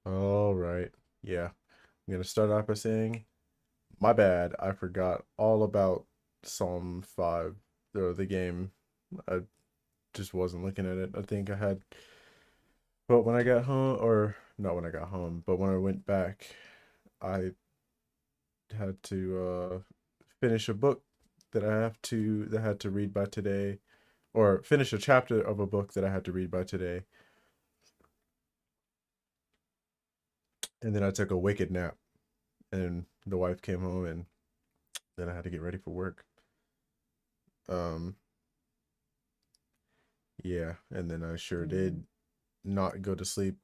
All right. Yeah. I'm gonna start off by saying, my bad. I forgot all about Psalm 5, the game. I just wasn't looking at it. I think I had, but when I got home, or not when I got home, but when I went back, I had to finish a book that I had to read by today, or finish a chapter of a book that I had to read by today. And then I took a wicked nap, and the wife came home, and then I had to get ready for work. Um, yeah, and then I sure did not go to sleep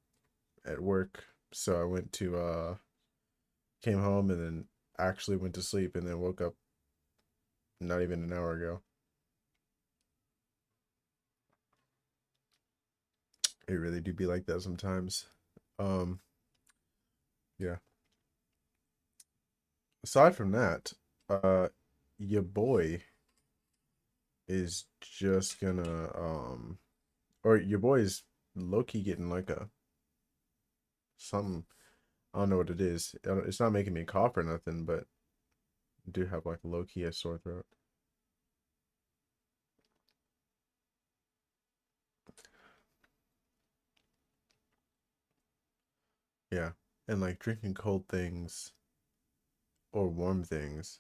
at work. So I went to came home and then actually went to sleep and then woke up not even an hour ago. It really do be like that sometimes. Um, yeah. Aside from that, uh your boy is just gonna or your boy is low key getting like a something. I don't know what it is. It's not making me cough or nothing, but I do have like low key a sore throat. Yeah. And like drinking cold things or warm things.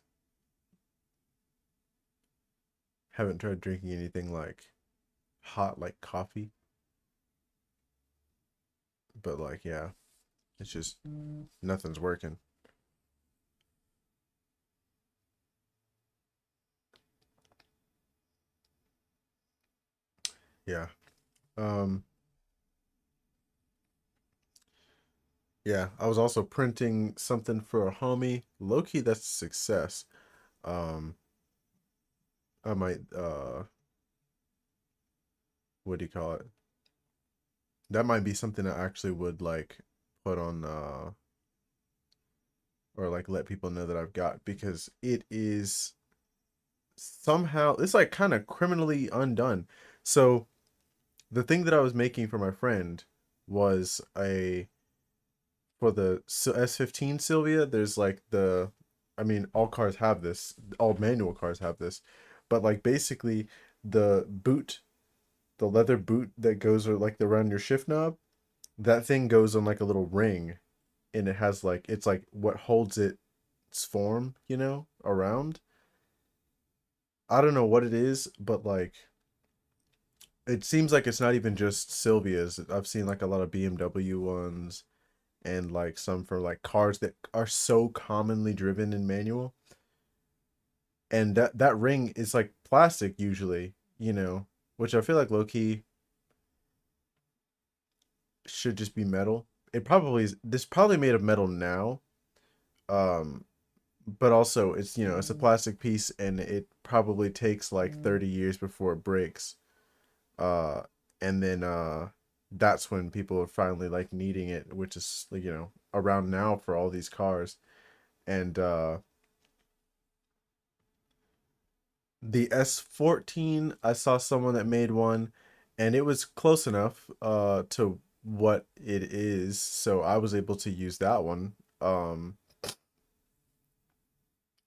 Haven't tried drinking anything like hot like coffee, but like yeah, it's just nothing's working. Yeah. Um yeah, I was also printing something for a homie. Low key that's a success. Um I might what do you call it? That might be something I actually would like put on or like let people know that I've got because it is somehow it's like kind of criminally undone. So the thing that I was making for my friend was a for the S15 Sylvia. There's like the, I mean, all cars have this, all manual cars have this, but like basically the boot, the leather boot that goes like around your shift knob, that thing goes on like a little ring, and it has like it's like what holds its form, around. I don't know what it is, but like it seems like it's not even just Sylvia's. I've seen like a lot of BMW ones and like some for like cars that are so commonly driven in manual. And that ring is like plastic usually, which I feel like low key should just be metal. It probably is this probably made of metal now. Um but also it's a plastic piece and it probably takes like 30 years before it breaks. uh and then that's when people are finally like needing it, which is like around now for all these cars. And The S14, I saw someone that made one, and it was close enough to what it is, so I was able to use that one.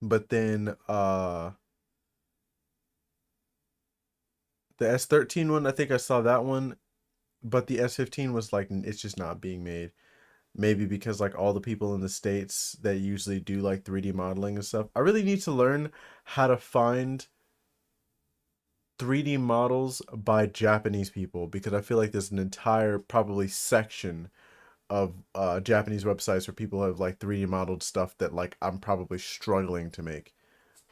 But then the S13 one, I think I saw that one, but the S15 was like it's just not being made. Maybe because like all the people in the States that usually do like 3D modeling and stuff. I really need to learn how to find 3D models by Japanese people because I feel like there's an entire probably section of Japanese websites where people have like 3D modeled stuff that like I'm probably struggling to make.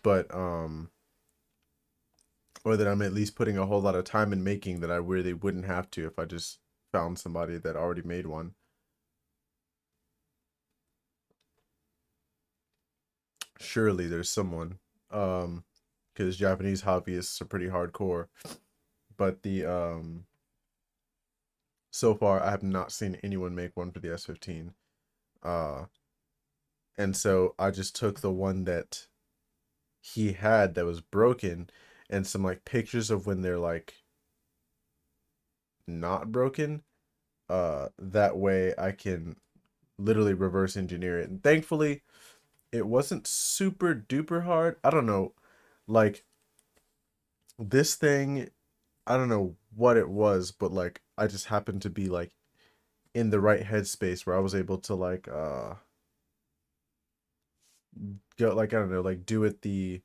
But or that I'm at least putting a whole lot of time in making that I really wouldn't have to if I just found somebody that already made one. Surely there's someone. Because Japanese hobbyists are pretty hardcore. But the so far I have not seen anyone make one for the S15. Uh and so I just took the one that he had that was broken and some like pictures of when they're like not broken. That way I can literally reverse engineer it. And thankfully it wasn't super duper hard. I don't know. Like this thing, I don't know what it was, but like I just happened to be like in the right headspace where I was able to like go like I don't know, like do it the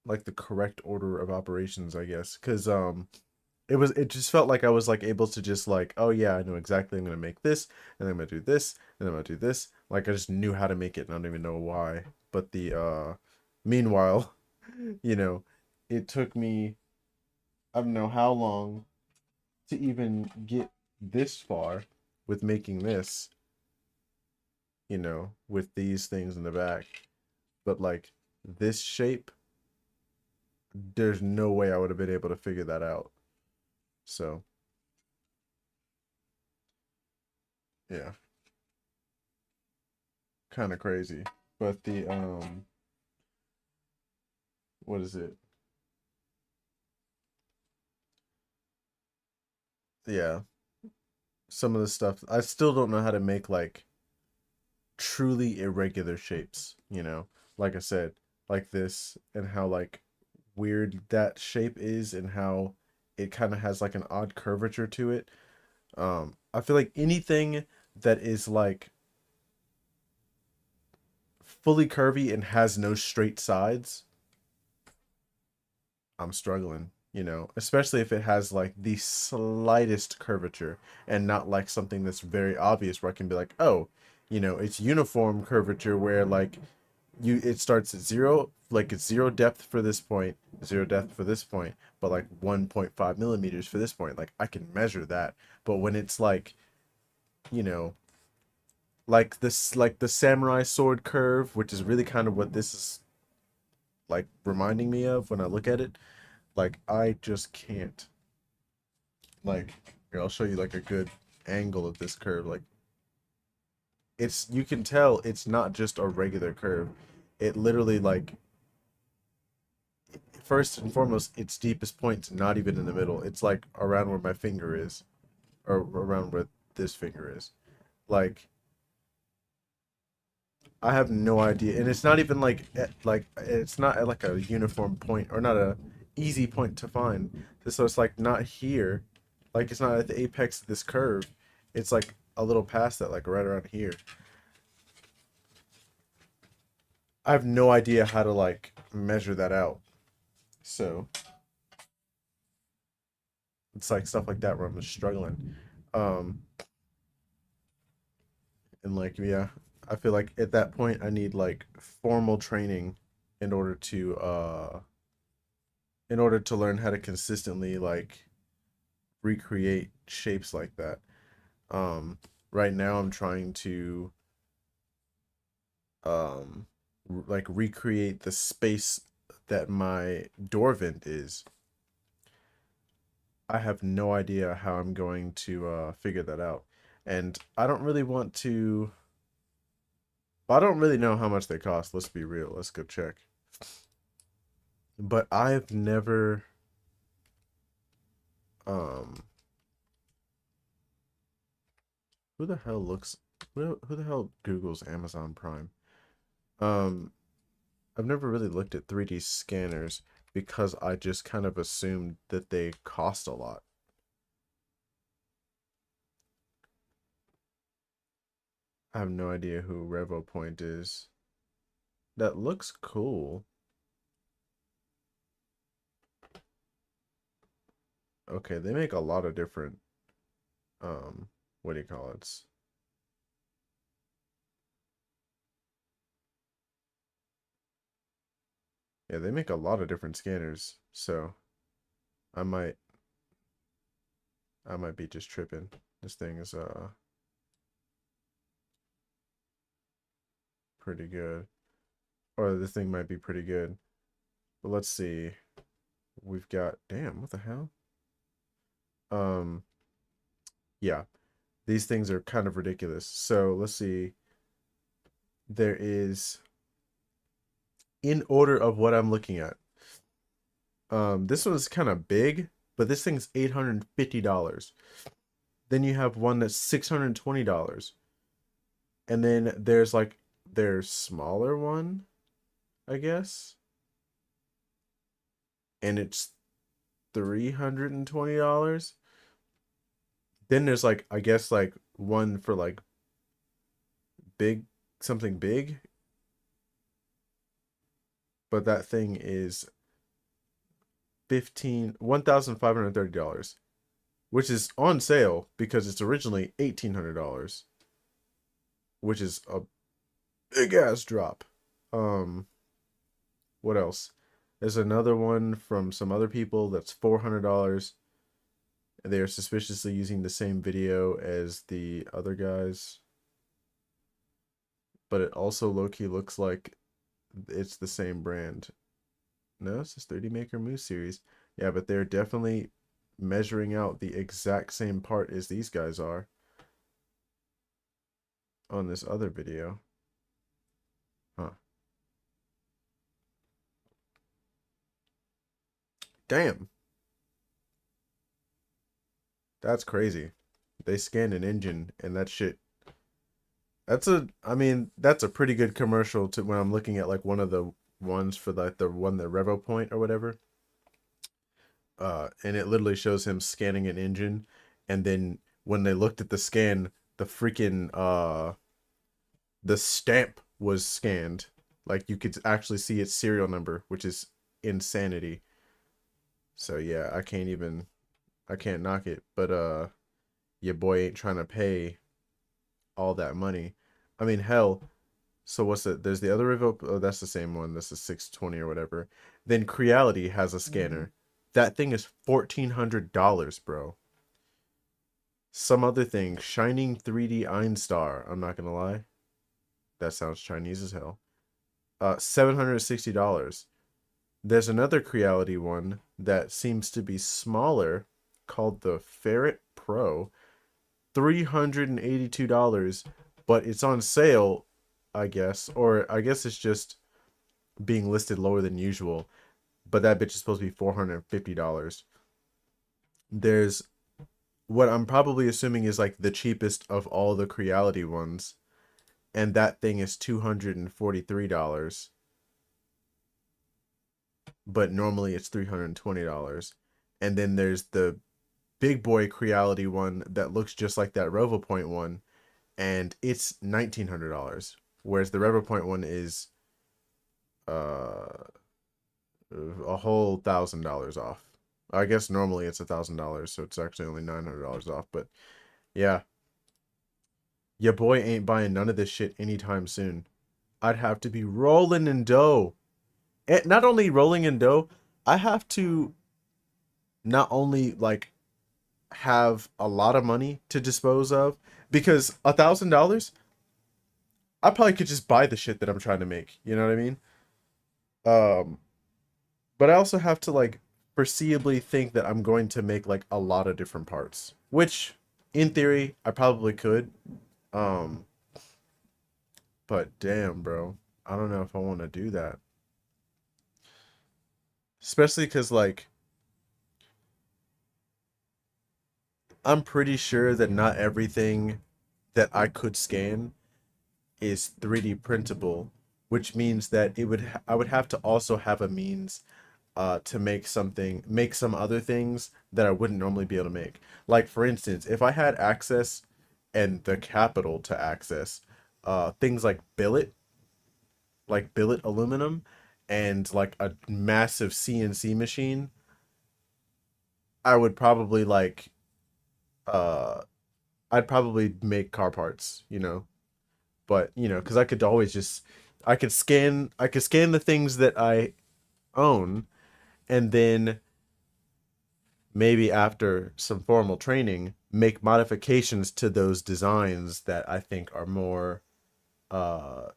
like the correct order of operations, I guess. Cause it just felt like I was like able to just like, oh yeah, I know exactly I'm gonna make this, and then I'm gonna do this, and then I'm gonna do this. Like I just knew how to make it and I don't even know why. But the meanwhile, you know, it took me I don't know how long to even get this far with making this, with these things in the back. But like this shape, there's no way I would have been able to figure that out. So, yeah, kind of crazy. But the what is it? Yeah, some of the stuff I still don't know how to make like truly irregular shapes, Like I said, like this and how like weird that shape is and how it kind of has like an odd curvature to it. I feel like anything that is like fully curvy and has no straight sides, I'm struggling, especially if it has like the slightest curvature and not like something that's very obvious where I can be like, oh, it's uniform curvature where like it starts at zero, like it's zero depth for this point, zero depth for this point, but like 1.5 millimeters for this point. Like I can measure that. But when it's like, you know, like this, like the samurai sword curve, which is really kind of what this is like reminding me of when I look at it, like I just can't. Like, here, I'll show you like a good angle of this curve. Like you can tell it's not just a regular curve. It literally like first and foremost, its deepest point's not even in the middle. It's like around where my finger is, or around where this finger is. Like I have no idea, and it's not even like like it's not at like a uniform point or not a easy point to find. So it's like not here, like it's not at the apex of this curve. It's like a little past that, like right around here. I have no idea how to like measure that out. So it's like stuff like that where I'm just struggling. Um, and like yeah, I feel like at that point I need like formal training in order to learn how to consistently like recreate shapes like that. Right now I'm trying to like recreate the space that my door vent is. I have no idea how I'm going to figure that out. And I don't really want to I don't really know how much they cost. Let's be real. Let's go check. But I've never um who the hell looks who the hell Googles Amazon Prime? Um I've never really looked at 3D scanners because I just kind of assumed that they cost a lot. I have no idea who RevoPoint is. That looks cool. Okay, they make a lot of different what do you call it? Yeah, they make a lot of different scanners. So I might I might be just tripping. This thing is pretty good. Or this thing might be pretty good. But let's see. We've got damn, what the hell? Um yeah, these things are kind of ridiculous. So let's see. There is in order of what I'm looking at. This one's kind of big, but this thing's $850. Then you have one that's $620. And then there's like their smaller one, I guess. And it's $320. Then there's like I guess like one for like big something big, but that thing is 1,530 dollars, which is on sale because it's originally $1,800, which is a big ass drop. Um, what else? There's another one from some other people that's $400. They are suspiciously using the same video as the other guys, but it also low-key looks like it's the same brand. No, it's this 3D Maker Moose series. Yeah, but they're definitely measuring out the exact same part as these guys are on this other video. Huh. Damn. That's crazy. They scanned an engine and that shit. I mean, that's a pretty good commercial to when I'm looking at like one of the ones for like the one the RevoPoint or whatever. And it literally shows him scanning an engine, and then when they looked at the scan, the freaking the stamp was scanned. Like you could actually see its serial number, which is insanity. So yeah, I can't knock it, but your boy ain't trying to pay all that money. I mean, hell, so what's it? There's the other Revo. Oh, that's the same one. This is 620 or whatever. Then Creality has a scanner. That thing is $1,400, bro. Some other thing, Shining 3D Einstar. I'm not gonna lie, that sounds Chinese as hell. $760. There's another Creality one that seems to be smaller, called the Ferret Pro. $382, but it's on sale, I guess, or I guess it's just being listed lower than usual. But that bitch is supposed to be $450. There's what I'm probably assuming is like the cheapest of all the Creality ones, and that thing is $243. But normally it's $320. And then there's the big boy Creality one that looks just like that RovoPoint one, and it's $1,900. Whereas the RovoPoint one is uh a whole $1,000 off. I guess normally it's $1,000, so it's actually only $900 off. But yeah, your boy ain't buying none of this shit anytime soon. I'd have to be rolling in dough. And not only rolling in dough, I have to not only like have a lot of money to dispose of, because $1,000, I probably could just buy the shit that I'm trying to make. You know what I mean? Um, but I also have to like foreseeably think that I'm going to make like a lot of different parts, which in theory I probably could. Um, but damn, bro, I don't know if I want to do that. especially because like I'm pretty sure that not everything that I could scan is 3D printable, which means that I would have to also have a means to make some other things that I wouldn't normally be able to make. Like for instance, if I had access and the capital to access things like billet aluminum, and like a massive CNC machine, I would probably uh I'd probably make car parts, you know. But, you know, cuz I could always just I could scan the things that I own, and then maybe after some formal training make modifications to those designs that I think are more uh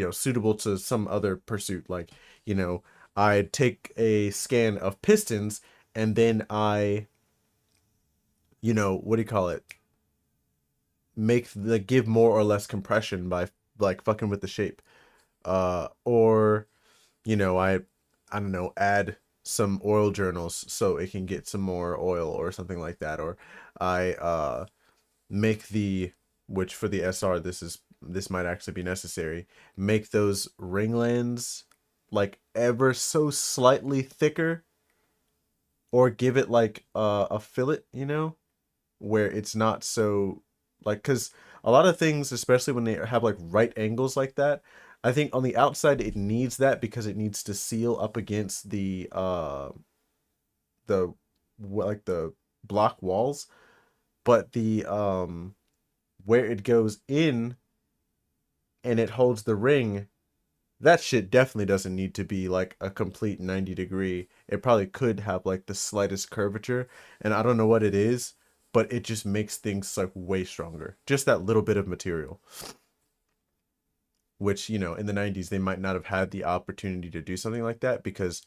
suitable to some other pursuit. Like, you know, I take a scan of pistons, and then I, what do you call it? Make the give more or less compression by like fucking with the shape. Or, I don't know, add some oil journals so it can get some more oil or something like that. Or I make the which for the SR this might actually be necessary. Make those ringlands like ever so slightly thicker, or give it like a fillet, where it's not so like, cuz a lot of things, especially when they have like right angles like that, I think on the outside it needs that because it needs to seal up against the like the block walls, but the where it goes in and it holds the ring, that shit definitely doesn't need to be like a complete 90 degree. It probably could have like the slightest curvature, and I don't know what it is, but it just makes things like way stronger. Just that little bit of material, which, in the 90s, they might not have had the opportunity to do something like that because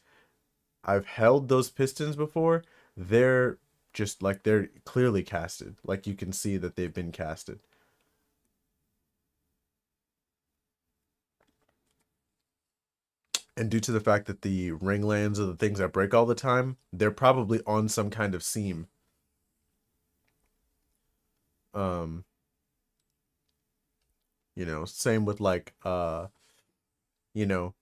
I've held those pistons before. They're just like, they're clearly casted. Like you can see that they've been casted. And due to the fact that the ringlands are the things that break all the time, they're probably on some kind of seam. Um, same with like you know,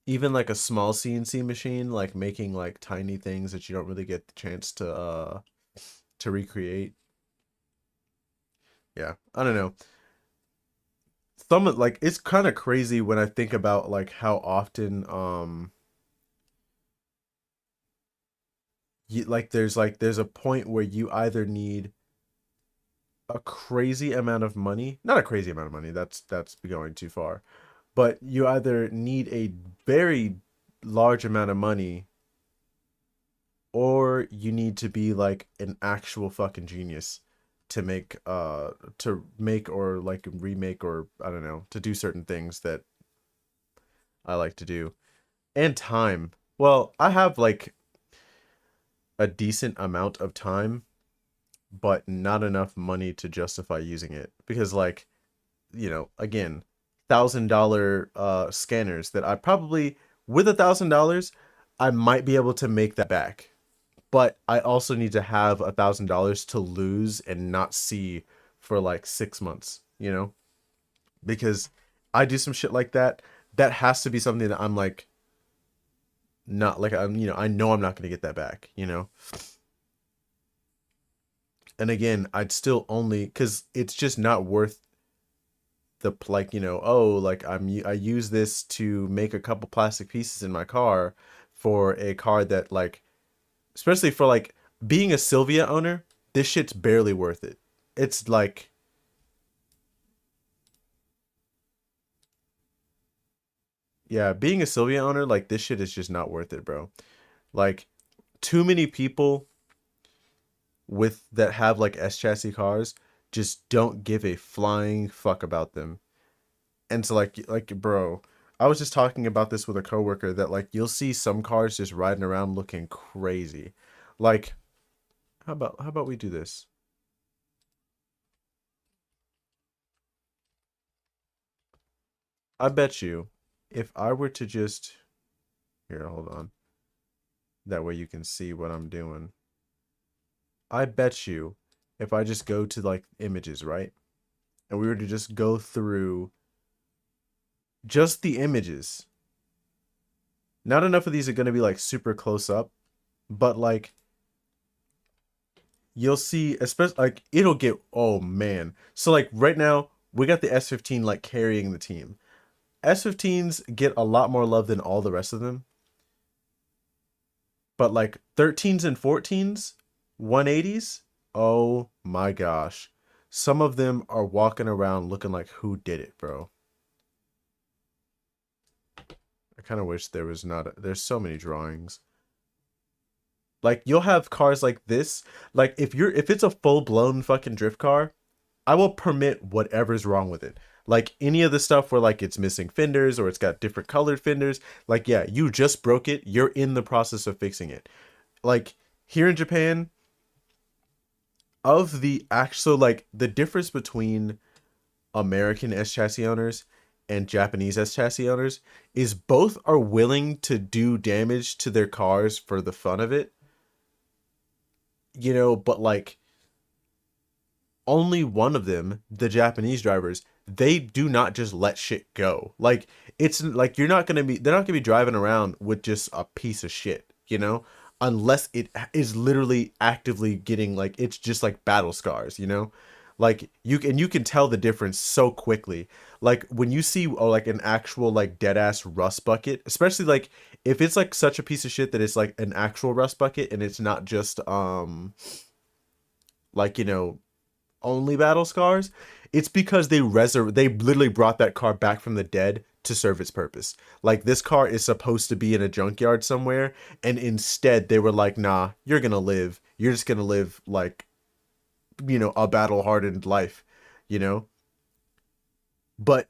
even like a small CNC machine, like making like tiny things that you don't really get the chance to recreate. Yeah, I don't know. Like it's kind of crazy when I think about like how often there's a point where you either need a crazy amount of money, not a crazy amount of money, that's going too far, but you either need a very large amount of money, or you need to be like an actual fucking genius to make or like remake, or I don't know, to do certain things that I like to do. And time. Well, I have like a decent amount of time, but not enough money to justify using it because, like, again, $1,000 scanners that I probably, with $1,000, I might be able to make that back. But I also need to have $1,000 to lose and not see for like 6 months, because I do some shit like that. That has to be something that I'm like, not like, I know I'm not gonna get that back. And again, I'd still only, because it's just not worth the like, oh, like I use this to make a couple plastic pieces in my car, for a car that, like, especially for like being a Sylvia owner, this shit's barely worth it. It's like, yeah, being a Sylvia owner, like, this shit is just not worth it, bro. Like, too many people with that have like S chassis cars just don't give a flying fuck about them. And so, like, bro, I was just talking about this with a coworker, that like you'll see some cars just riding around looking crazy. Like, how about we do this? I bet you, if I were to just Here, hold on. That way you can see what I'm doing. I bet you if I just go to like images, right? And we were to just go through just the images. Not enough of these are going to be like super close up, but like you'll see, especially like it'll get, oh man. So like right now, we got the S15 like carrying the team. S15s get a lot more love than all the rest of them. But like 13s and 14s, 180s, oh my gosh. Some of them are walking around looking like who did it, bro. I kind of wish there was not there's so many drawings. Like you'll have cars like this. Like if it's a full-blown fucking drift car, I will permit whatever's wrong with it. Like any of the stuff where like it's missing fenders or it's got different colored fenders, like yeah, you just broke it. You're in the process of fixing it. Like here in Japan, of the actual like the difference between American S chassis owners and Japanese S chassis owners is both are willing to do damage to their cars for the fun of it. You know, but like only one of them, the Japanese drivers, they do not just let shit go. Like it's like they're not gonna be driving around with just a piece of shit, you know, unless it is literally actively getting like it's just like battle scars, you know. Like you can tell the difference so quickly. Like when you see like an actual like dead ass rust bucket, especially like if it's like such a piece of shit that it's like an actual rust bucket and it's not just like you know only battle scars, it's because they literally brought that car back from the dead to serve its purpose. Like this car is supposed to be in a junkyard somewhere, and instead they were like, nah, you're gonna live. You're just gonna live like, you know, a battle hardened life, you know? But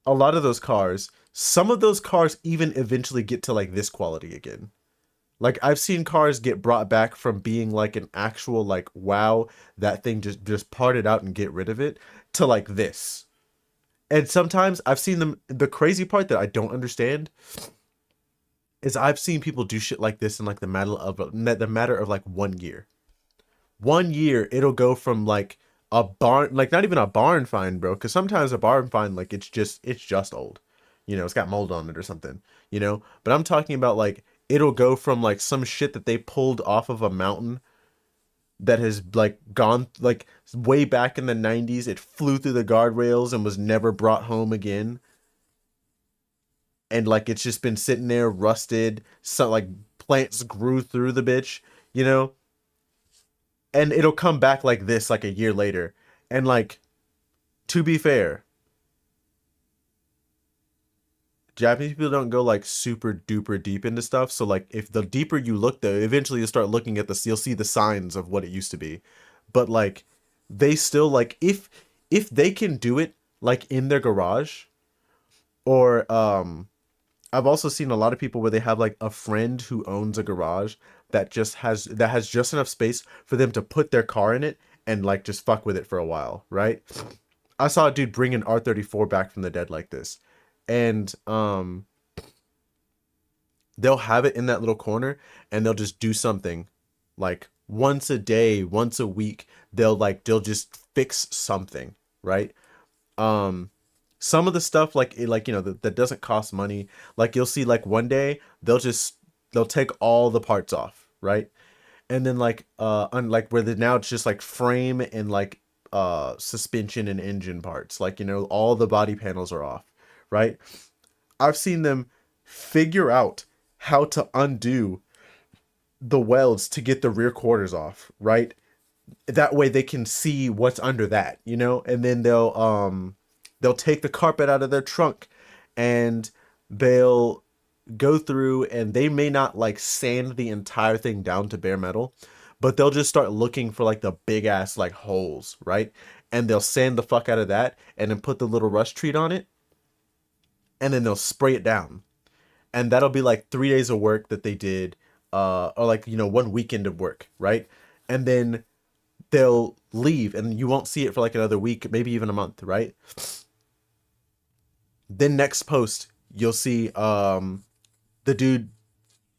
a lot of those cars, some of those cars even eventually get to like this quality again. Like I've seen cars get brought back from being like an actual like wow, that thing just parted out and get rid of it to like this. And sometimes I've seen them, the crazy part that I don't understand is I've seen people do shit like this in like the matter of like 1 year. 1 year it'll go from like a barn, like not even a barn find, bro, cuz sometimes a barn find like it's just old. You know, it's got mold on it or something, you know? But I'm talking about like it'll go from like some shit that they pulled off of a mountain that has like gone like way back in the 90s. It flew through the guardrails and was never brought home again. And like it's just been sitting there rusted. So like plants grew through the bitch, you know? And it'll come back like this like a year later. And like to be fair, Japanese people don't go like super duper deep into stuff. So like if the deeper you look though, eventually you'll start looking at this, you'll see the signs of what it used to be. But like they still like if they can do it like in their garage or I've also seen a lot of people where they have like a friend who owns a garage that has just enough space for them to put their car in it and like just fuck with it for a while, right? I saw a dude bring an R34 back from the dead like this. And they'll have it in that little corner and they'll just do something like once a day, once a week, they'll just fix something, right? Um some of the stuff like like you know that doesn't cost money, like you'll see like one day they'll take all the parts off, right? And then like like where the now it's just like frame and like suspension and engine parts, like you know all the body panels are off, right? I've seen them figure out how to undo the welds to get the rear quarters off, right? That way they can see what's under that, you know? And then they'll take the carpet out of their trunk and they'll go through and they may not like sand the entire thing down to bare metal, but they'll just start looking for like the big ass like holes, right? And they'll sand the fuck out of that and then put the little rust treat on it and then they'll spray it down. And that'll be like 3 days of work that they did, or like, you know, one weekend of work, right? And then they'll leave and you won't see it for like another week, maybe even a month, right? Then next post, you'll see the dude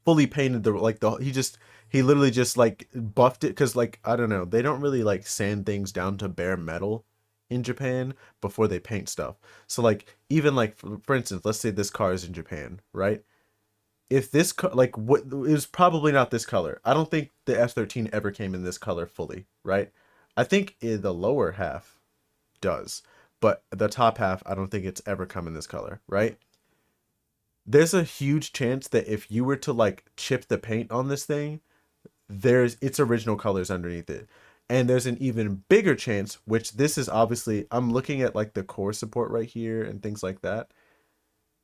fully painted the like the he literally just like buffed it because like I don't know, they don't really like sand things down to bare metal in Japan before they paint stuff. So like even like for instance, let's say this car is in Japan, right? If this like what it was probably not this color. I don't think the F13 ever came in this color fully, right? I think the lower half does, but the top half I don't think it's ever come in this color, right? There's a huge chance that if you were to like chip the paint on this thing, there's its original colors underneath it. And there's an even bigger chance, which this is obviously, I'm looking at like the core support right here and things like that.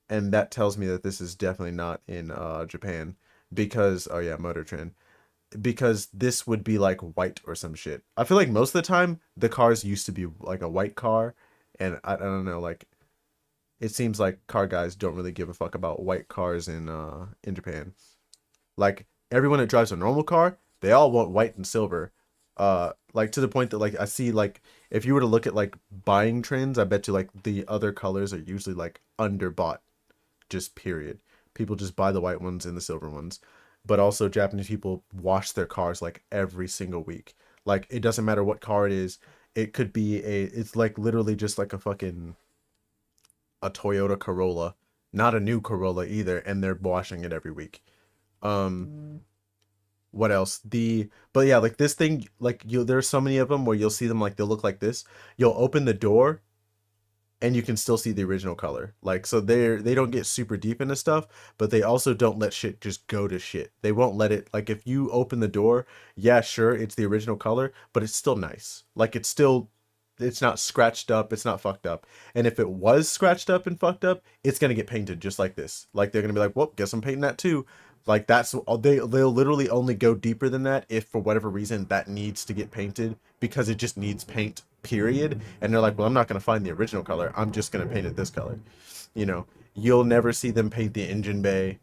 And that tells me that this is definitely not in Japan because, oh yeah, Motor Trend. Because this would be like white or some shit. I feel like most of the time the cars used to be like a white car. And I don't know, like it seems like car guys don't really give a fuck about white cars in Japan. Like everyone that drives a normal car, they all want white and silver. Like to the point that like I see like if you were to look at like buying trends, I bet you like the other colors are usually like underbought, just period. People just buy the white ones and the silver ones. But also Japanese people wash their cars like every single week. Like it doesn't matter what car it is. It could be it's like literally just like a Toyota Corolla, not a new Corolla either, and they're washing it every week. Um, what else? But yeah, like this thing, like there's so many of them where you'll see them like they'll look like this. You'll open the door and you can still see the original color. Like so they don't get super deep into stuff, but they also don't let shit just go to shit. They won't let it like if you open the door, yeah, sure, it's the original color, but it's still nice. Like it's not scratched up, it's not fucked up. And if it was scratched up and fucked up, it's gonna get painted just like this. Like they're gonna be like, well, guess I'm painting that too. Like that's they'll literally only go deeper than that if for whatever reason that needs to get painted because it just needs paint, period. And they're like, well, I'm not gonna find the original color. I'm just gonna paint it this color. You know, you'll never see them paint the engine bay.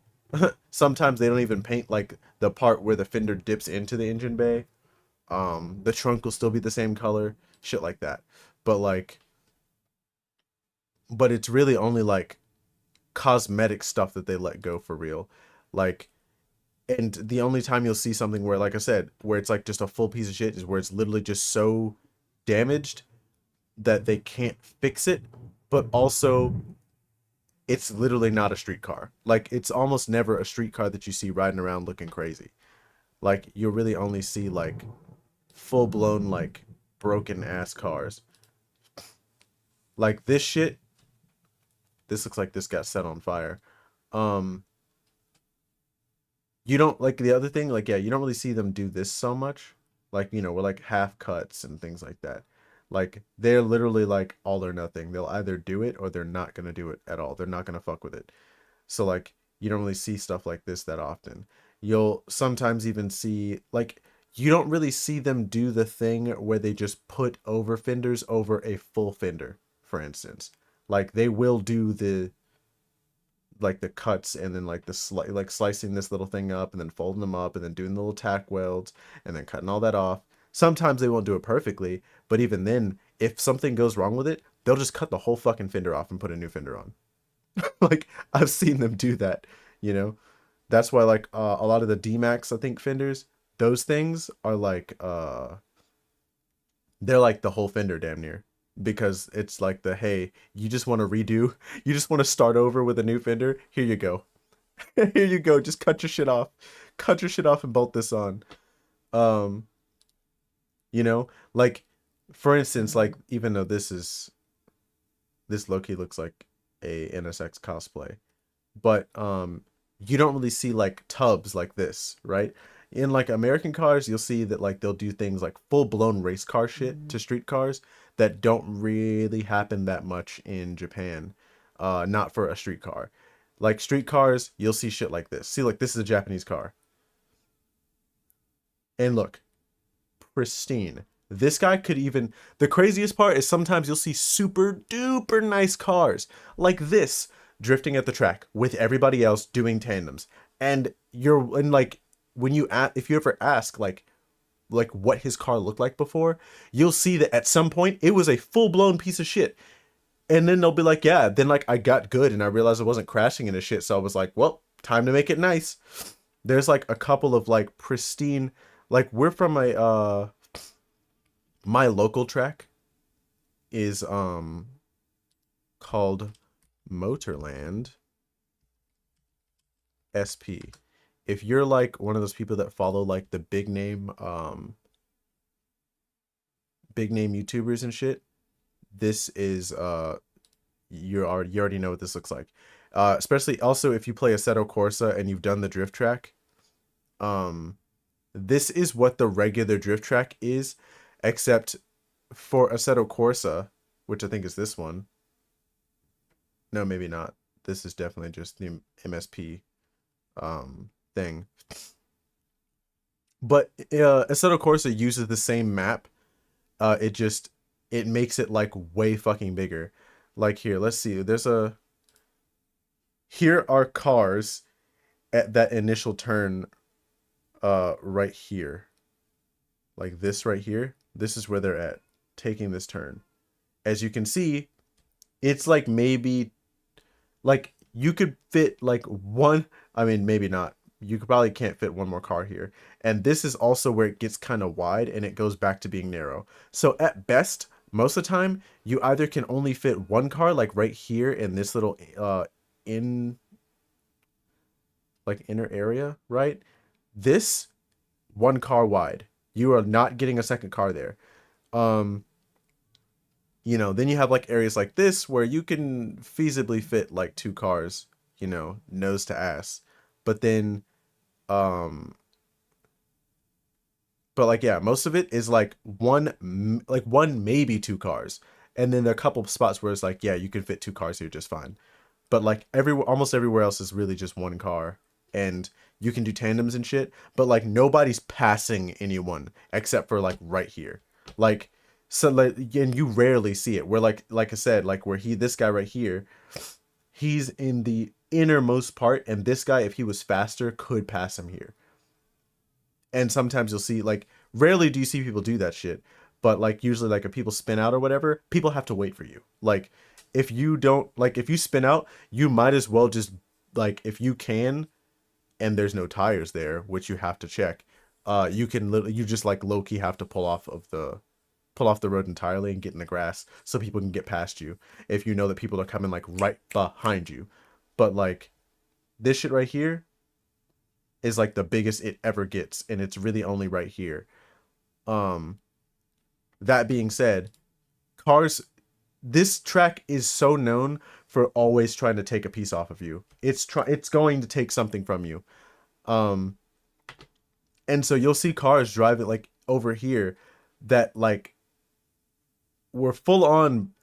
Sometimes they don't even paint like the part where the fender dips into the engine bay. The trunk will still be the same color, shit like that. But like, but it's really only like cosmetic stuff that they let go for real. Like, and the only time you'll see something where, like I said, where it's like just a full piece of shit is where it's literally just so damaged that they can't fix it, but also it's literally not a street car. Like, it's almost never a street car that you see riding around looking crazy. Like, you'll really only see like full blown like broken ass cars. Like this shit, this looks like this got set on fire. Um, you don't like the other thing, like yeah, you don't really see them do this so much. Like, you know, we're like half cuts and things like that. Like they're literally like all or nothing. They'll either do it or they're not gonna do it at all. They're not gonna fuck with it. So like you don't really see stuff like this that often. You'll sometimes even see like you don't really see them do the thing where they just put over fenders over a full fender, for instance. Like they will do the cuts and then like like slicing this little thing up and then folding them up and then doing the little tack welds and then cutting all that off. Sometimes they won't do it perfectly, but even then, if something goes wrong with it, they'll just cut the whole fucking fender off and put a new fender on. Like I've seen them do that, you know. That's why like a lot of the D-Max I think fenders, those things are like they're like the whole fender damn near because it's like the hey, you just want to redo, you just want to start over with a new fender. Here you go. Here you go. Just cut your shit off. Cut your shit off and bolt this on. Um, you know, like for instance, like even though this low-key looks like a NSX cosplay, but you don't really see like tubs like this, right? In like American cars, you'll see that like they'll do things like full-blown race car shit to street cars that don't really happen that much in Japan. Not for a street car. Like street cars, you'll see shit like this. See, like this is a Japanese car. And look, pristine. This guy could even, the craziest part is sometimes you'll see super duper nice cars like this drifting at the track with everybody else doing tandems. And like when if you ever ask like what his car looked like before, you'll see that at some point it was a full-blown piece of shit. And then they'll be like, yeah, then like I got good and I realized I wasn't crashing into shit. So I was like, well, time to make it nice. there's like a couple of like pristine, like we're from a my local track is called Motorland SP. If you're like one of those people that follow like the big name YouTubers and shit, this is you already know what this looks like. Especially also if you play Assetto Corsa and you've done the drift track. Um this is what the regular drift track is, except for Assetto Corsa, which I think is this one. No, maybe not. This is definitely just the MSP thing. But Assetto Corsa uses the same map. It just it makes it like way fucking bigger. Like here, let's see. Here are cars at that initial turn right here. Like this right here. This is where they're at taking this turn. As you can see, it's like maybe like you could fit like one, I mean maybe not. You could probably can't fit one more car here. And this is also where it gets kind of wide and it goes back to being narrow. So at best, most of the time, you either can only fit one car like right here in this little in like inner area, right? This one car wide. You are not getting a second car there. Um then you have like areas like this where you can feasibly fit like two cars, nose to ass. But then um but like yeah, most of it is like one maybe two cars. And then there are a couple of spots where it's like, yeah, you can fit two cars here just fine. But like almost everywhere else is really just one car. And you can do tandems and shit, but like nobody's passing anyone except for like right here. Like so like and you rarely see it. Where like I said, like where this guy right here, he's in the innermost part, and this guy, if he was faster, could pass him here. And sometimes you'll see like rarely do you see people do that shit, but like usually like if people spin out or whatever, people have to wait for you. Like if you spin out, you might as well just like if you can and there's no tires there, which you have to check, you just like low key have to pull off the road entirely and get in the grass so people can get past you if you know that people are coming like right behind you. But like this shit right here is like the biggest it ever gets, and it's really only right here. Um that being said, cars this track is so known for always trying to take a piece off of you. It's going to take something from you. Um and so you'll see cars drive it like over here that like were full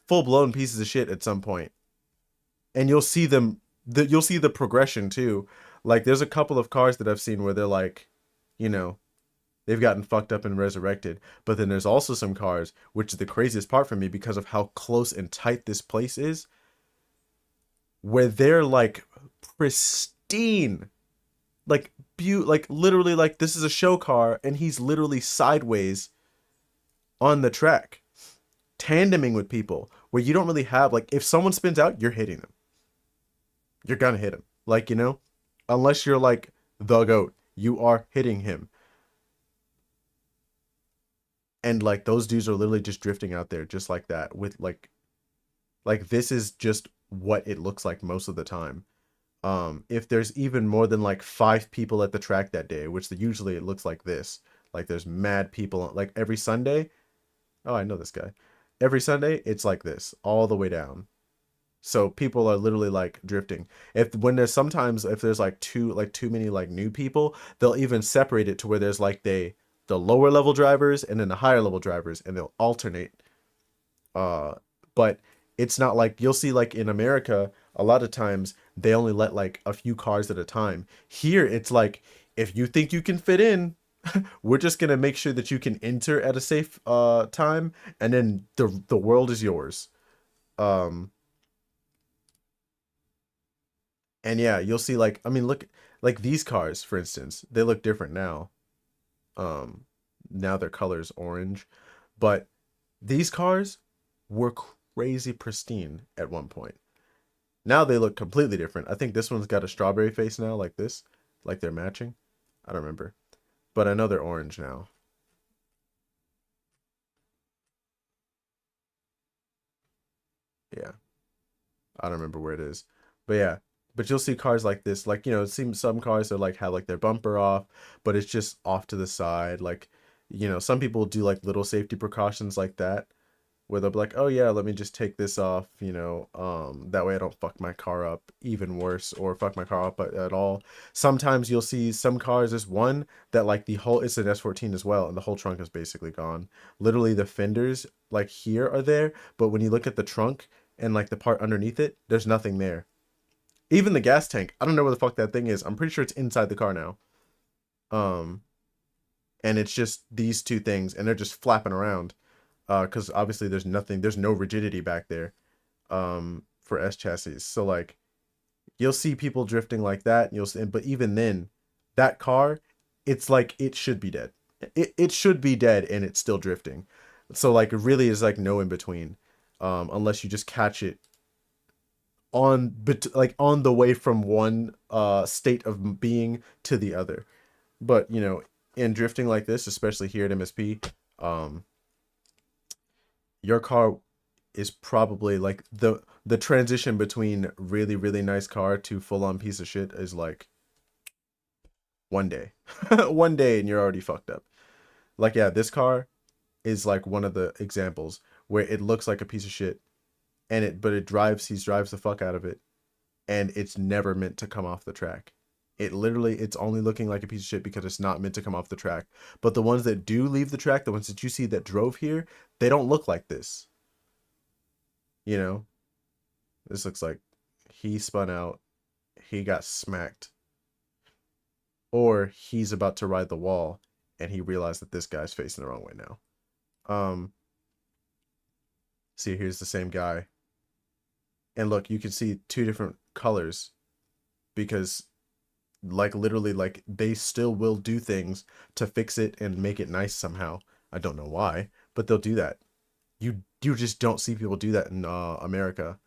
blown pieces of shit at some point. And you'll see the progression too. Like there's a couple of cars that I've seen where they're like, you know, they've gotten fucked up and resurrected. But then there's also some cars, which is the craziest part for me because of how close and tight this place is, where they're like pristine, like like literally like this is a show car and he's literally sideways on the track, tandeming with people where you don't really have like if someone spins out, you're hitting them. You're gonna hit him. Like, unless you're like the GOAT, you are hitting him. And like those dudes are literally just drifting out there just like that with like this is just what it looks like most of the time. If there's even more than like 5 people at the track that day, which usually it looks like this, like there's mad people like every Sunday. Oh, I know this guy. Every Sunday it's like this all the way down. So people are literally like drifting. If there's like too many like new people, they'll even separate it to where there's like the lower level drivers and then the higher level drivers, and they'll alternate. But it's not like you'll see like in America, a lot of times they only let like a few cars at a time. Here it's like if you think you can fit in, we're just gonna make sure that you can enter at a safe time, and then the world is yours. Um and yeah, you'll see like I mean look like these cars for instance, they look different now. Um Now their color's orange, but these cars were crazy pristine at one point. Now they look completely different. I think this one's got a strawberry face now, like this, like they're matching. I don't remember, but I know they're orange now. Yeah, I don't remember where it is, but yeah. But you'll see cars like this, like, it seems some cars are like have like their bumper off, but it's just off to the side. Like, some people do like little safety precautions like that, where they'll be like, oh yeah, let me just take this off, that way I don't fuck my car up even worse or fuck my car up at all. Sometimes you'll see some cars, there's one that like it's an S14 as well, and the whole trunk is basically gone. Literally the fenders like here are there, but when you look at the trunk and like the part underneath it, there's nothing there. Even the gas tank, I don't know where the fuck that thing is. I'm pretty sure it's inside the car now. Um, and it's just these two things, and they're just flapping around. Because obviously there's no rigidity back there. For S chassis. So like you'll see people drifting like that, and but even then, that car, it's like it should be dead. It should be dead, and it's still drifting. So like it really is like no in between, unless you just catch it like on the way from one state of being to the other. But in drifting like this, especially here at MSP, um, your car is probably like the transition between really really nice car to full on piece of shit is like one day. One day and you're already fucked up. Like yeah, this car is like one of the examples where it looks like a piece of shit, and it drives the fuck out of it, and it's never meant to come off the track. It's only looking like a piece of shit because it's not meant to come off the track. But the ones that do leave the track, the ones that you see that drove here, they don't look like this. You know, this looks like he spun out, he got smacked, or he's about to ride the wall and he realized that this guy's facing the wrong way now. Um, See, here's the same guy. And look, you can see two different colors because like literally like they still will do things to fix it and make it nice somehow. I don't know why, but they'll do that. You just don't see people do that in America,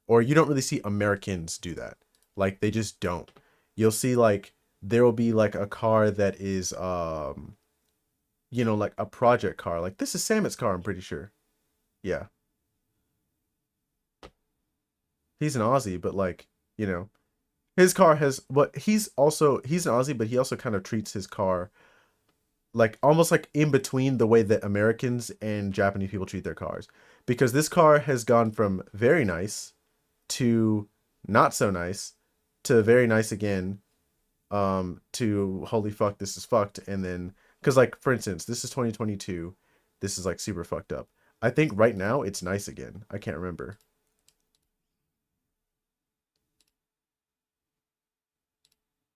or you don't really see Americans do that. Like they just don't. You'll see like there will be like a car that is like a project car. Like this is Samet's car, I'm pretty sure. Yeah. He's an Aussie, but like, his car has what he's an Aussie, but he also kind of treats his car like almost like in between the way that Americans and Japanese people treat their cars. Because this car has gone from very nice to not so nice to very nice again, to holy fuck, this is fucked. And then because like for instance, this is 2022, this is like super fucked up. I think right now it's nice again. I can't remember.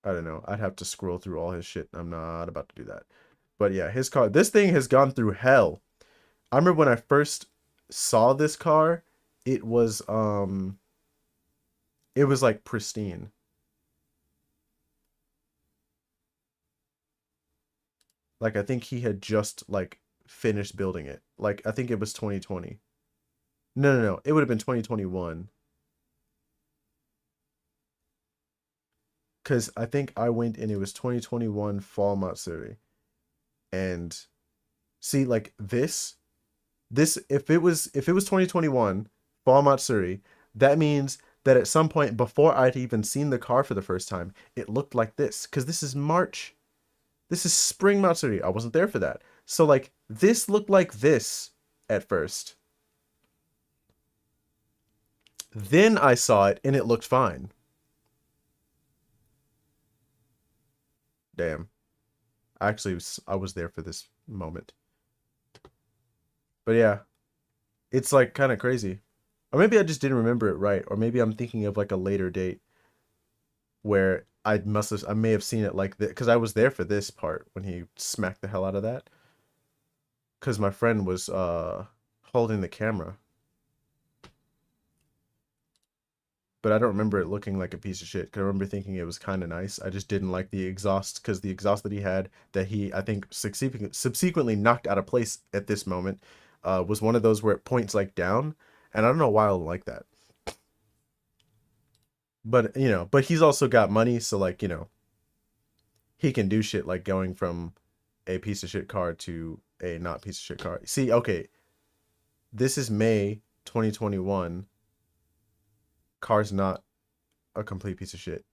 I don't know. I'd have to scroll through all his shit. I'm not about to do that. But yeah, his car, this thing has gone through hell. I remember when I first saw this car, it was it was like pristine. Like I think he had just like finished building it. Like I think it was 2020. No, no, no. It would have been 2021. Cause I think I went and it was 2021 Fall Matsuri. And see like this if it was 2021 Fall Matsuri, that means that at some point before I'd even seen the car for the first time, it looked like this. Cause this is March. This is Spring Matsuri. I wasn't there for that. So like this looked like this at first. Then I saw it and it looked fine. Damn. I was there for this moment. But yeah, it's like kind of crazy. Or maybe I just didn't remember it right. Or maybe I'm thinking of like a later date where I may have seen it like that because I was there for this part when he smacked the hell out of that. Because my friend was holding the camera. But I don't remember it looking like a piece of shit. Cause I remember thinking it was kind of nice. I just didn't like the exhaust because the exhaust that he had that he I think subsequently knocked out of place at this moment was one of those where it points like down, and I don't know why I don't like that. But but he's also got money, so like he can do shit like going from a piece of shit car to a not piece of shit car. See, okay, this is May 2021. Car's not a complete piece of shit.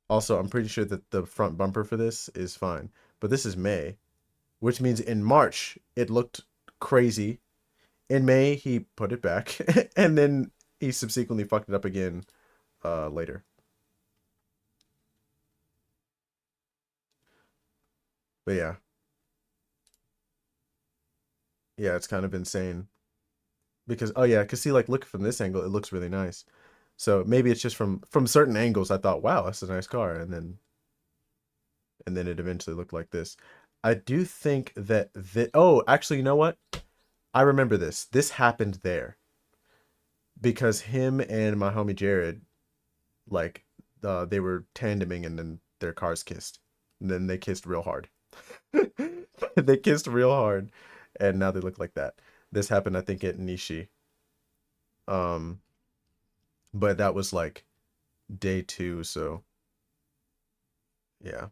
Also, I'm pretty sure that the front bumper for this is fine. But this is May, which means in March it looked crazy. In May he put it back and then he subsequently fucked it up again later. But yeah. Yeah, it's kind of insane. Because oh yeah, cuz see like look from this angle it looks really nice. So maybe it's just from certain angles I thought, wow, that's a nice car, and then it eventually looked like this. I do think that oh, actually, you know what? I remember this. This happened there because him and my homie Jared, like, they were tandeming and then their cars kissed. And then they kissed real hard. They kissed real hard, and now they look like that. This happened, I think, at Nishi. Um, but that was like day two, so yeah,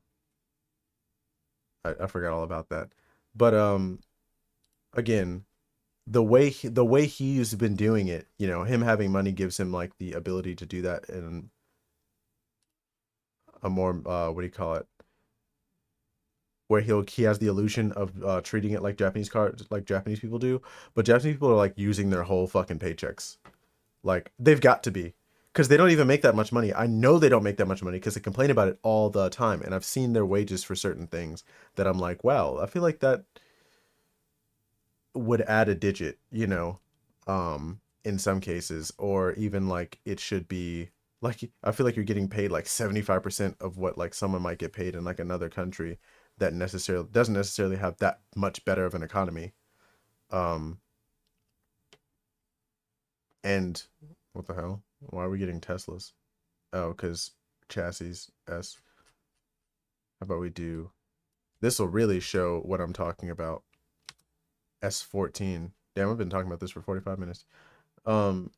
I forgot all about that. But again, the way he's been doing it, you know, him having money gives him like the ability to do that in a more what do you call it? Where he has the illusion of treating it like Japanese people do, but Japanese people are like using their whole fucking paychecks. Like they've got to be because they don't even make that much money. I know they don't make that much money because they complain about it all the time, and I've seen their wages for certain things that I'm like, wow, I feel like that would add a digit, you know, in some cases, or even like it should be like I feel like you're getting paid like 75% of what like someone might get paid in like another country that necessarily doesn't necessarily have that much better of an economy. Um, and what the hell? Why are we getting Teslas? Oh, because chassis S. How about we do this will really show what I'm talking about. S14. Damn, I've been talking about this for 45 minutes. Um,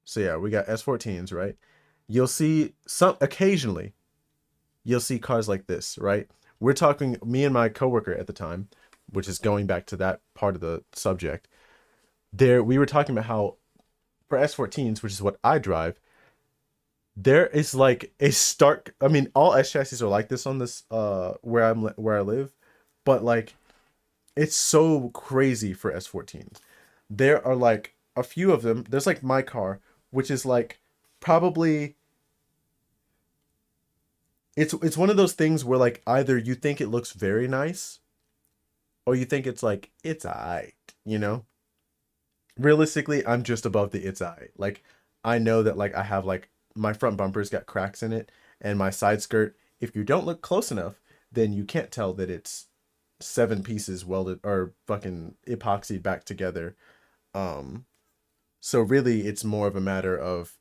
so yeah, we got S14s, right? You'll see some occasionally you'll see cars like this, right? We're talking me and my coworker at the time, which is going back to that part of the subject. There we were talking about how for S14s, which is what I drive, there is like a stark I mean, all S chassis are like this on this where I live, but like it's so crazy for S14s. There are like a few of them. There's like my car, which is like probably it's one of those things where like either you think it looks very nice or you think it's like it's alright, you know? Realistically, I'm just above the it's alright. Like I know that like I have like my front bumper's got cracks in it and my side skirt, if you don't look close enough, then you can't tell that it's seven pieces welded or fucking epoxied back together. Um so really it's more of a matter of,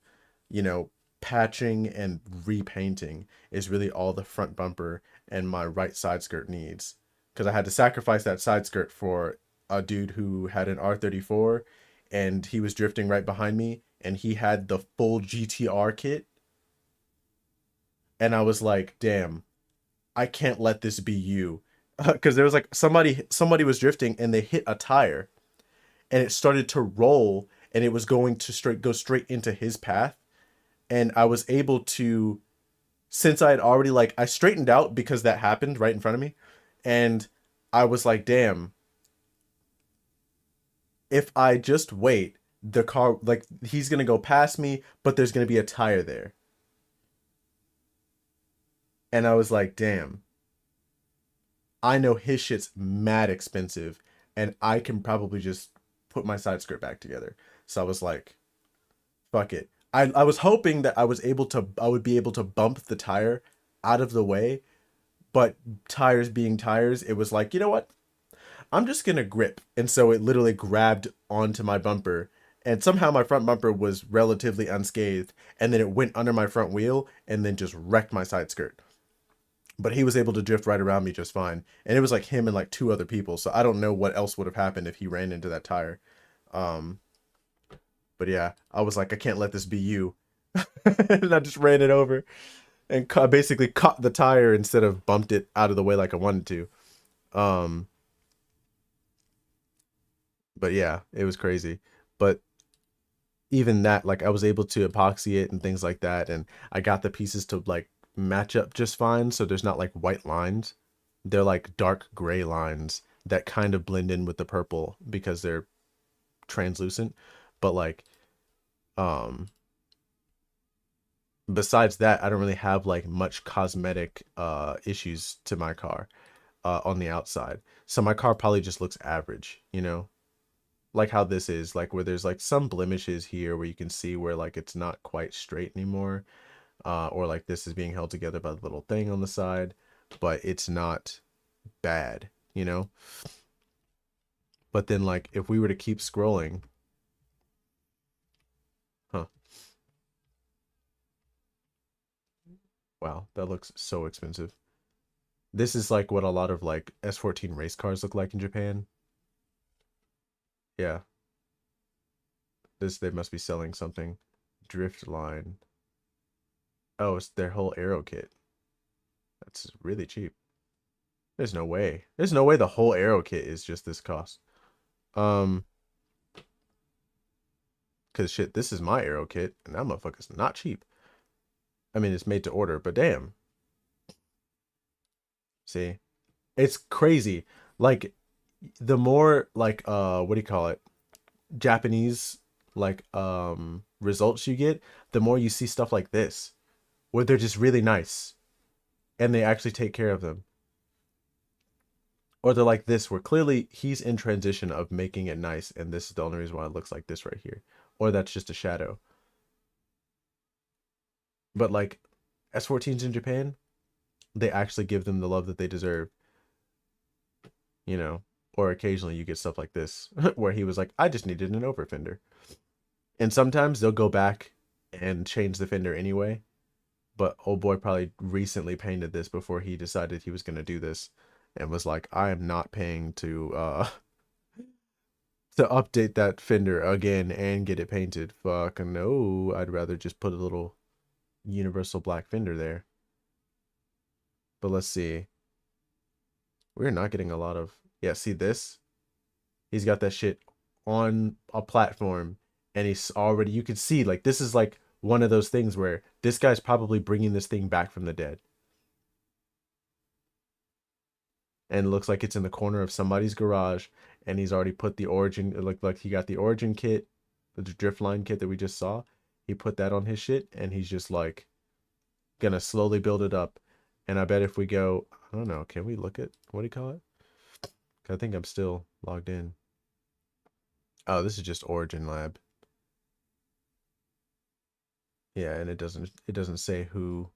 you know, patching and repainting is really all the front bumper and my right side skirt needs. Because I had to sacrifice that side skirt for a dude who had an R34 and he was drifting right behind me and he had the full GTR kit. And I was like, damn, I can't let this be you. Because there was like somebody was drifting and they hit a tire and it started to roll and it was going to go straight into his path, and I was able to, since I had already like I straightened out because that happened right in front of me, and I was like, damn, if I just wait, the car like he's gonna go past me, but there's gonna be a tire there, and I was like, damn, I know his shit's mad expensive, and I can probably just put my side skirt back together. So I was like, fuck it. I was hoping that I would be able to bump the tire out of the way, but tires being tires, it was like, you know what? I'm just gonna grip. And so it literally grabbed onto my bumper. And somehow my front bumper was relatively unscathed. And then it went under my front wheel and then just wrecked my side skirt. But he was able to drift right around me just fine. And it was like him and like two other people. So I don't know what else would have happened if he ran into that tire. Um, but yeah, I was like, I can't let this be you. And I just ran it over. and basically caught the tire instead of bumped it out of the way like I wanted to. Um, but yeah, it was crazy. But even that, like I was able to epoxy it and things like that, and I got the pieces to like match up just fine, so there's not like white lines. They're like dark gray lines that kind of blend in with the purple because they're translucent. But like um besides that, I don't really have like much cosmetic issues to my car on the outside. So my car probably just looks average, you know? Like how this is, like where there's like some blemishes here where you can see where like it's not quite straight anymore. Or like this is being held together by the little thing on the side, but it's not bad, you know? But then like if we were to keep scrolling, huh? Wow, that looks so expensive. This is like what a lot of like S14 race cars look like in Japan. Yeah, this they must be selling something. Drift line. Oh, it's their whole aero kit. That's really cheap. There's no way. There's no way the whole aero kit is just this cost. Um, cause shit, this is my aero kit, and that motherfucker's not cheap. I mean, it's made to order, but damn. See, it's crazy. Like the more like what do you call it? Japanese like results you get, the more you see stuff like this where they're just really nice and they actually take care of them. Or they're like this where clearly he's in transition of making it nice and this is the only reason why it looks like this right here. Or that's just a shadow. But like S14s in Japan, they actually give them the love that they deserve, you know. Or occasionally you get stuff like this where he was like, I just needed an over fender. And sometimes they'll go back and change the fender anyway. But old boy probably recently painted this before he decided he was going to do this and was like, I am not paying to update that fender again and get it painted. Fuck no, I'd rather just put a little universal black fender there. But let's see. We're not getting a lot of, yeah, see this? He's got that shit on a platform and he's already, you can see like this is like one of those things where this guy's probably bringing this thing back from the dead. And it looks like it's in the corner of somebody's garage and he's already put the origin, it looked like he got the origin kit, the drift line kit that we just saw. He put that on his shit and he's just like gonna slowly build it up. And I bet if we go, I don't know, can we look at, what do you call it? I think I'm still logged in. Oh, this is just Origin Lab. Yeah, and it doesn't say whose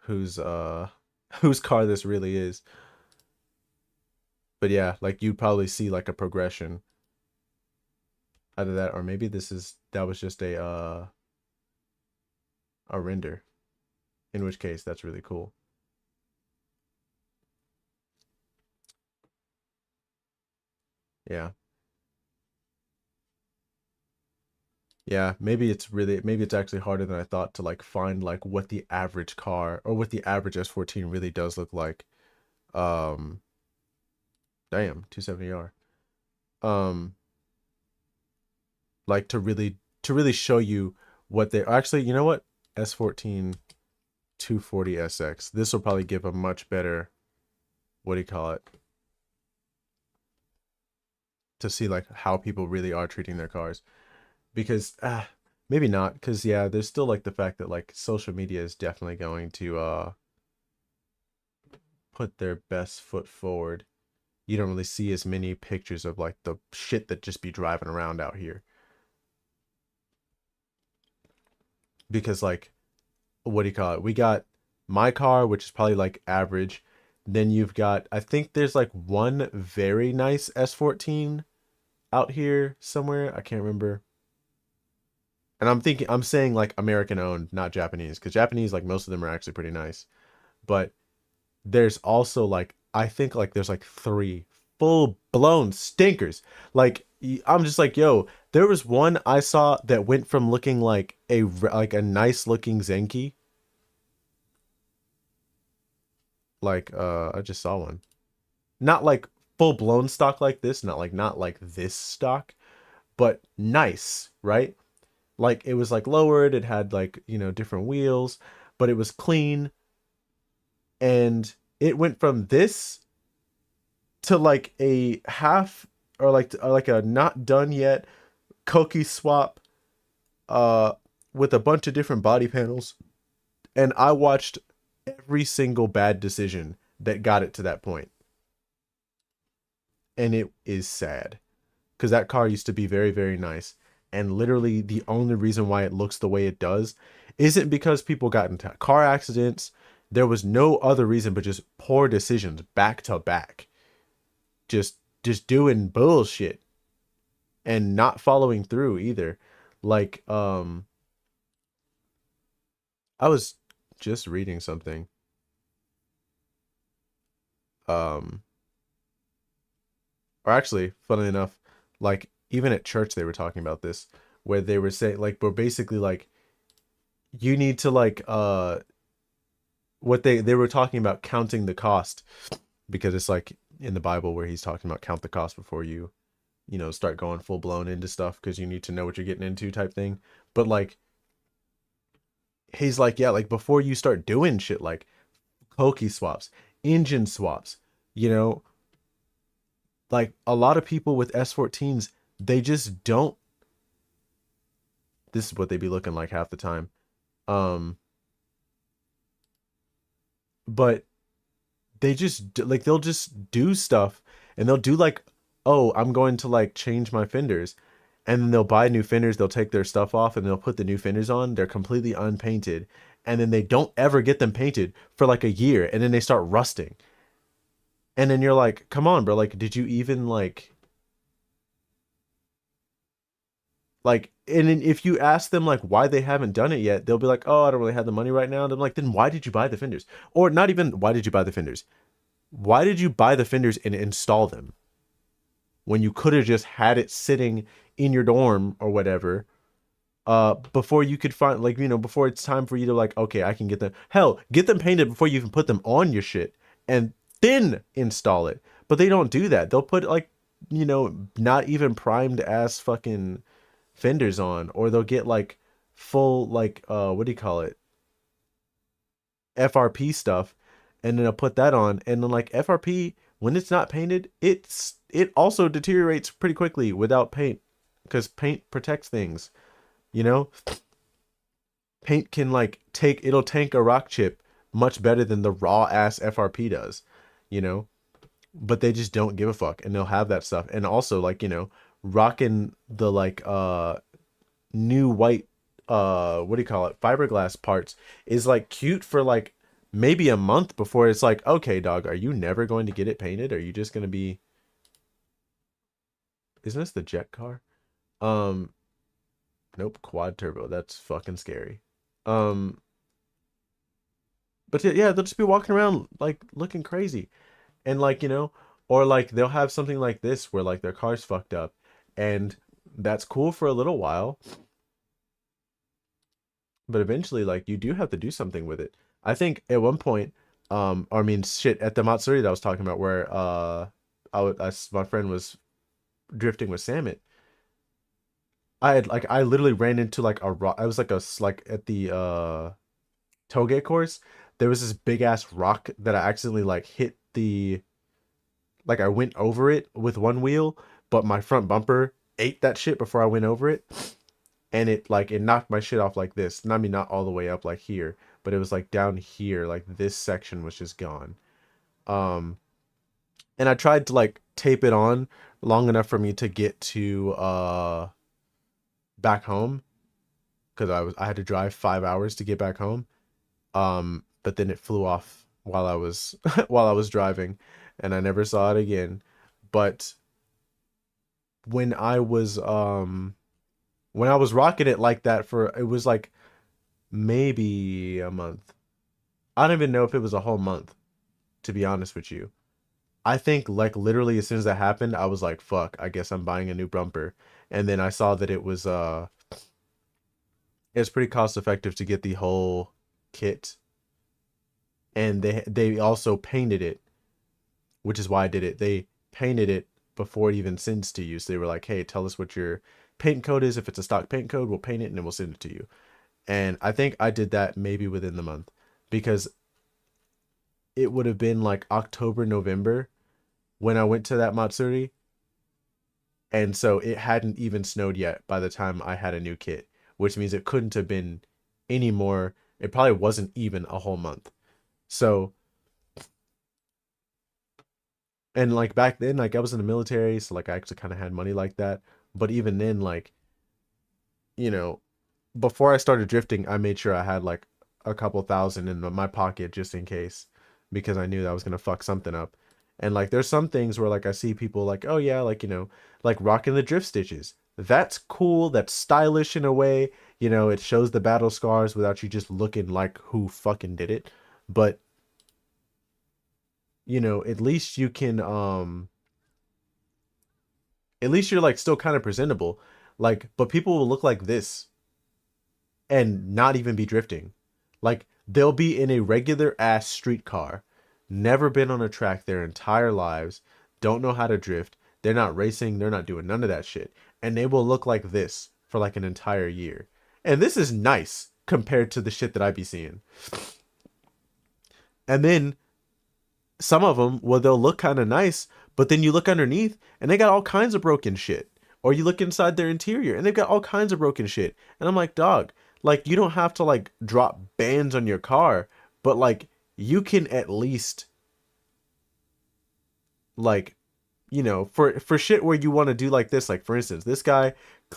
whose car this really is. But yeah, like you'd probably see like a progression. Either that or maybe that was just a render. In which case that's really cool. Yeah. Yeah, maybe it's actually harder than I thought to like find like what the average car or what the average S14 really does look like. Um damn, 270R. Um like to really show you what they actually, you know what? S14 240 SX. This will probably give a much better, what do you call it? To see like how people really are treating their cars. Because maybe not, because yeah, there's still like the fact that like social media is definitely going to put their best foot forward. You don't really see as many pictures of like the shit that just be driving around out here. Because like what do you call it? We got my car, which is probably like average. Then you've got, I think there's like one very nice S14 out here somewhere. I can't remember. And I'm saying like American owned, not Japanese, because Japanese, like most of them are actually pretty nice. But there's also like, I think like there's like three full blown stinkers. Like, I'm just like, yo, there was one I saw that went from looking like a nice looking Zenki Like I just saw one. Not like full blown stock like this, not like this stock, but nice, right? Like it was like lowered, it had like, you know, different wheels, but it was clean, and it went from this to like a half, or like a not done yet Koki swap uh with a bunch of different body panels, and I watched every single bad decision that got it to that point, and it is sad because that car used to be very, very nice. And literally, the only reason why it looks the way it does isn't because people got into car accidents. There was no other reason but just poor decisions back to back. Just just doing bullshit and not following through either. Like I was just reading something. Um or actually, funnily enough, like even at church they were talking about this, where they were saying like, we're basically like, you need to like what they were talking about counting the cost, because it's like in the Bible where he's talking about count the cost before you know, start going full blown into stuff, because you need to know what you're getting into type thing. But like he's like, yeah, like before you start doing shit like Koki swaps, engine swaps, you know, like a lot of people with S14s, they just don't, this is what they be looking like half the time. Um but they just like, they'll just do stuff, and they'll do like, oh, I'm going to like change my fenders, and then they'll buy new fenders, they'll take their stuff off and they'll put the new fenders on, they're completely unpainted, and then they don't ever get them painted for like a year, and then they start rusting. And then you're like, come on bro, like did you even like, and then if you ask them like why they haven't done it yet, they'll be like, oh, I don't really have the money right now. And I'm like, then why did you buy the fenders? Or not even why did you buy the fenders, why did you buy the fenders and install them when you could have just had it sitting in your dorm or whatever, before you could find, like, you know, before it's time for you to like, okay, I can get them, hell, get them painted before you even put them on your shit, and then install it. But they don't do that. They'll put like, you know, not even primed ass fucking fenders on, or they'll get like full like what do you call it, FRP stuff, and then I'll put that on, and then like FRP, when it's not painted, it also deteriorates pretty quickly without paint, because paint protects things, you know. Paint can like it'll tank a rock chip much better than the raw ass FRP does, you know. But they just don't give a fuck, and they'll have that stuff. And also like, you know, rocking the like new white what do you call it, fiberglass parts is like cute for like maybe a month before it's like, okay dog, are you never going to get it painted? Are you just going to be, isn't this the jet car? um nope, quad turbo, that's fucking scary. um but yeah, they'll just be walking around like looking crazy, and like, you know, or like they'll have something like this where like their car's fucked up, and that's cool for a little while, but eventually like you do have to do something with it. I think at one point, or I mean shit, at the Matsuri that I was talking about, where my friend was drifting with Samit, I literally ran into like a rock. I was like like at the toge course, there was this big ass rock that I accidentally like hit the, like I went over it with one wheel, but my front bumper ate that shit before I went over it, and it like, it knocked my shit off like this. I mean, not all the way up like here, but it was like down here, like this section was just gone. Um, and I tried to like tape it on long enough for me to get to back home, because I had to drive 5 hours to get back home. But then it flew off while I was while I was driving, and I never saw it again. But when I was when I was rocking it like that for, it was like maybe a month. I don't even know if it was a whole month, to be honest with you. I think like literally as soon as that happened, I was like, fuck, I guess I'm buying a new bumper. And then I saw that it was pretty cost effective to get the whole kit. and they also painted it, which is why I did it. They painted it before it even sends to you. So they were like, "Hey, tell us what your paint code is. If it's a stock paint code, we'll paint it and then we'll send it to you." And I think I did that maybe within the month because it would have been like October, November when I went to that Matsuri. And so it hadn't even snowed yet by the time I had a new kit, which means it couldn't have been any more. It probably wasn't even a whole month. So, and like back then, like I was in the military, so like I actually kind of had money like that. But even then, like, you know, before I started drifting, I made sure I had like a couple thousand in my pocket just in case, because I knew that I was gonna fuck something up. And like, there's some things where like I see people like, oh yeah, like like rocking the drift stitches. That's cool. That's stylish in a way. It shows the battle scars without you just looking like who fucking did it. But at least you can at least you're like still kind of presentable. Like, but people will look like this and not even be drifting. Like they'll be in a regular ass street car, never been on a track their entire lives, don't know how to drift. They're not racing, they're not doing none of that shit. And they will look like this for like an entire year. And this is nice compared to the shit that I be seeing. And then some of them, well, they'll look kind of nice, but then you look underneath and they got all kinds of broken shit. Or you look inside their interior and they've got all kinds of broken shit. And I'm like, dog, like you don't have to like drop bands on your car, but like you can at least like for shit where you want to do like this, like for instance, this guy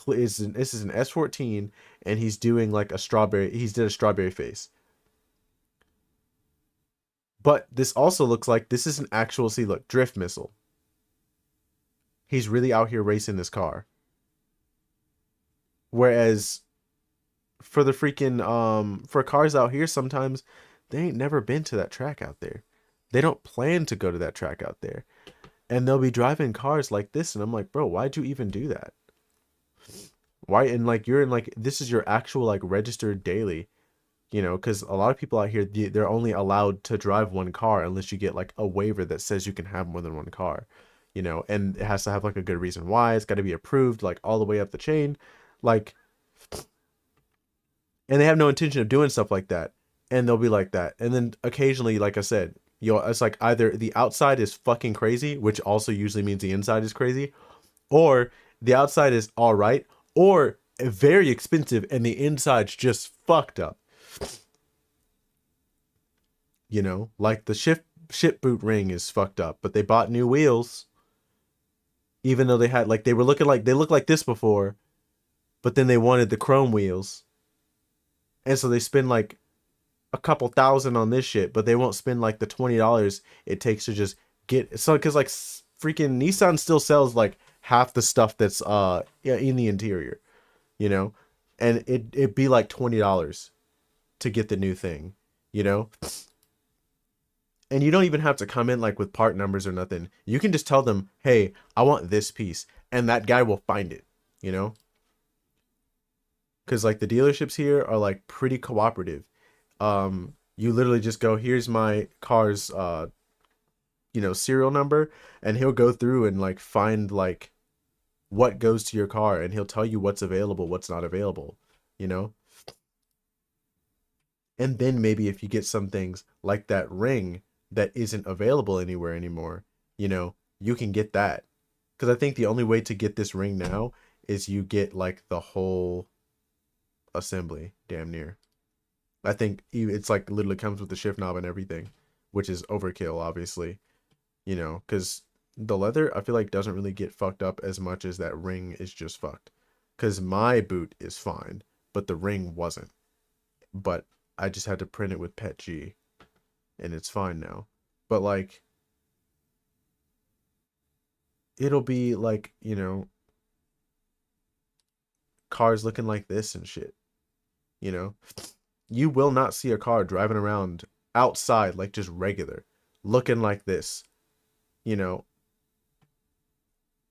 this is an S14 and he's doing like he's did a strawberry face. But this also looks like this is an actual, see, look, drift missile. He's really out here racing this car. Whereas for the freaking for cars out here, sometimes they ain't never been to that track out there. They don't plan to go to that track out there. And they'll be driving cars like this and I'm like, "Bro, why'd you even do that?" Why? And like you're in like this is your actual like registered daily, because a lot of people out here they're only allowed to drive one car unless you get like a waiver that says you can have more than one car, and it has to have like a good reason why. It's got to be approved like all the way up the chain, like, and they have no intention of doing stuff like that, and they'll be like that, and then occasionally, like I said, it's like either the outside is fucking crazy, which also usually means the inside is crazy, or the outside is all right, or very expensive and the inside's just fucked up. Like the ship boot ring is fucked up, but they bought new wheels, even though they had like they looked like this before, but then they wanted the chrome wheels, and so they spend like a couple thousand on this shit, but they won't spend like the $20 it takes to just get so because like freaking Nissan still sells like half the stuff that's in the interior, you know, and it'd be like $20 to get the new thing, you know. And you don't even have to come in like with part numbers or nothing. You can just tell them, "Hey, I want this piece," and that guy will find it, you know. Because like the dealerships here are like pretty cooperative. You literally just go, "Here's my car's serial number," and he'll go through and like find like what goes to your car, and he'll tell you what's available, what's not available, you know. And then maybe if you get some things like that ring that isn't available anywhere anymore, you can get that. Because I think the only way to get this ring now is you get like the whole assembly, damn near. I think it's like literally comes with the shift knob and everything, which is overkill, obviously, because the leather I feel like doesn't really get fucked up as much as that ring is just fucked. Because my boot is fine, but the ring wasn't. But I just had to print it with PETG, and it's fine now. But like, it'll be like, cars looking like this and shit, you know? You will not see a car driving around outside like just regular, looking like this, you know,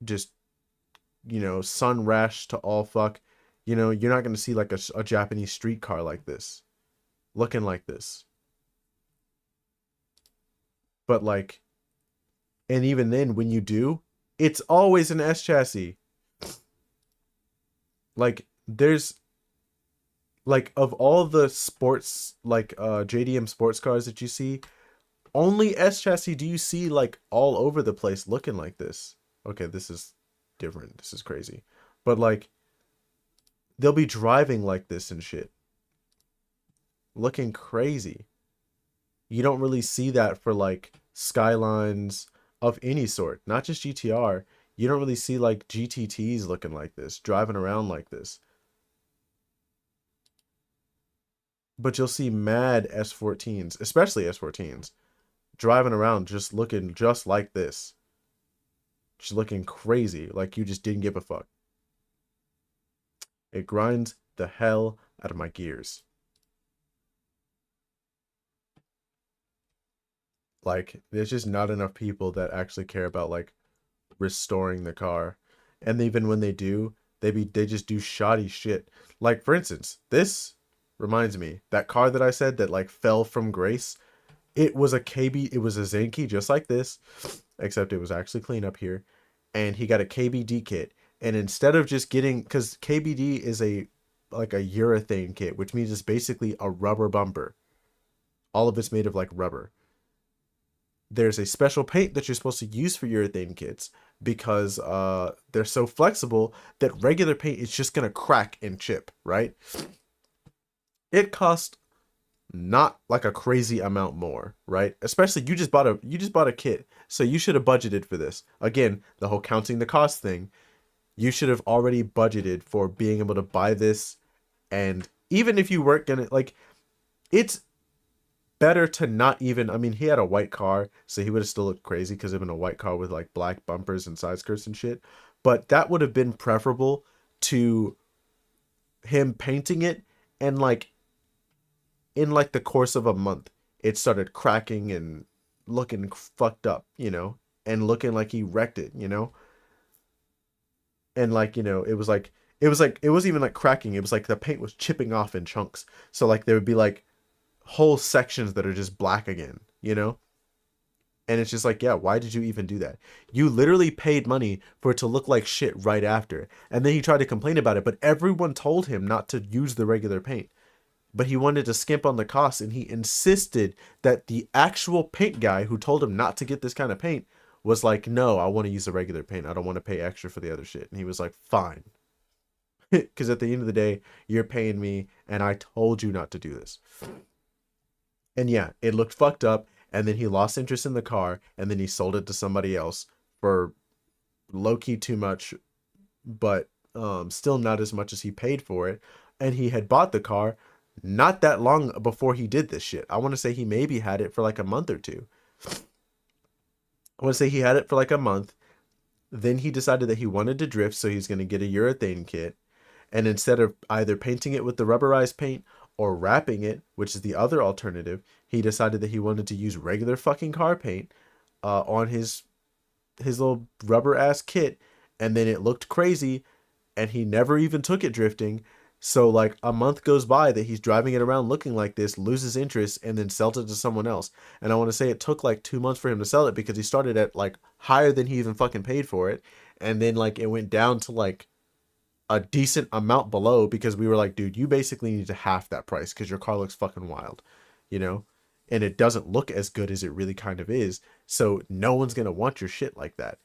just, sun rash to all fuck. You're not going to see like a, Japanese street car like this, looking like this. You know, you're not going to see like a Japanese street car like this, looking like this. You know, you're not going to see like a Japanese street car like this, looking like this. You know, you're not going to see like a Japanese street car like this, looking like this. You know, you're not going to see like a Japanese street car like this, looking like this. You know, you're not going to see like a Japanese street car like this, looking like this. But like, and even then, when you do, it's always an S chassis. Like, there's like of all the sports like JDM sports cars that you see, only S chassis do you see like all over the place looking like this. Okay, this is different. This is crazy. But like they'll be driving like this and shit. Looking crazy. You don't really see that for like Skylines of any sort, not just GTR. You don't really see like GTTs looking like this, driving around like this. But you'll see mad S14s, especially S14s, driving around just looking just like this. Just looking crazy, like you just didn't give a fuck. It grinds the hell out of my gears. Like, there's just not enough people that actually care about like restoring the car. And even when they do, they just do shoddy shit. Like for instance, this reminds me, that car that I said that like fell from grace, it was a KB, it was a Zenki just like this, except it was actually clean up here. And he got a KBD kit. And instead of just getting, because KBD is a like a urethane kit, which means it's basically a rubber bumper. All of it's made of like rubber. There's a special paint that you're supposed to use for urethane kits because they're so flexible that regular paint is just gonna crack and chip, right? It cost not like a crazy amount more, right? Especially you just bought a kit, so you should have budgeted for this. Again, the whole counting the cost thing, you should have already budgeted for being able to buy this. And even if you weren't gonna like, it's better to not even, I mean, he had a white car, so he would have still looked crazy because even a white car with like black bumpers and side skirts and shit. But that would have been preferable to him painting it, and like in like the course of a month, it started cracking and looking fucked up, you know, and looking like he wrecked it, you know. And like, you know, it wasn't even like cracking. It was like the paint was chipping off in chunks. So like there would be like whole sections that are just black again, you know? And it's just like, yeah, why did you even do that? You literally paid money for it to look like shit right after. And then he tried to complain about it, but everyone told him not to use the regular paint. But he wanted to skimp on the cost, and he insisted that the actual paint guy who told him not to get this kind of paint was like, no, I want to use the regular paint. I don't want to pay extra for the other shit. And he was like, fine. Because at the end of the day, you're paying me, and I told you not to do this. And yeah, it looked fucked up, and then he lost interest in the car, and then he sold it to somebody else for low-key too much, but still not as much as he paid for it. And he had bought the car not that long before he did this shit. I want to say he maybe had it for like a month or two. I want to say he had it for like a month. Then he decided that he wanted to drift, so he's going to get a urethane kit. And instead of either painting it with the rubberized paint or wrapping it, which is the other alternative, he decided that he wanted to use regular fucking car paint on his little rubber ass kit. And then it looked crazy, and he never even took it drifting. So like a month goes by that he's driving it around looking like this, loses interest, and then sells it to someone else. And I want to say it took like 2 months for him to sell it because he started at like higher than he even fucking paid for it. And then like it went down to like a decent amount below because we were like, dude, you basically need to half that price because your car looks fucking wild, you know? And it doesn't look as good as it really kind of is. So no one's going to want your shit like that.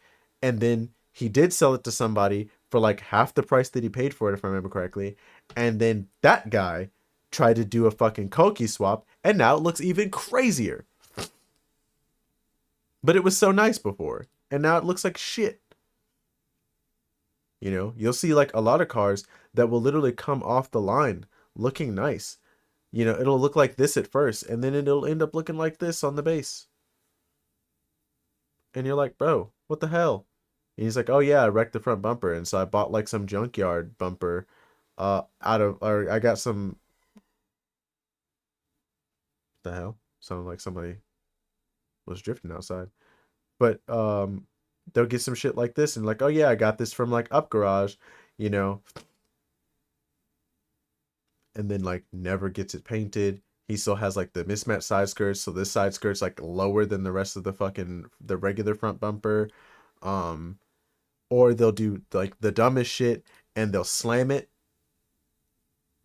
And then he did sell it to somebody for like half the price that he paid for it, if I remember correctly. And then that guy tried to do a fucking Koki swap, and now it looks even crazier. But it was so nice before, and now it looks like shit. You know, you'll see like a lot of cars that will literally come off the line looking nice. You know, it'll look like this at first, and then it'll end up looking like this on the base. And you're like, bro, what the hell? And he's like, oh yeah, I wrecked the front bumper, and so I bought like some junkyard bumper or I got some, the hell? Sounded like somebody was drifting outside. But they'll get some shit like this and like, oh yeah, I got this from like Up Garage, you know. And then like never gets it painted. He still has like the mismatched side skirts, so this side skirt's like lower than the rest of the regular front bumper. Um, or they'll do like the dumbest shit and they'll slam it,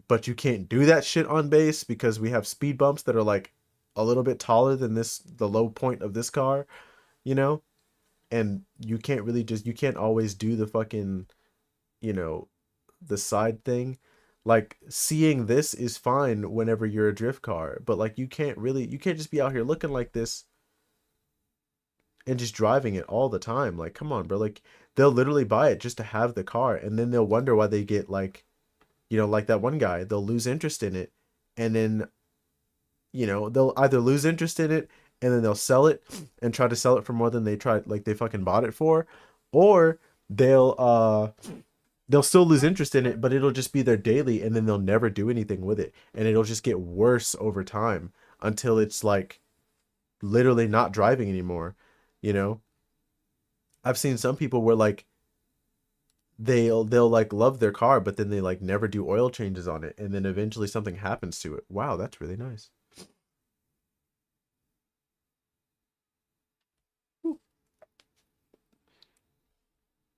but you can't do that shit on base because we have speed bumps that are like a little bit taller than the low point of this car, you know? And you can't really just, you can't always do the fucking, you know, the side thing. Like seeing this is fine whenever you're a drift car, but like you can't just be out here looking like this and just driving it all the time. Like, come on, bro. Like they'll literally buy it just to have the car, and then they'll wonder why they get like, like that one guy, they'll lose interest in it, and then, they'll either lose interest in it and then they'll sell it and try to sell it for more than they fucking bought it for, or they'll still lose interest in it, but it'll just be their daily, and then they'll never do anything with it, and it'll just get worse over time until it's like literally not driving anymore. You know, I've seen some people where like they'll like love their car, but then they like never do oil changes on it, and then eventually something happens to it. Wow, that's really nice.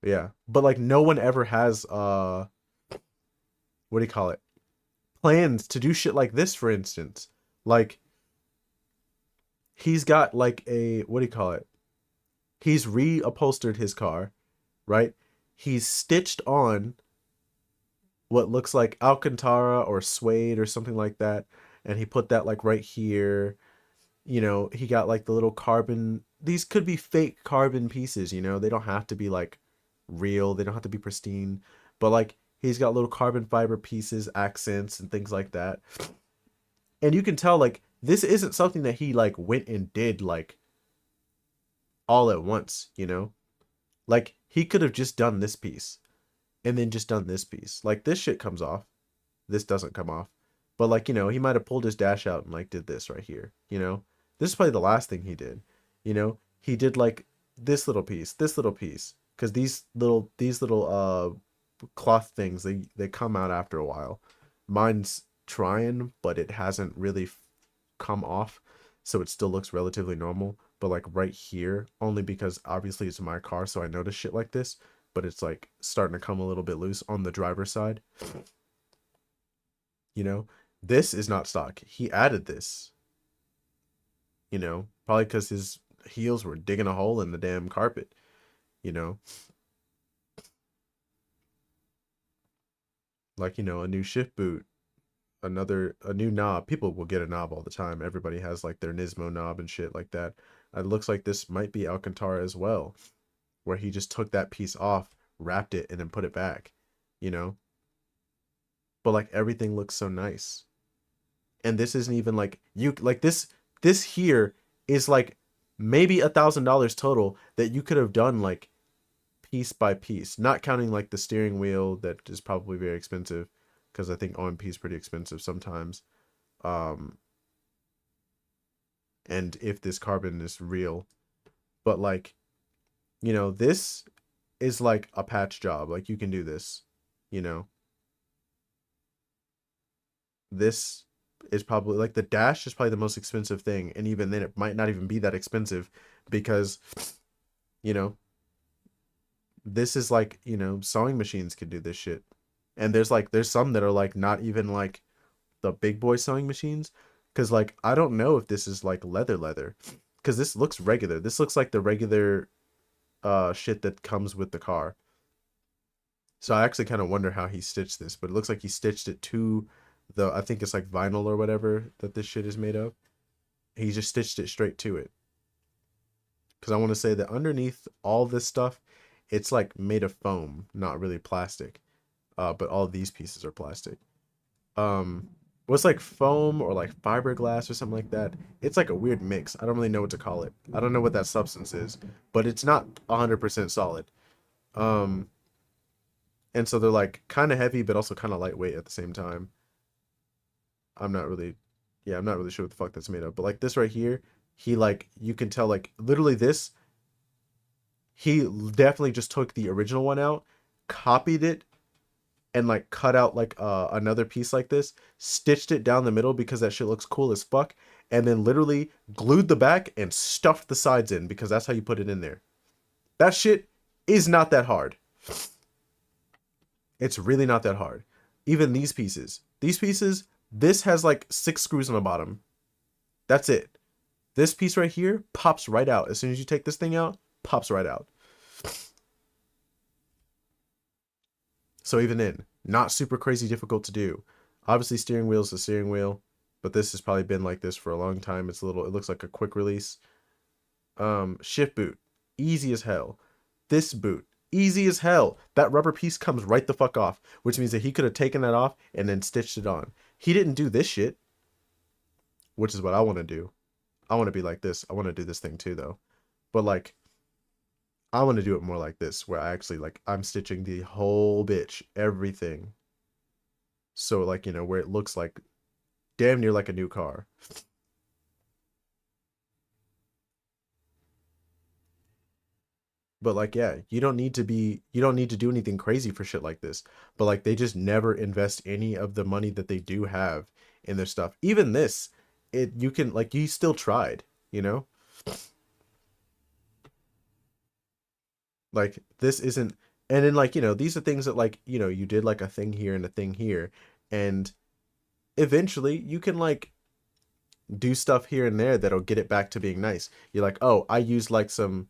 Yeah, but like no one ever has what do you call it, plans to do shit like this, for instance. Like he's got like a, what do you call it, he's reupholstered his car, right? He's stitched on what looks like Alcantara or suede or something like that, and he put that like right here. He got like the little carbon, these could be fake carbon pieces, they don't have to be like real, they don't have to be pristine, but like he's got little carbon fiber pieces, accents and things like that. And you can tell like this isn't something that he like went and did like all at once. Like he could have just done this piece and then just done this piece. Like this shit comes off, this doesn't come off. But like, he might have pulled his dash out and like did this right here. This is probably the last thing he did. He did like this little piece, because these little cloth things, they come out after a while. Mine's trying, but it hasn't really come off, so it still looks relatively normal. But like right here, only because obviously it's my car, so I notice shit like this, but it's like starting to come a little bit loose on the driver's side. you know this is not stock, he added this. Probably because his heels were digging a hole in the damn carpet. you know like, a new shift boot, a new knob. People will get a knob all the time. Everybody has like their Nismo knob and shit like that. It looks like this might be Alcantara as well, where he just took that piece off, wrapped it, and then put it back. you know but like everything looks so nice. And this isn't even like, you like this here is like maybe $1,000 total that you could have done like piece by piece, not counting like the steering wheel that is probably very expensive, because I think OMP is pretty expensive sometimes. um and if this carbon is real, but like, this is like a patch job. Like you can do this. you know this is probably like, the dash is probably the most expensive thing, and even then it might not even be that expensive, because you know this is like, sewing machines could do this shit. And there's some that are like not even like the big boy sewing machines, because like I don't know if this is like leather, because this looks regular. This looks like the regular shit that comes with the car. So I actually kind of wonder how he stitched this, but it looks like he stitched it to I think it's like vinyl or whatever that this shit is made of. He just stitched it straight to it. Because I want to say that underneath all this stuff, it's like made of foam, not really plastic. But all these pieces are plastic. What's like foam or like fiberglass or something like that? It's like a weird mix. I don't really know what to call it. I don't know what that substance is, but it's not 100% solid. Um, and so they're like kind of heavy, but also kind of lightweight at the same time. I'm not really, yeah, I'm not really sure what the fuck that's made of. But like this right here, he like, you can tell like literally this, he definitely just took the original one out, copied it, and like cut out like another piece like this, stitched it down the middle because that shit looks cool as fuck, and then literally glued the back and stuffed the sides in because that's how you put it in there. That shit is not that hard. It's really not that hard. Even these pieces. These pieces, this has like 6 screws on the bottom. That's it. This piece right here pops right out. As soon as you take this thing out, pops right out. So even then, not super crazy difficult to do. Obviously, steering wheel is the steering wheel, but this has probably been like this for a long time. It's a little, it looks like a quick release. Shift boot, easy as hell. This boot, easy as hell. That rubber piece comes right the fuck off, which means that he could have taken that off and then stitched it on. He didn't do this shit, which is what I want to do. I want to be like this. I want to do this thing too, though. But like, I want to do it more like this, where I actually like, I'm stitching the whole bitch, everything. So like, you know, where it looks like damn near like a new car. But like, yeah, you don't need to do anything crazy for shit like this. But like, they just never invest any of the money that they do have in their stuff. Even this, you can, like, you still tried, you know? Like, this isn't, and then like, you know, these are things that like, you know, you did like a thing here and a thing here. And eventually you can like do stuff here and there that'll get it back to being nice. You're like, oh, I used like some,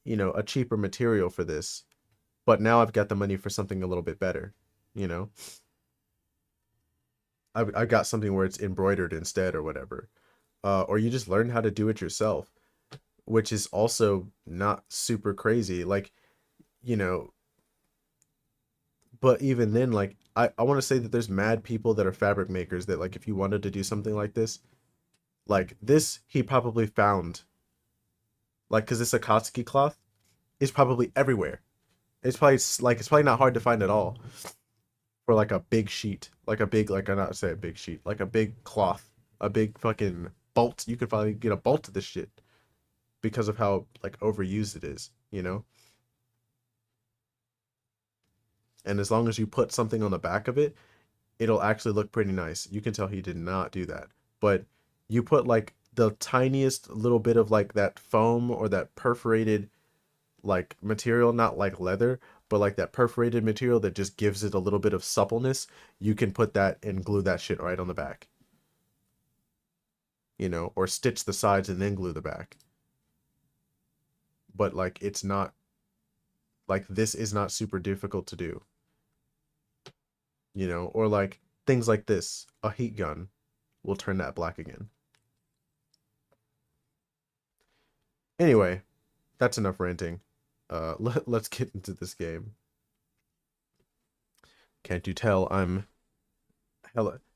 you know, a cheaper material for this, but now I've got the money for something a little bit better, you know? I got something where it's embroidered instead or whatever. Or you just learn how to do it yourself, which is also not super crazy. Like, you know, but even then, like, I want to say that there's mad people that are fabric makers that, like, if you wanted to do something like this, he probably found, like, because this Akatsuki cloth is probably everywhere. It's probably, like, it's probably not hard to find at all for, like, a big sheet. Like, a big, like, I not say a big sheet, like, a big cloth, a big fucking bolt. You could probably get a bolt to this shit because of how, like, overused it is, you know? And as long as you put something on the back of it, it'll actually look pretty nice. You can tell he did not do that. But you put like the tiniest little bit of like that foam or that perforated like material, not like leather, but like that perforated material that just gives it a little bit of suppleness, you can put that and glue that shit right on the back. You know, or stitch the sides and then glue the back. But like it's not like this is not super difficult to do. You know, or like things like this, a heat gun will turn that black again. Anyway, that's enough ranting. Let's get into this game. Can't you tell I'm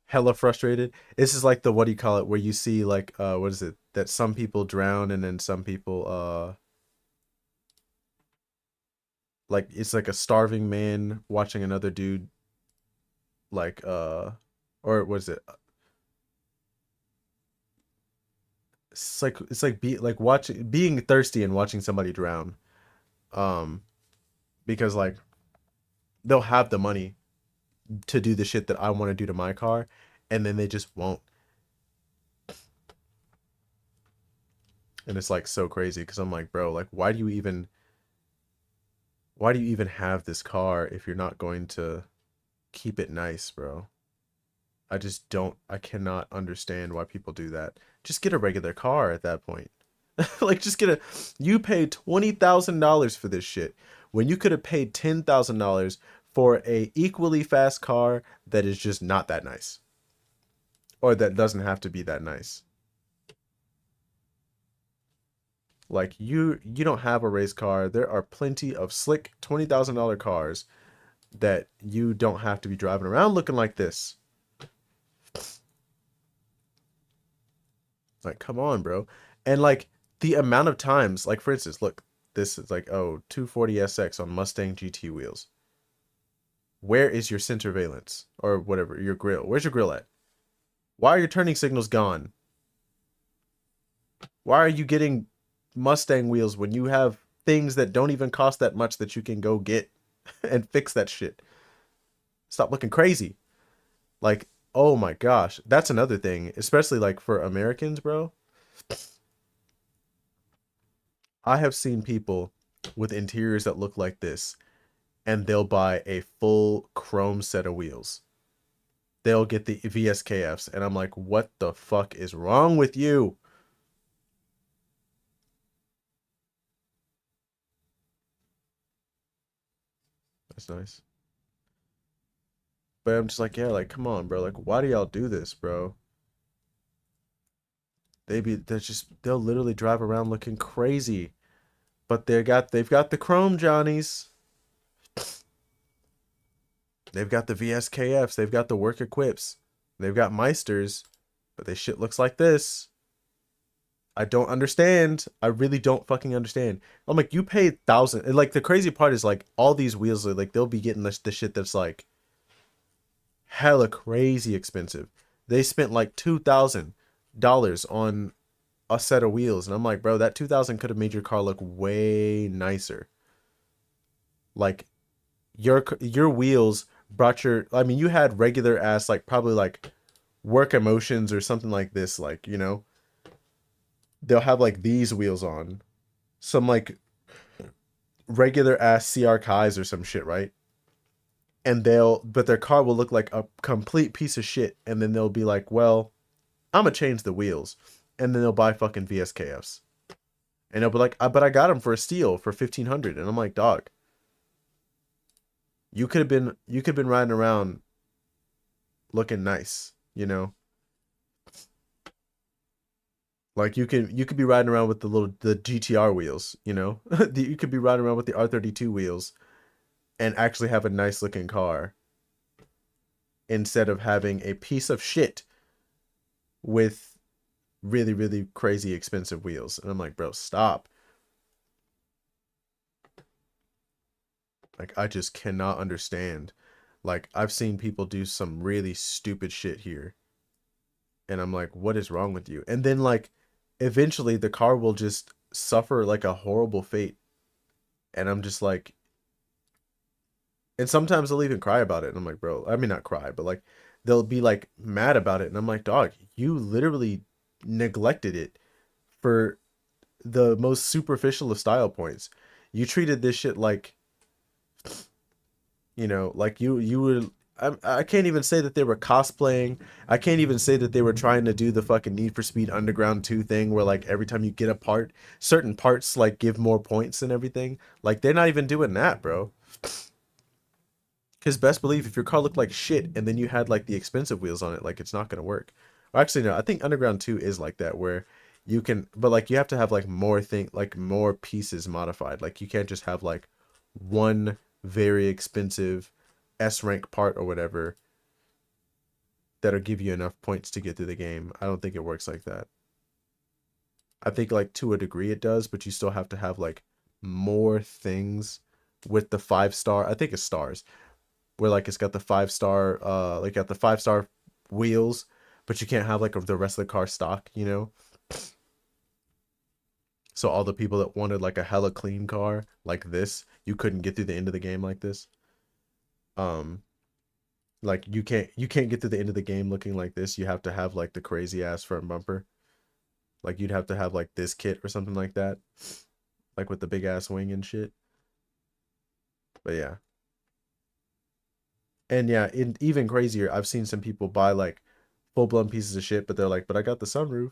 hella frustrated? This is like the what do you call it, where you see like what is it, that some people drown and then some people like it's like a starving man watching another dude like or was it, it's like be like watching being thirsty and watching somebody drown. Um because like they'll have the money to do the shit that I want to do to my car, and then they just won't. And it's like so crazy because I'm like, bro, like why do you even have this car if you're not going to keep it nice, bro? I just don't, I cannot understand why people do that. Just get a regular car at that point. Like just get a, you paid $20,000 for this shit when you could have paid $10,000 for a equally fast car that is just not that nice, or that doesn't have to be that nice. Like you don't have a race car. There are plenty of slick $20,000 cars that you don't have to be driving around looking like this. Like, come on, bro. And like the amount of times, like for instance, look, this is like, oh, 240SX on Mustang GT wheels. Where is your center valence or whatever, your grill? Where's your grill at? Why are your turning signals gone? Why are you getting Mustang wheels when you have things that don't even cost that much that you can go get and fix that shit? Stop looking crazy. Like, oh my gosh, that's another thing, especially like for Americans, bro. I have seen people with interiors that look like this, and they'll buy a full chrome set of wheels. They'll get the VSKFs, and I'm like, what the fuck is wrong with you? That's nice. But I'm just like, yeah, like, come on, bro. Like, why do y'all do this, bro? They'll literally drive around looking crazy. But they've got the chrome Johnnies. They've got the VSKFs. They've got the work equips. They've got Meisters. But they shit looks like this. I don't understand. I really don't fucking understand. I'm like, you paid thousand. And like the crazy part is like all these wheels are like they'll be getting the shit that's like hella crazy expensive. They spent like $2,000 on a set of wheels, and I'm like, bro, that 2,000 could have made your car look way nicer. Like your wheels brought your. I mean, you had regular ass like probably like work emotions or something like this. Like they'll have like these wheels on some like regular ass CR Kais or some shit, right? And but their car will look like a complete piece of shit, and then they'll be like, well, I'm gonna change the wheels, and then they'll buy fucking VSKFs, and they'll be like, but I got them for a steal for 1,500, and I'm like, dog, you could have been riding around looking nice, like you could be riding around with the GTR wheels, you could be riding around with the R32 wheels and actually have a nice looking car instead of having a piece of shit with really, really crazy expensive wheels. And I'm like, bro, stop. Like, I just cannot understand. Like, I've seen people do some really stupid shit here. And I'm like, what is wrong with you? And then, like, eventually the car will just suffer like a horrible fate. And I'm just like, and sometimes they'll even cry about it. And I'm like, bro, I mean, not cry, but like, they'll be like mad about it. And I'm like, dog, you literally neglected it for the most superficial of style points. You treated this shit like, like you were. I can't even say that they were cosplaying. I can't even say that they were trying to do the fucking Need for Speed Underground 2 thing where like every time you get a part, certain parts like give more points and everything. Like they're not even doing that, bro. Because best believe if your car looked like shit and then you had like the expensive wheels on it, like it's not gonna work. Or actually, no, I think Underground 2 is like that where you can, but like you have to have like more pieces modified. Like you can't just have like one very expensive S rank part or whatever that'll give you enough points to get through the game. I don't think it works like that. I think like to a degree it does, but you still have to have like more things with the 5 star. I think it's stars where like it's got the 5 star like got the 5 star wheels, but you can't have like the rest of the car stock. So all the people that wanted like a hella clean car like this, you couldn't get through the end of the game like this. Um like you can't get to the end of the game looking like this. You have to have like the crazy ass front bumper. Like you'd have to have like this kit or something like that. Like with the big ass wing and shit. But yeah. And yeah, even crazier, I've seen some people buy like full blown pieces of shit, but they're like, but I got the sunroof,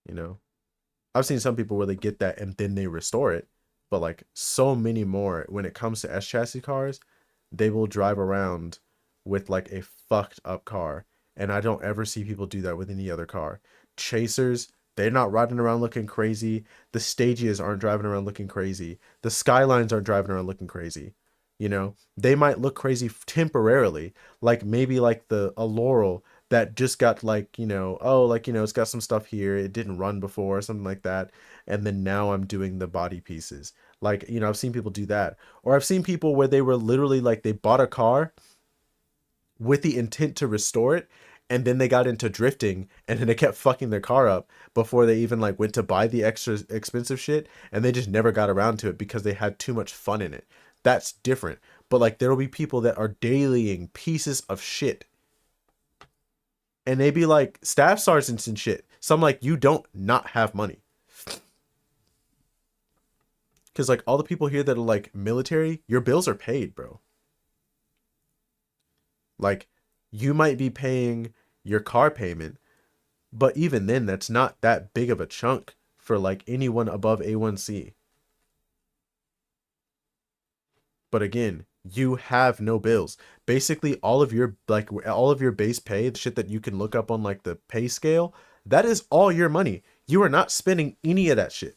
you know. I've seen some people where they get that and then they restore it, but like so many more when it comes to S chassis cars, they will drive around with like a fucked up car. And I don't ever see people do that with any other car. Chasers, they're not riding around looking crazy. The Stagias aren't driving around looking crazy. The Skylines aren't driving around looking crazy. They might look crazy temporarily, like maybe like a Laurel that just got like, oh, like, it's got some stuff here. It didn't run before or something like that. And then now I'm doing the body pieces. Like, I've seen people do that. Or I've seen people where they were literally like, they bought a car with the intent to restore it. And then they got into drifting and then they kept fucking their car up before they even like went to buy the extra expensive shit. And they just never got around to it because they had too much fun in it. That's different. but like there'll be people that are dailying pieces of shit, and they be like staff sergeants and shit. So I'm like, you don't not have money. Because like all the people here that are like military, your bills are paid, bro. Like you might be paying your car payment, but even then, that's not that big of a chunk for like anyone above A1C. But again, you have no bills. Basically, all of your like all of your base pay, the shit that you can look up on like the pay scale, that is all your money. You are not spending any of that shit.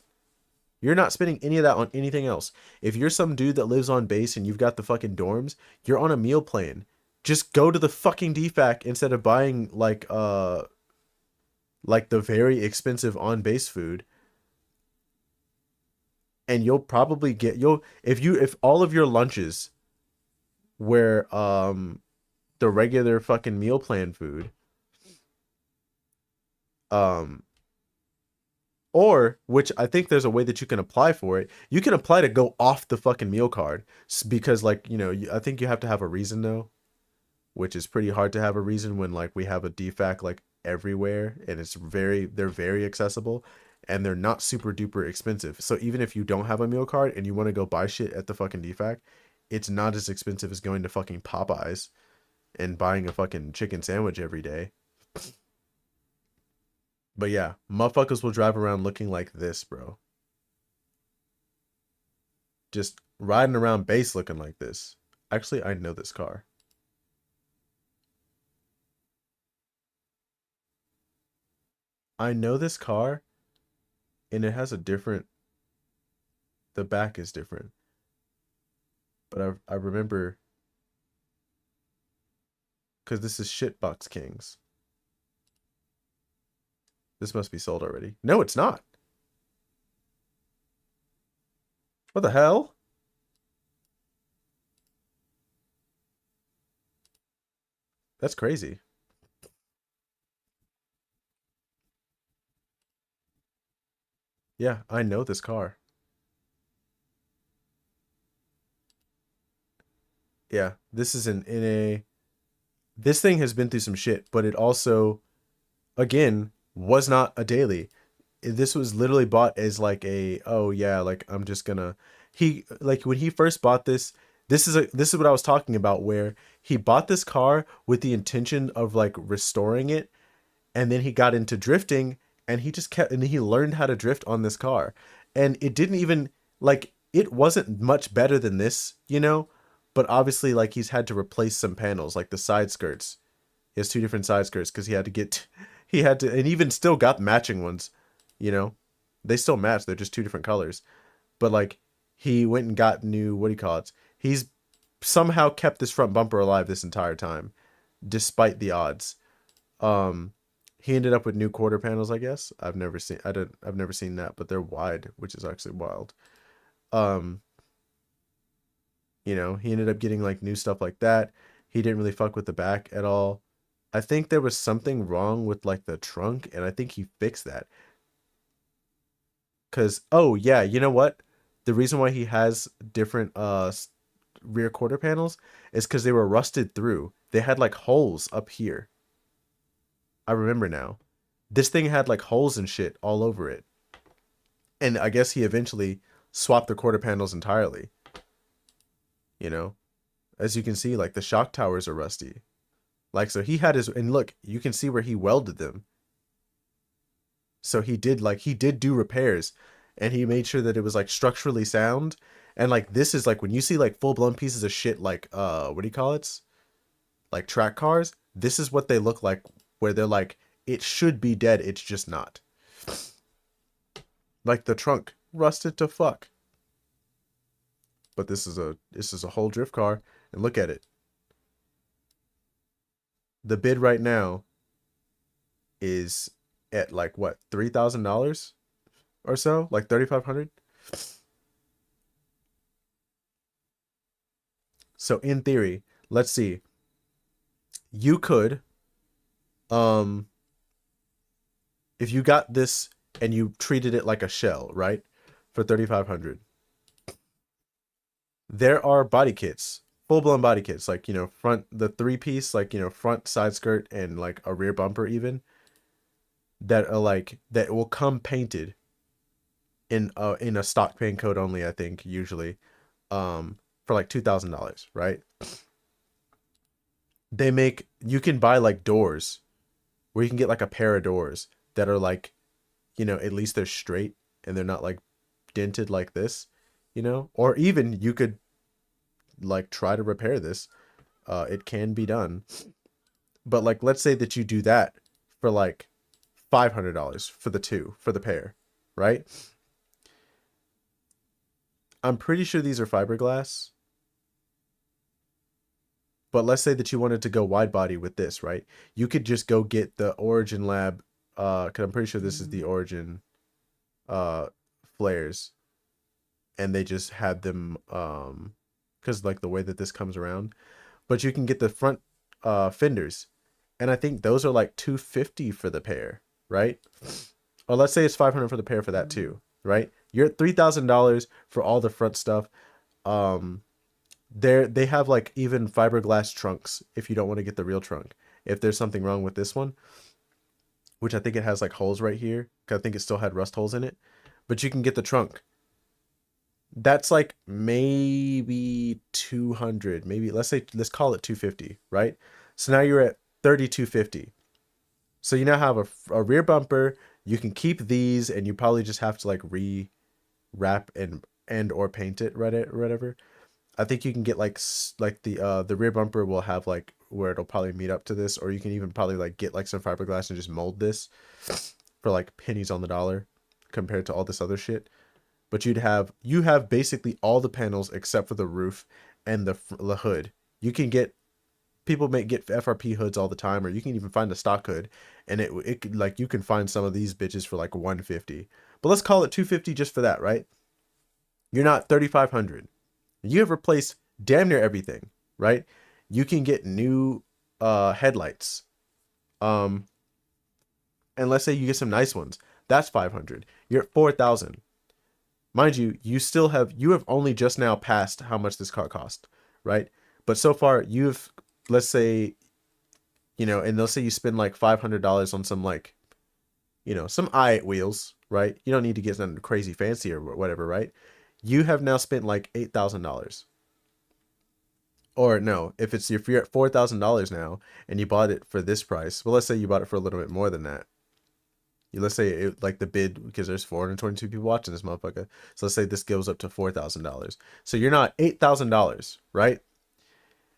You're not spending any of that on anything else. If you're some dude that lives on base and you've got the fucking dorms, you're on a meal plan. Just go to the fucking DFAC instead of buying like the very expensive on base food, and you'll probably get you'll if all of your lunches were the regular fucking meal plan food, um or which I think there's a way that you can apply for it. You can apply to go off the fucking meal card because like, you know, I think you have to have a reason though, which is pretty hard to have a reason when like we have a DFAC like everywhere, and they're very accessible, and they're not super duper expensive. So even if you don't have a meal card and you want to go buy shit at the fucking DFAC, it's not as expensive as going to fucking Popeyes and buying a fucking chicken sandwich every day. But yeah, motherfuckers will drive around looking like this, bro. Just riding around base looking like this. Actually, I know this car. I know this car, and it has a different, the back is different. But I remember, because this is Shitbox Kings. This must be sold already. No, it's not. What the hell? That's crazy. Yeah, I know this car. Yeah, this is an NA. This thing has been through some shit, but it also, again, was not a daily. This was literally bought as like a, oh yeah, like I'm just gonna, he like when he first bought this, this is what I was talking about, where he bought this car with the intention of like restoring it, and then he got into drifting, and he just kept, and he learned how to drift on this car, and it didn't even like, it wasn't much better than this, you know, but obviously like he's had to replace some panels like the side skirts. He has two different side skirts because he had to get he had to, and even still got matching ones, you know, they still match, they're just two different colors. But like he went and got new, what do you call it, he's somehow kept this front bumper alive this entire time despite the odds. um he ended up with new quarter panels, I guess. I've never seen that, but they're wide, which is actually wild. um you know, he ended up getting like new stuff like that. He didn't really fuck with the back at all. I think there was something wrong with like the trunk, and I think he fixed that. Cause, oh yeah, you know what? The reason why he has different rear quarter panels is because they were rusted through. They had like holes up here. I remember now. This thing had like holes and shit all over it. And I guess he eventually swapped the quarter panels entirely. You know? As you can see, like the shock towers are rusty. Like, so he had his, and look, you can see where he welded them. So he did do repairs, and he made sure that it was like structurally sound. And like this is like when you see like full blown pieces of shit like what do you call it? Like track cars, this is what they look like, where they're like, it should be dead, it's just not. Like the trunk rusted to fuck. But this is a whole drift car, and look at it. The bid right now is at like what, $3,000 or so, like 3,500. So in theory, let's see, you could, um if you got this and you treated it like a shell, right, for 3,500, there are body kits full blown body kits, like, you know, front, the three piece, like, you know, front, side skirt, and like a rear bumper even, that are like, that will come painted in a stock paint code only, I think, usually, for like $2,000, right? They make, you can buy like doors where you can get like a pair of doors that are like, you know, at least they're straight and they're not like dented like this, you know? Or even you could like try to repair this. It can be done. But like, let's say that you do that for like $500 for the pair, right? I'm pretty sure these are fiberglass. But let's say that you wanted to go wide body with this, right? You could just go get the Origin Lab, because I'm pretty sure this is the Origin uh flares, and they just had them because like the way that this comes around. But you can get the front fenders, and I think those are like 250 for the pair, right? Or let's say it's 500 for the pair for that too, right? You're at $3,000 for all the front stuff. Um, they have like even fiberglass trunks if you don't want to get the real trunk. If there's something wrong with this one, which I think it has like holes right here, 'cause I think it still had rust holes in it, but you can get the trunk. That's like maybe 200, maybe let's call it 250, right? So now you're at 3250. So you now have a rear bumper. You can keep these, and you probably just have to like re-wrap and or paint it, right? Or whatever. I think you can get like the rear bumper will have like where it'll probably meet up to this, or you can even probably like get like some fiberglass and just mold this for like pennies on the dollar compared to all this other shit. But you have basically all the panels except for the roof and the hood. You can get people may get FRP hoods all the time, or you can even find a stock hood, and it could, like, you can find some of these bitches for like 150. But let's call it 250 just for that, right? You're not 3,500. You have replaced damn near everything, right? You can get new headlights. Um and let's say you get some nice ones. That's 500. You're at 4,000. Mind you, you have only just now passed how much this car cost, right? But so far you've, let's say, you know, and let's say you spend like $500 on some like, you know, some wheels, right? You don't need to get something crazy fancy or whatever, right? You have now spent like $8,000. Or no, if you're at $4,000 now and you bought it for this price, well, let's say you bought it for a little bit more than that. Let's say it, like the bid, because there's 422 people watching this motherfucker. So let's say this goes up to $4,000. So you're not $8,000, right?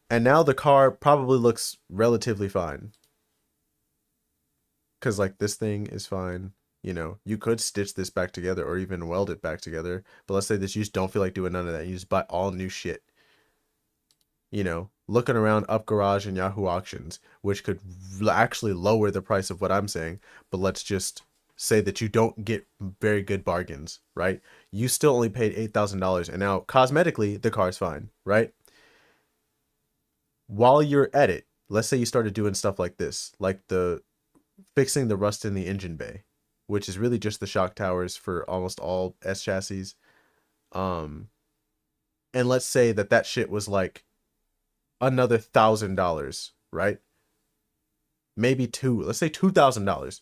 And now the car probably looks relatively fine. Because like this thing is fine. You know, you could stitch this back together or even weld it back together. But let's say that you just don't feel like doing none of that. You just buy all new shit. You know, looking around Up Garage and Yahoo Auctions, which could actually lower the price of what I'm saying. But let's just say that you don't get very good bargains, right? You still only paid $8,000, and now cosmetically the car's fine, right? While you're at it, let's say you started doing stuff like this, like the fixing the rust in the engine bay, which is really just the shock towers for almost all S chassis. Um, and let's say that shit was like another $1,000, right? Maybe two. Let's say $2,000.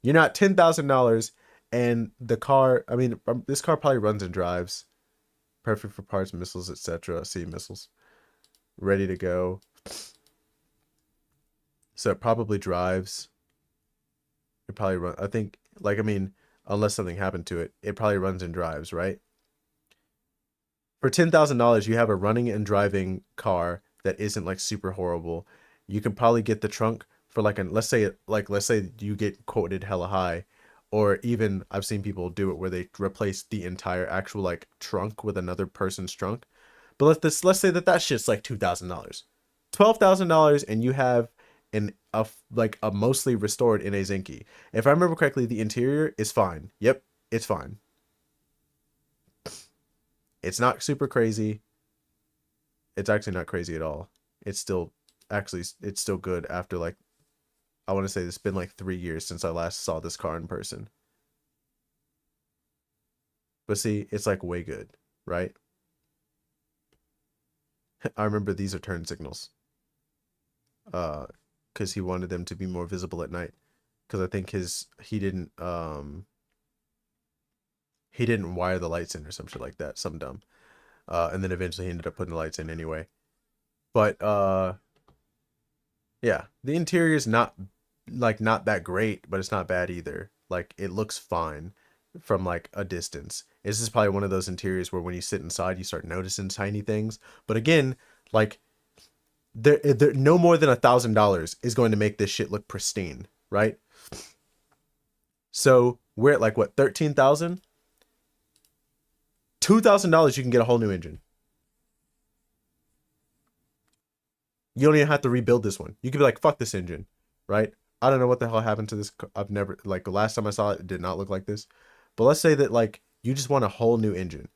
You're not $10,000, and the car. I mean, this car probably runs and drives, perfect for parts, missiles, etc. Sea missiles, ready to go. So it probably drives. It probably run. I think, like, I mean, unless something happened to it, it probably runs and drives, right? For $10,000, you have a running and driving car that isn't like super horrible. You can probably get the trunk for like let's say you get quoted hella high, or even I've seen people do it where they replace the entire actual like trunk with another person's trunk. But let's say that shit's like $2,000, $12,000, and you have like a mostly restored NA Zinky. If I remember correctly, the interior is fine. Yep, it's fine. It's not super crazy. It's actually not crazy at all. It's still it's still good after like, I want to say it's been like 3 years since I last saw this car in person. But see, it's like way good, right? I remember these are turn signals. Because he wanted them to be more visible at night. Because I think he didn't wire the lights in or some shit like that, some dumb. And then eventually he ended up putting the lights in anyway. But yeah, the interior is not that great, but it's not bad either. Like it looks fine from like a distance. This is probably one of those interiors where when you sit inside, you start noticing tiny things. But again, like there no more than $1,000 is going to make this shit look pristine, right? So we're at like what, 13,000? $2,000 you can get a whole new engine. You don't even have to rebuild this one. You could be like, fuck this engine, right? I don't know what the hell happened to this. I've never, like, the last time I saw it, it did not look like this. But let's say that, like, you just want a whole new engine.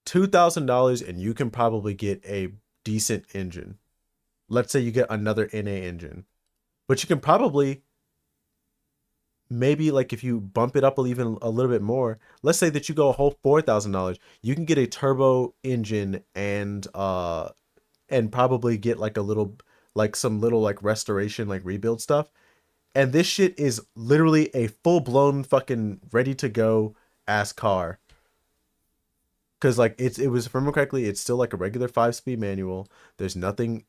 $2,000 and you can probably get a decent engine. Let's say you get another NA engine. But you can probably, maybe, like, if you bump it up even a little bit more, let's say that you go a whole $4,000, you can get a turbo engine and probably get like a little, like some little like restoration, like rebuild stuff. And this shit is literally a full blown fucking ready to go ass car. Cause like it was, if I remember correctly, it's still like a regular 5-speed manual. There's nothing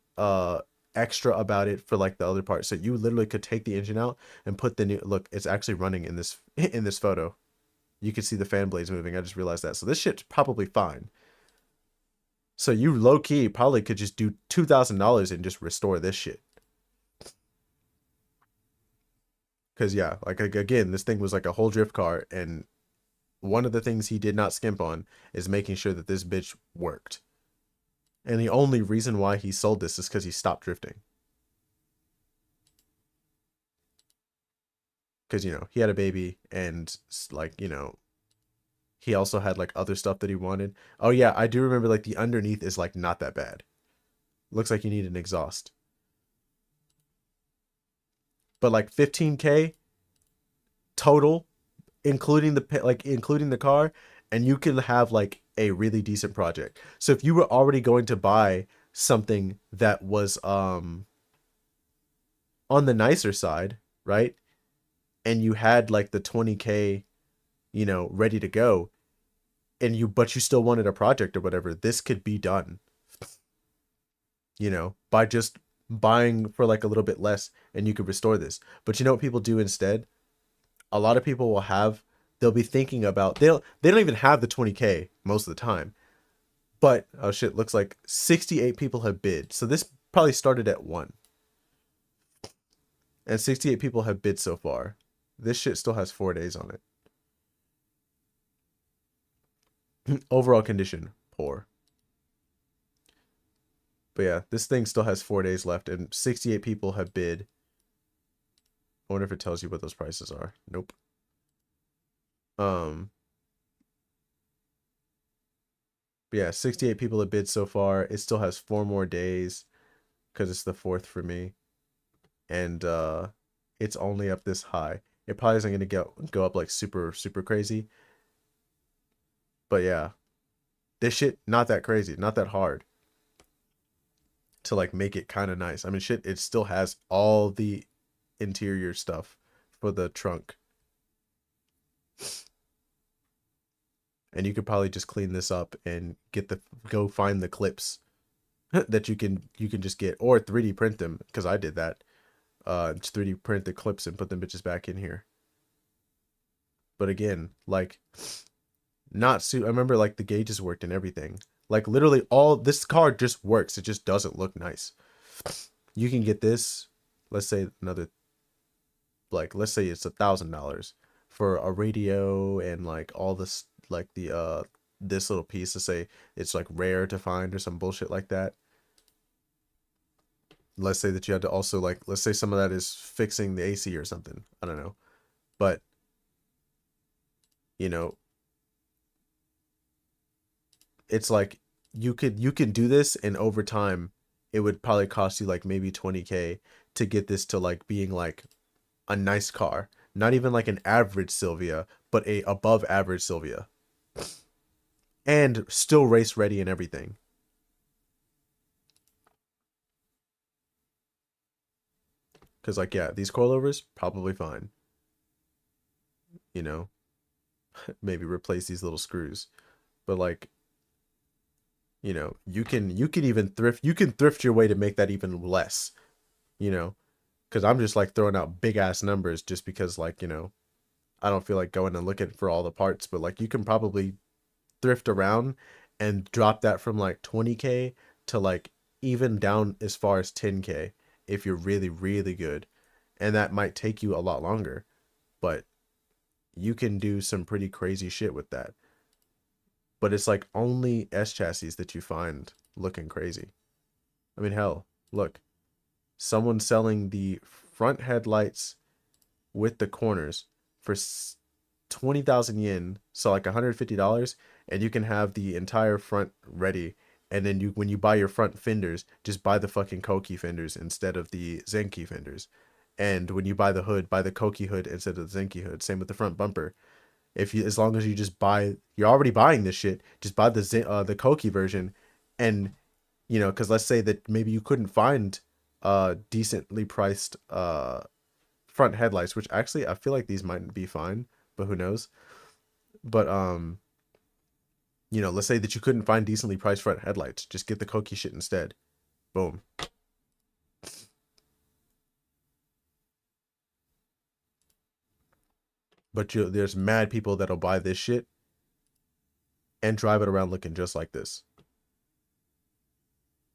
extra about it for like the other parts. So you literally could take the engine out and put the new look. It's actually running in this in this photo. You can see the fan blades moving. I just realized that. So this shit's probably fine. So you low key probably could just do $2,000 and just restore this shit. Cause yeah, like again, this thing was like a whole drift car, and one of the things he did not skimp on is making sure that this bitch worked. And the only reason why he sold this is because he stopped drifting. Because he had a baby, and like he also had like other stuff that he wanted. Oh yeah, I do remember like the underneath is like not that bad. Looks like you need an exhaust. But like 15K total, including the car, and you can have like a really decent project. So if you were already going to buy something that was on the nicer side, right? And you had like the 20K, ready to go, and but you still wanted a project or whatever, this could be done, by just buying for like a little bit less, and you could restore this. But you know what people do instead? A lot of people they'll be thinking about, they don't even have the 20K most of the time. But oh shit, looks like 68 people have bid. So this probably started at 1. And 68 people have bid so far. This shit still has 4 days on it. Overall condition, poor. But yeah, this thing still has 4 days left, and 68 people have bid. I wonder if it tells you what those prices are. Nope. But yeah, 68 people have bid so far. It still has 4 more days because it's the 4th for me. And it's only up this high. It probably isn't going to go up like super, super crazy. But yeah, this shit, not that crazy, not that hard to like make it kind of nice. I mean, shit, it still has all the interior stuff for the trunk. And you could probably just clean this up and go find the clips that you can just get, or 3D print them, because I did that. Just 3D print the clips and put them bitches back in here. But again, like, I remember like the gauges worked and everything. Like literally this car just works. It just doesn't look nice. You can get this, let's say let's say it's $1,000 for a radio and like all this, like this little piece to say it's like rare to find or some bullshit like that. Let's say that you had to also let's say some of that is fixing the AC or something. I don't know. But it's like you can do this, and over time it would probably cost you like maybe 20K to get this to like being like a nice car. Not even like an average Silvia, but a above average Silvia. and still race ready and everything. Because, like, yeah, these coilovers, probably fine. You know, maybe replace these little screws. But, like, you can even thrift. You can thrift your way to make that even less, you know, because I'm just, like, throwing out big ass numbers just because, like, I don't feel like going and looking for all the parts. But, like, you can probably thrift around and drop that from, like, 20K to, like, even down as far as 10K if you're really, really good. And that might take you a lot longer, but you can do some pretty crazy shit with that. But it's like only S chassis that you find looking crazy. I mean, hell, look, someone selling the front headlights with the corners for 20,000 yen, so like $150, and you can have the entire front ready. And then when you buy your front fenders, just buy the fucking Koki fenders instead of the Zenki fenders. And when you buy the hood, buy the Koki hood instead of the Zenki hood. Same with the front bumper. If you, as long as you just buy, you're already buying this shit. Just buy the Koki version, and because let's say that maybe you couldn't find decently priced front headlights, which actually I feel like these might be fine, but who knows? But let's say that you couldn't find decently priced front headlights, just get the Koki shit instead. Boom. But there's mad people that'll buy this shit and drive it around looking just like this.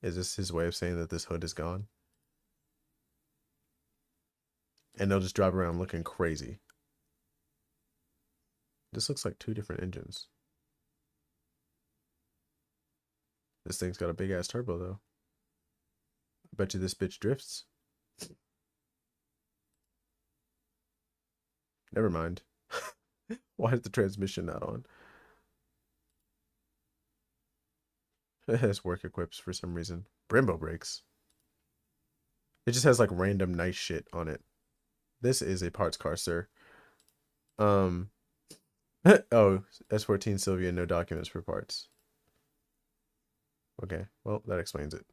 Is this his way of saying that this hood is gone? And they'll just drive around looking crazy. This looks like two different engines. This thing's got a big ass turbo though. I bet you this bitch drifts. Never mind. Why is the transmission not on? It has work equips for some reason. Brembo brakes. It just has like random nice shit on it. This is a parts car, sir. Oh, S14 Sylvia, no documents for parts. Okay, well, that explains it.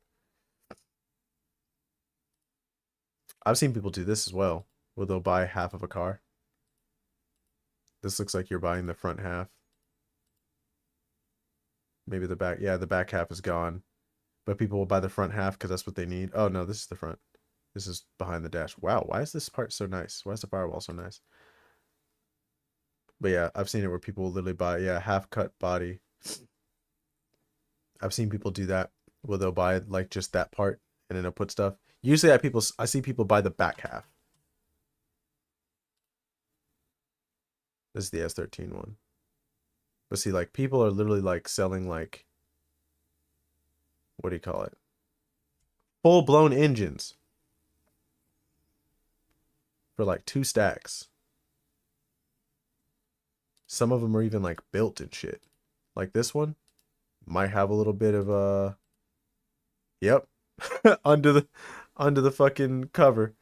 I've seen people do this as well, where they'll buy half of a car. This looks like you're buying the front half. Maybe the back. Yeah, the back half is gone. But people will buy the front half because that's what they need. Oh, no, this is the front. This is behind the dash. Wow, why is this part so nice? Why is the firewall so nice? But yeah, I've seen it where people will literally buy, yeah, half cut body. I've seen people do that where they'll buy like just that part and then they'll put stuff. Usually I see people buy the back half. This is the S13 one. But see, like people are literally like selling like, what do you call it? Full blown engines for like 2 stacks. Some of them are even like built and shit. Like this one might have a little bit of yep, under the fucking cover.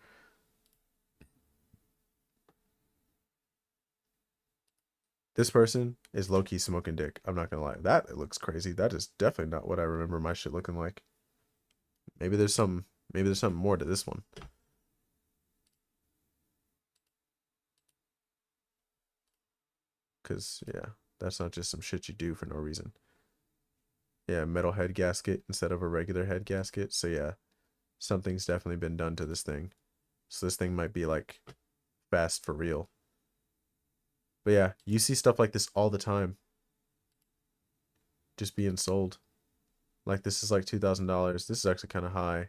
This person is low-key smoking dick. I'm not gonna lie. That it looks crazy. That is definitely not what I remember my shit looking like. Maybe there's something more to this one. Cause yeah, that's not just some shit you do for no reason. Yeah, metal head gasket instead of a regular head gasket. So yeah, something's definitely been done to this thing. So this thing might be like fast for real. But yeah, you see stuff like this all the time. Just being sold. Like this is like $2,000. This is actually kind of high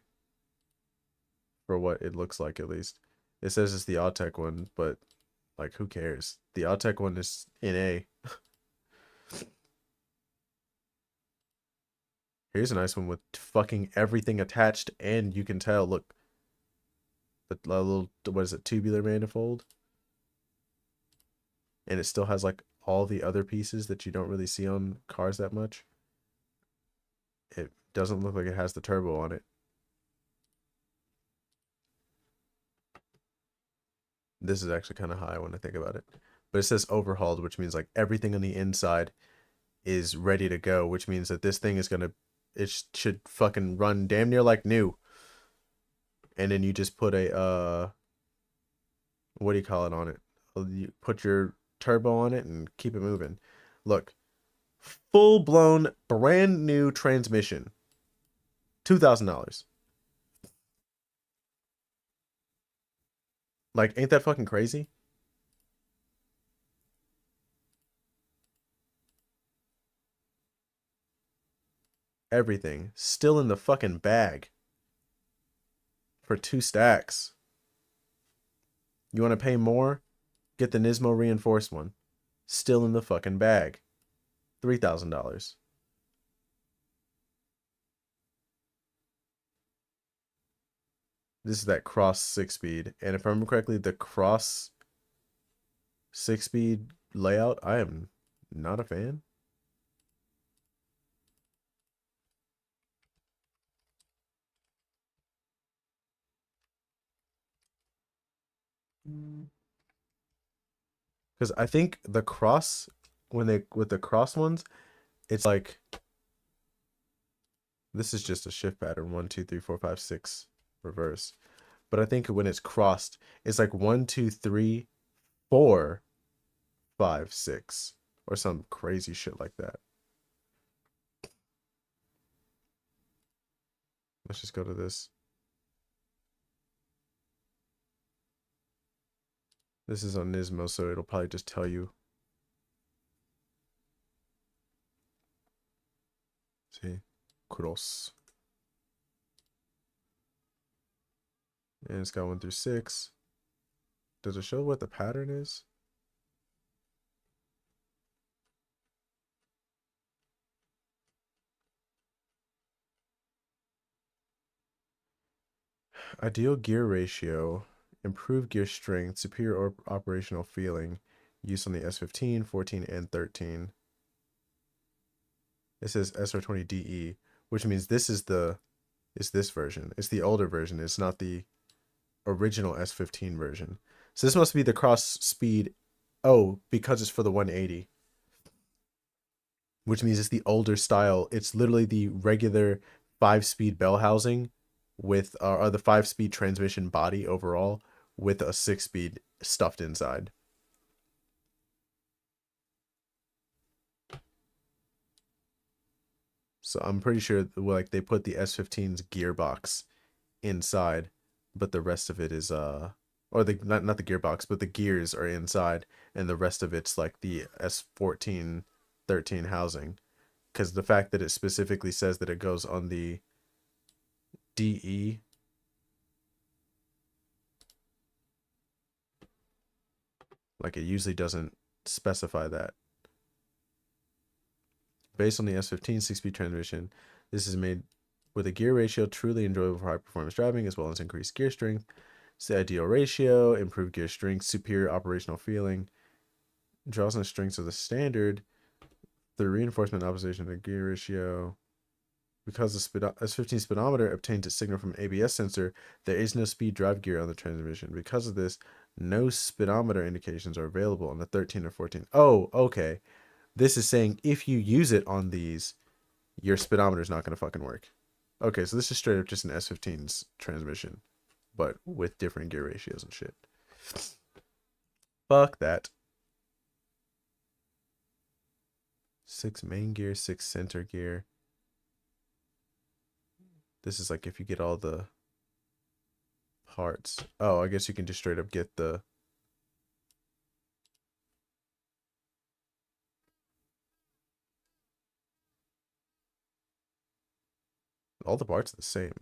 for what it looks like, at least. It says it's the Autech one, but like who cares? The Autech one is NA. Here's a nice one with fucking everything attached, and you can tell, look, the little, what is it, tubular manifold? And it still has like all the other pieces that you don't really see on cars that much. It doesn't look like it has the turbo on it. This is actually kind of high when I think about it. But it says overhauled, which means like everything on the inside is ready to go, which means that this thing is gonna, should fucking run damn near like new. And then you just put a what do you call it on it? You put your turbo on it and keep it moving. Look, full blown brand new transmission, $2,000. Like, ain't that fucking crazy? Everything still in the fucking bag for 2 stacks. You want to pay more? Get the Nismo reinforced one. Still in the fucking bag. $3,000. This is that cross 6-speed. And if I remember correctly, the cross 6-speed layout, I am not a fan. Because I think the cross, when they, with the cross ones, it's like, this is just a shift pattern 1, 2, 3, 4, 5, 6 reverse. But I think when it's crossed, it's like 1, 2, 3, 4, 5, 6, or some crazy shit like that. Let's just go to this. This is on Nismo, so it'll probably just tell you. See, cross. And it's got 1 through 6. Does it show what the pattern is? Ideal gear ratio, improved gear strength, superior operational feeling, use on the S15, 14, and 13. It says SR20DE, which means this is this version. It's the older version. It's not the original S15 version. So this must be the cross speed. Oh, because it's for the 180. Which means it's the older style. It's literally the regular 5-speed bell housing with or the 5-speed transmission body overall with a 6-speed stuffed inside. So I'm pretty sure like they put the S15's gearbox inside, but the rest of it is or the not the gearbox, but the gears are inside, and the rest of it's like the S14 13 housing. Because the fact that it specifically says that it goes on the DE, like it usually doesn't specify that. Based on the S15 6-speed transmission, this is made with a gear ratio truly enjoyable for high performance driving, as well as increased gear strength. It's the ideal ratio, improved gear strength, superior operational feeling, draws on the strengths of the standard, the reinforcement opposition to gear ratio. Because the S15 speedometer obtains its signal from ABS sensor, there is no speed drive gear on the transmission. Because of this, no speedometer indications are available on the 13 or 14. Oh, okay. This is saying if you use it on these, your speedometer is not going to fucking work. Okay, so this is straight up just an S15's transmission, but with different gear ratios and shit. Fuck that. 6 main gear, 6 center gear. This is like if you get all the parts. Oh, I guess you can just straight up get the... All the parts are the same.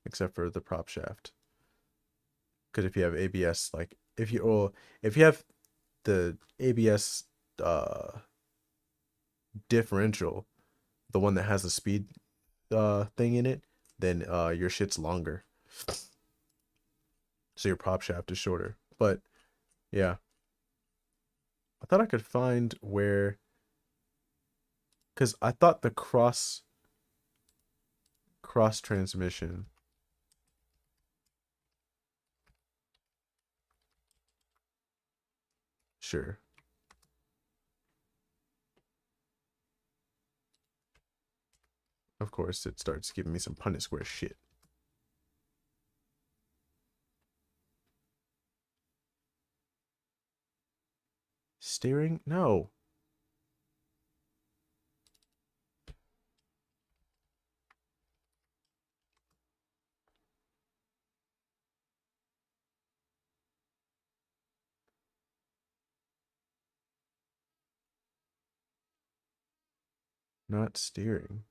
Except for the prop shaft. Because if you have ABS, like, if you have the ABS differential, the one that has the speed thing in it, then your shit's longer. So your prop shaft is shorter. But yeah. I thought I could find where, because I thought the cross transmission. Sure. Of course, it starts giving me some Punnett Square shit. Steering? No. Not steering.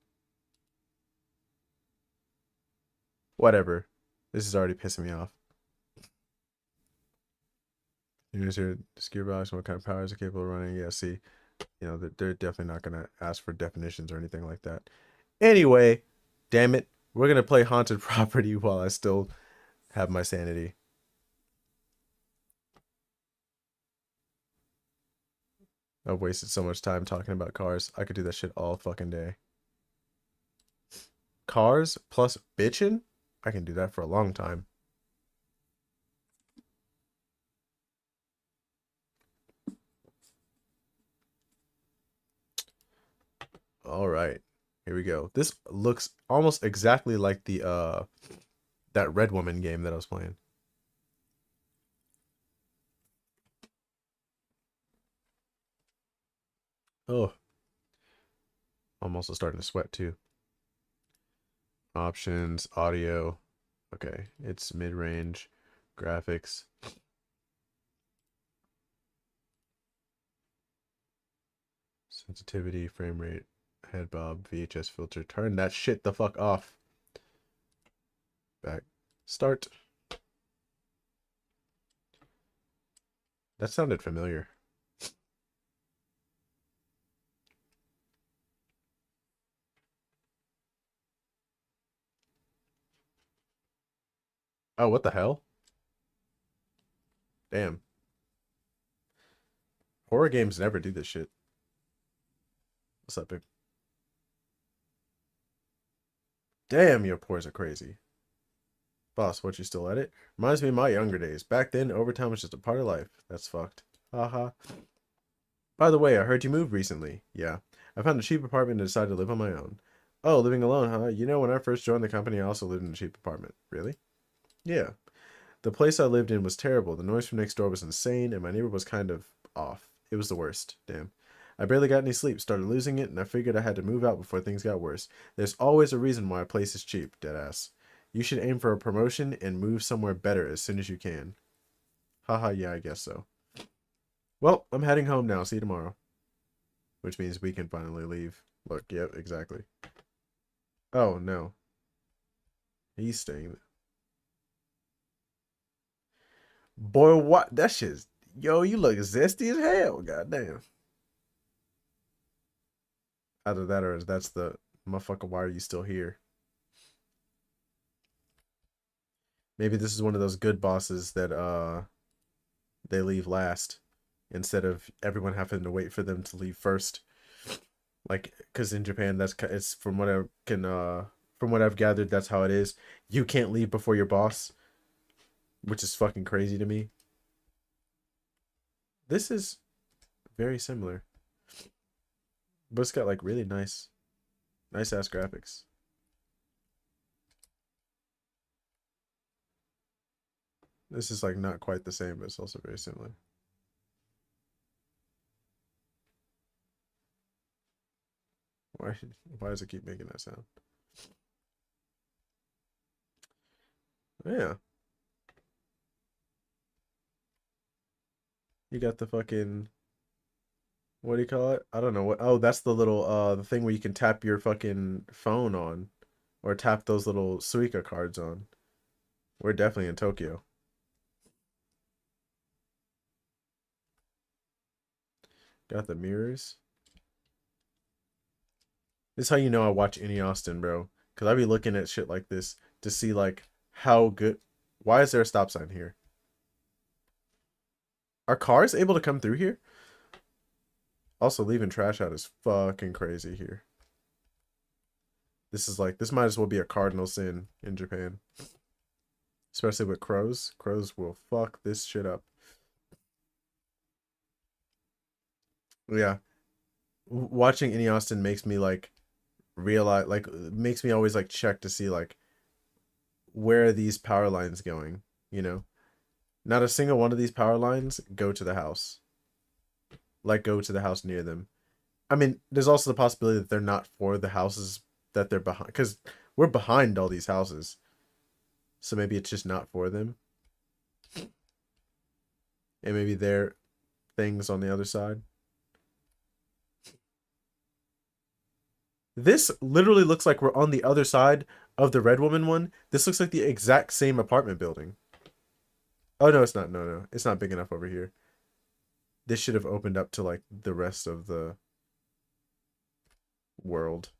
Whatever. This is already pissing me off. You know, the gearbox, what kind of powers are capable of running? Yeah, see, you know, they're definitely not going to ask for definitions or anything like that. Anyway, damn it. We're going to play Haunted Property while I still have my sanity. I've wasted so much time talking about cars. I could do that shit all fucking day. Cars plus bitchin'? I can do that for a long time. All right. Here we go. This looks almost exactly like the that Red Woman game that I was playing. Oh. I'm also starting to sweat too. Options, audio. Okay, it's mid-range. Graphics. Sensitivity, frame rate, head bob, VHS filter. Turn that shit the fuck off. Back. Start. That sounded familiar. Oh, what the hell? Damn. Horror games never do this shit. What's up, babe? Damn, your pores are crazy. Boss, what, you still at it? Reminds me of my younger days. Back then, overtime was just a part of life. That's fucked. Haha. By the way, I heard you moved recently. Yeah. I found a cheap apartment and decided to live on my own. Oh, living alone, huh? You know, when I first joined the company, I also lived in a cheap apartment. Really? Yeah. The place I lived in was terrible. The noise from next door was insane, and my neighbor was kind of off. It was the worst. Damn. I barely got any sleep, started losing it, and I figured I had to move out before things got worse. There's always a reason why a place is cheap, deadass. You should aim for a promotion and move somewhere better as soon as you can. Haha, yeah, I guess so. Well, I'm heading home now. See you tomorrow. Which means we can finally leave. Look, yep, exactly. Oh, no. He's staying. Boy, what? That shit's... Yo, you look zesty as hell. Goddamn. Either that or that's the... Motherfucker, why are you still here? Maybe this is one of those good bosses that, they leave last. Instead of everyone having to wait for them to leave first. Like, because in Japan, it's from what I can, from what I've gathered, that's how it is. You can't leave before your boss, which is fucking crazy to me. This is very similar, but it's got like really nice ass graphics. This is like not quite the same, but it's also very similar. Why, why does it keep making that sound? Yeah, you got the fucking, what do you call it? I don't know what. Oh, that's the little the thing where you can tap your fucking phone on, or tap those little Suica cards on. We're definitely in Tokyo. Got the mirrors. This is how you know I watch any Austin, bro. Cause I be looking at shit like this to see like how good. Why is there a stop sign here? Are cars able to come through here? Also, leaving trash out is fucking crazy here. This might as well be a cardinal sin in Japan. Especially with crows. Crows will fuck this shit up. Yeah. Watching any Austin makes me like realize, like, it makes me always like check to see like where are these power lines going, you know? Not a single one of these power lines go to the house. Like go to the house near them. I mean, there's also the possibility that they're not for the houses that they're behind, because we're behind all these houses. So maybe it's just not for them. And maybe they're things on the other side. This literally looks like we're on the other side of the Red Woman one. This looks like the exact same apartment building. Oh, no, it's not. No, no. It's not big enough over here. This should have opened up to, like, the rest of the world.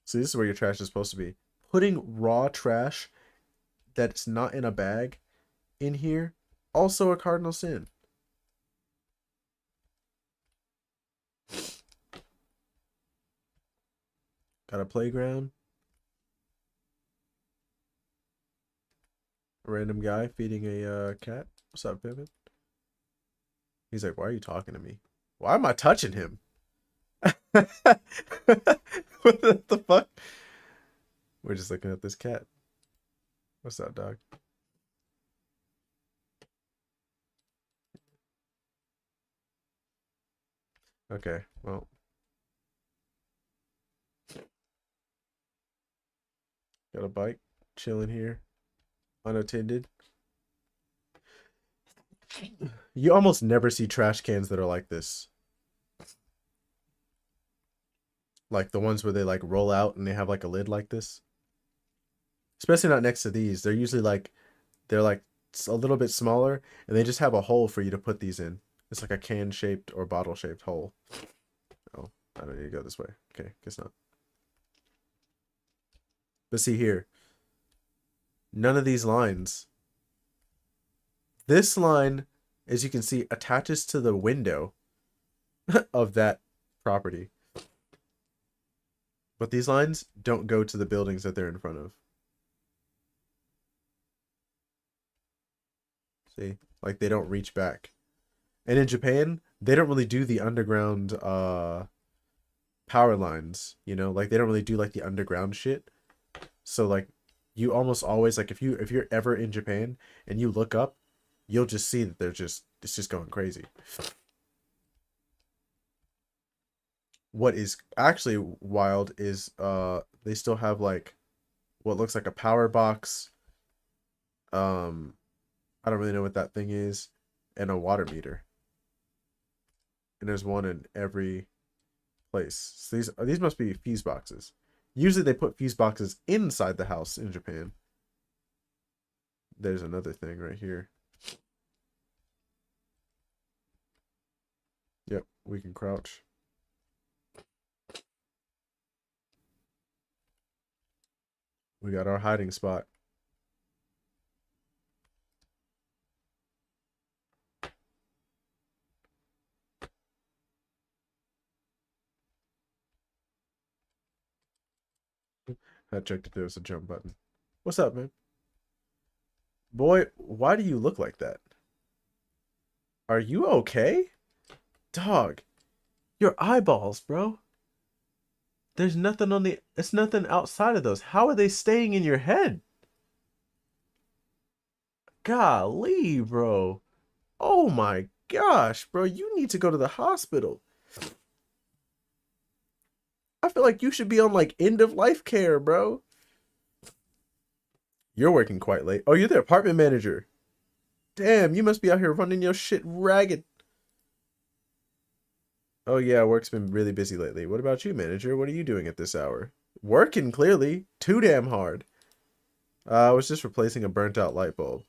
So this is where your trash is supposed to be. Putting raw trash that's not in a bag in here, also a cardinal sin. Got a playground. A random guy feeding a cat. What's up, Pippin? He's like, why are you talking to me? Why am I touching him? What the fuck? We're just looking at this cat. What's up, dog? Okay, well. Got a bike. Chilling here. Unattended. You almost never see trash cans that are like this. Like the ones where they like roll out and they have like a lid like this. Especially not next to these. They're usually like, they're like a little bit smaller and they just have a hole for you to put these in. It's like a can shaped or bottle shaped hole. Oh, I don't need to go this way. Okay, guess not. But see here, none of these lines. This line, as you can see, attaches to the window of that property. But these lines don't go to the buildings that they're in front of. See? Like they don't reach back. And in Japan, they don't really do the underground power lines, you know? Like they don't really do like the underground shit. So like you almost always like if you're ever in Japan and you look up, you'll just see that it's just going crazy. What is actually wild is they still have like what looks like a power box. I don't really know what that thing is, and a water meter. And there's one in every place. So these must be fuse boxes. Usually they put fuse boxes inside the house in Japan. There's another thing right here. Yep, we can crouch. We got our hiding spot. I checked if there was a jump button. What's up, man? Boy, why do you look like that? Are you okay? Dog, your eyeballs, bro. There's nothing on the... It's nothing outside of those. How are they staying in your head? Golly, bro. Oh my gosh, bro. You need to go to the hospital. I feel like you should be on like end of life care, bro. You're working quite late. Oh, you're the apartment manager. Damn, you must be out here running your shit ragged. Oh yeah, work's been really busy lately. What about you, manager? What are you doing at this hour? Working, clearly. Too damn hard. I was just replacing a burnt out light bulb.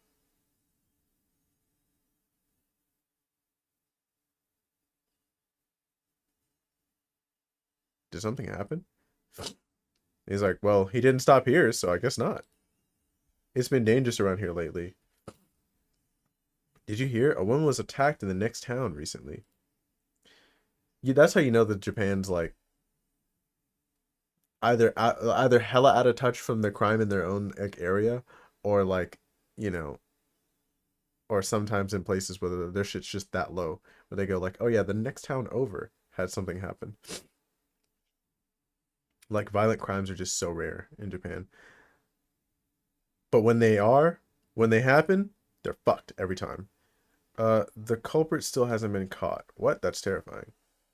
Did something happen? He's like, well, he didn't stop here, so I guess not. It's been dangerous around here lately. Did you hear? A woman was attacked in the next town recently. Yeah, that's how you know that Japan's like either hella out of touch from the crime in their own like area, or like, you know, or sometimes in places where their shit's just that low, where they go like, oh yeah, the next town over had something happen. Like violent crimes are just so rare in Japan. But when they happen, they're fucked every time. The culprit still hasn't been caught. What? That's terrifying.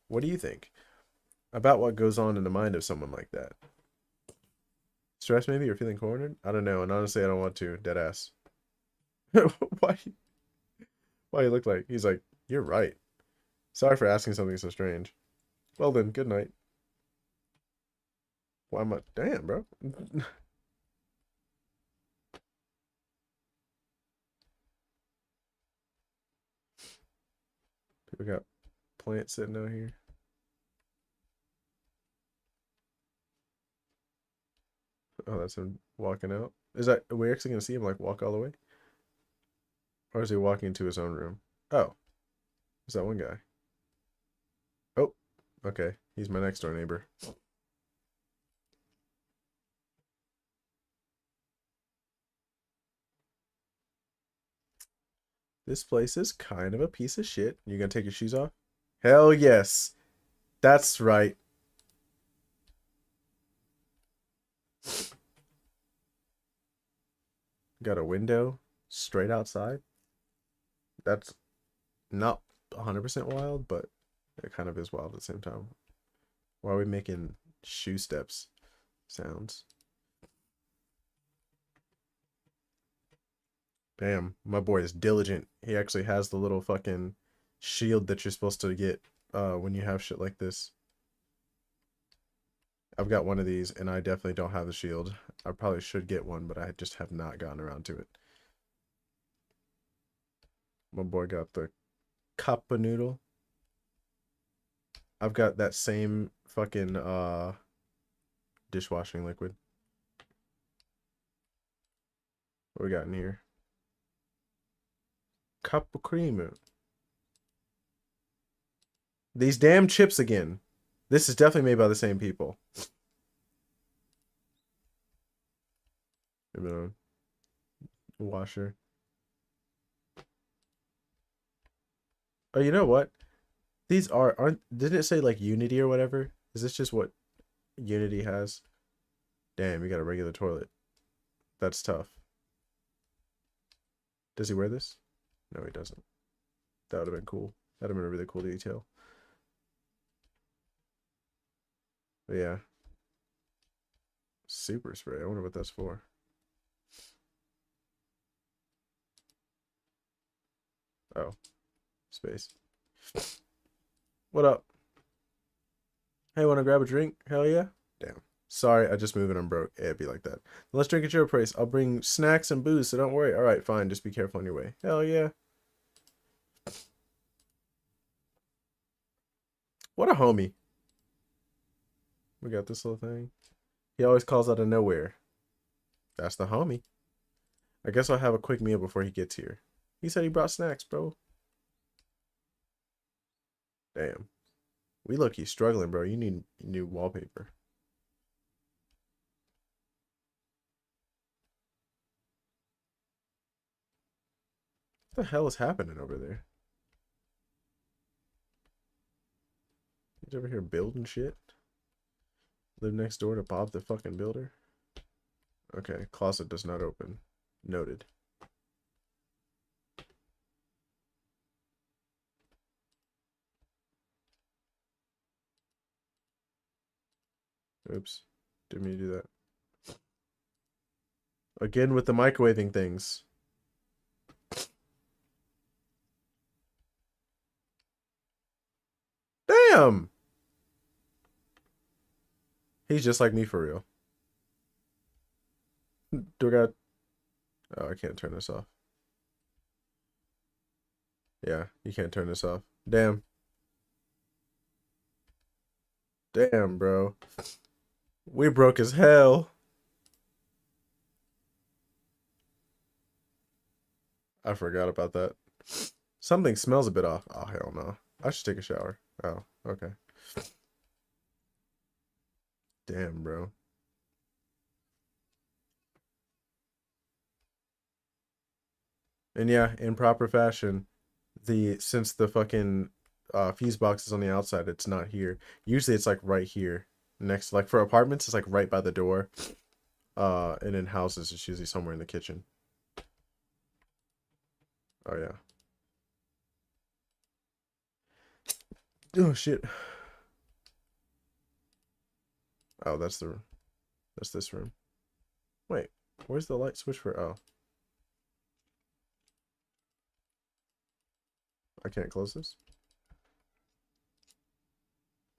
What do you think about what goes on in the mind of someone like that? Stress maybe, or feeling cornered? I don't know, and honestly I don't want to. Dead ass. Why why he look like he's like, you're right. Sorry for asking something so strange. Well then, good night. Why am I damn, bro? People got plants sitting out here. Oh, that's him walking out. Are we actually gonna see him like walk all the way? Or is he walking into his own room? Oh, is that one guy? Oh, okay. He's my next door neighbor. This place is kind of a piece of shit. You gonna take your shoes off? Hell yes. That's right. Got a window straight outside. That's not 100% wild, but it kind of is wild at the same time. Why are we making shoe steps sounds? Damn, my boy is diligent. He actually has the little fucking shield that you're supposed to get when you have shit like this. I've got one of these and I definitely don't have the shield. I probably should get one, but I just have not gotten around to it. My boy got the cup of noodle. I've got that same fucking dishwashing liquid. What we got in here? Cup of cream. These damn chips again. This is definitely made by the same people. Maybe a washer. Oh, you know what? These aren't didn't it say like Unity or whatever? Is this just what Unity has? Damn, you got a regular toilet. That's tough. Does he wear this? No, he doesn't. That would have been cool. That'd have been a really cool detail. But yeah. Super spray. I wonder what that's for. Oh, space. What up? Hey, wanna grab a drink? Hell yeah. Damn. Sorry, I just moved and I'm broke. It'd be like that. Let's drink at your place. I'll bring snacks and booze, so don't worry. All right, fine. Just be careful on your way. Hell yeah. What a homie. We got this little thing. He always calls out of nowhere. That's the homie. I guess I'll have a quick meal before he gets here. He said he brought snacks, bro. Damn. We low-key struggling, bro. You need new wallpaper. What the hell is happening over there? He's over here building shit. Live next door to Bob the fucking builder. Okay, closet does not open. Noted. Oops. Didn't mean to do that. Again with the microwaving things. Damn! He's just like me for real. Do I got... Oh, I can't turn this off. Yeah, you can't turn this off. Damn. Damn, bro. We broke as hell. I forgot about that. Something smells a bit off. Oh, hell no. I should take a shower. Oh, okay. Damn, bro. And yeah, in proper fashion, since the fucking fuse box is on the outside, it's not here. Usually it's like right here. next, like for apartments, it's like right by the door. And in houses, it's usually somewhere in the kitchen. Oh yeah. Oh shit. Oh, that's this room. Wait, where's the light switch for? Oh, I can't close this.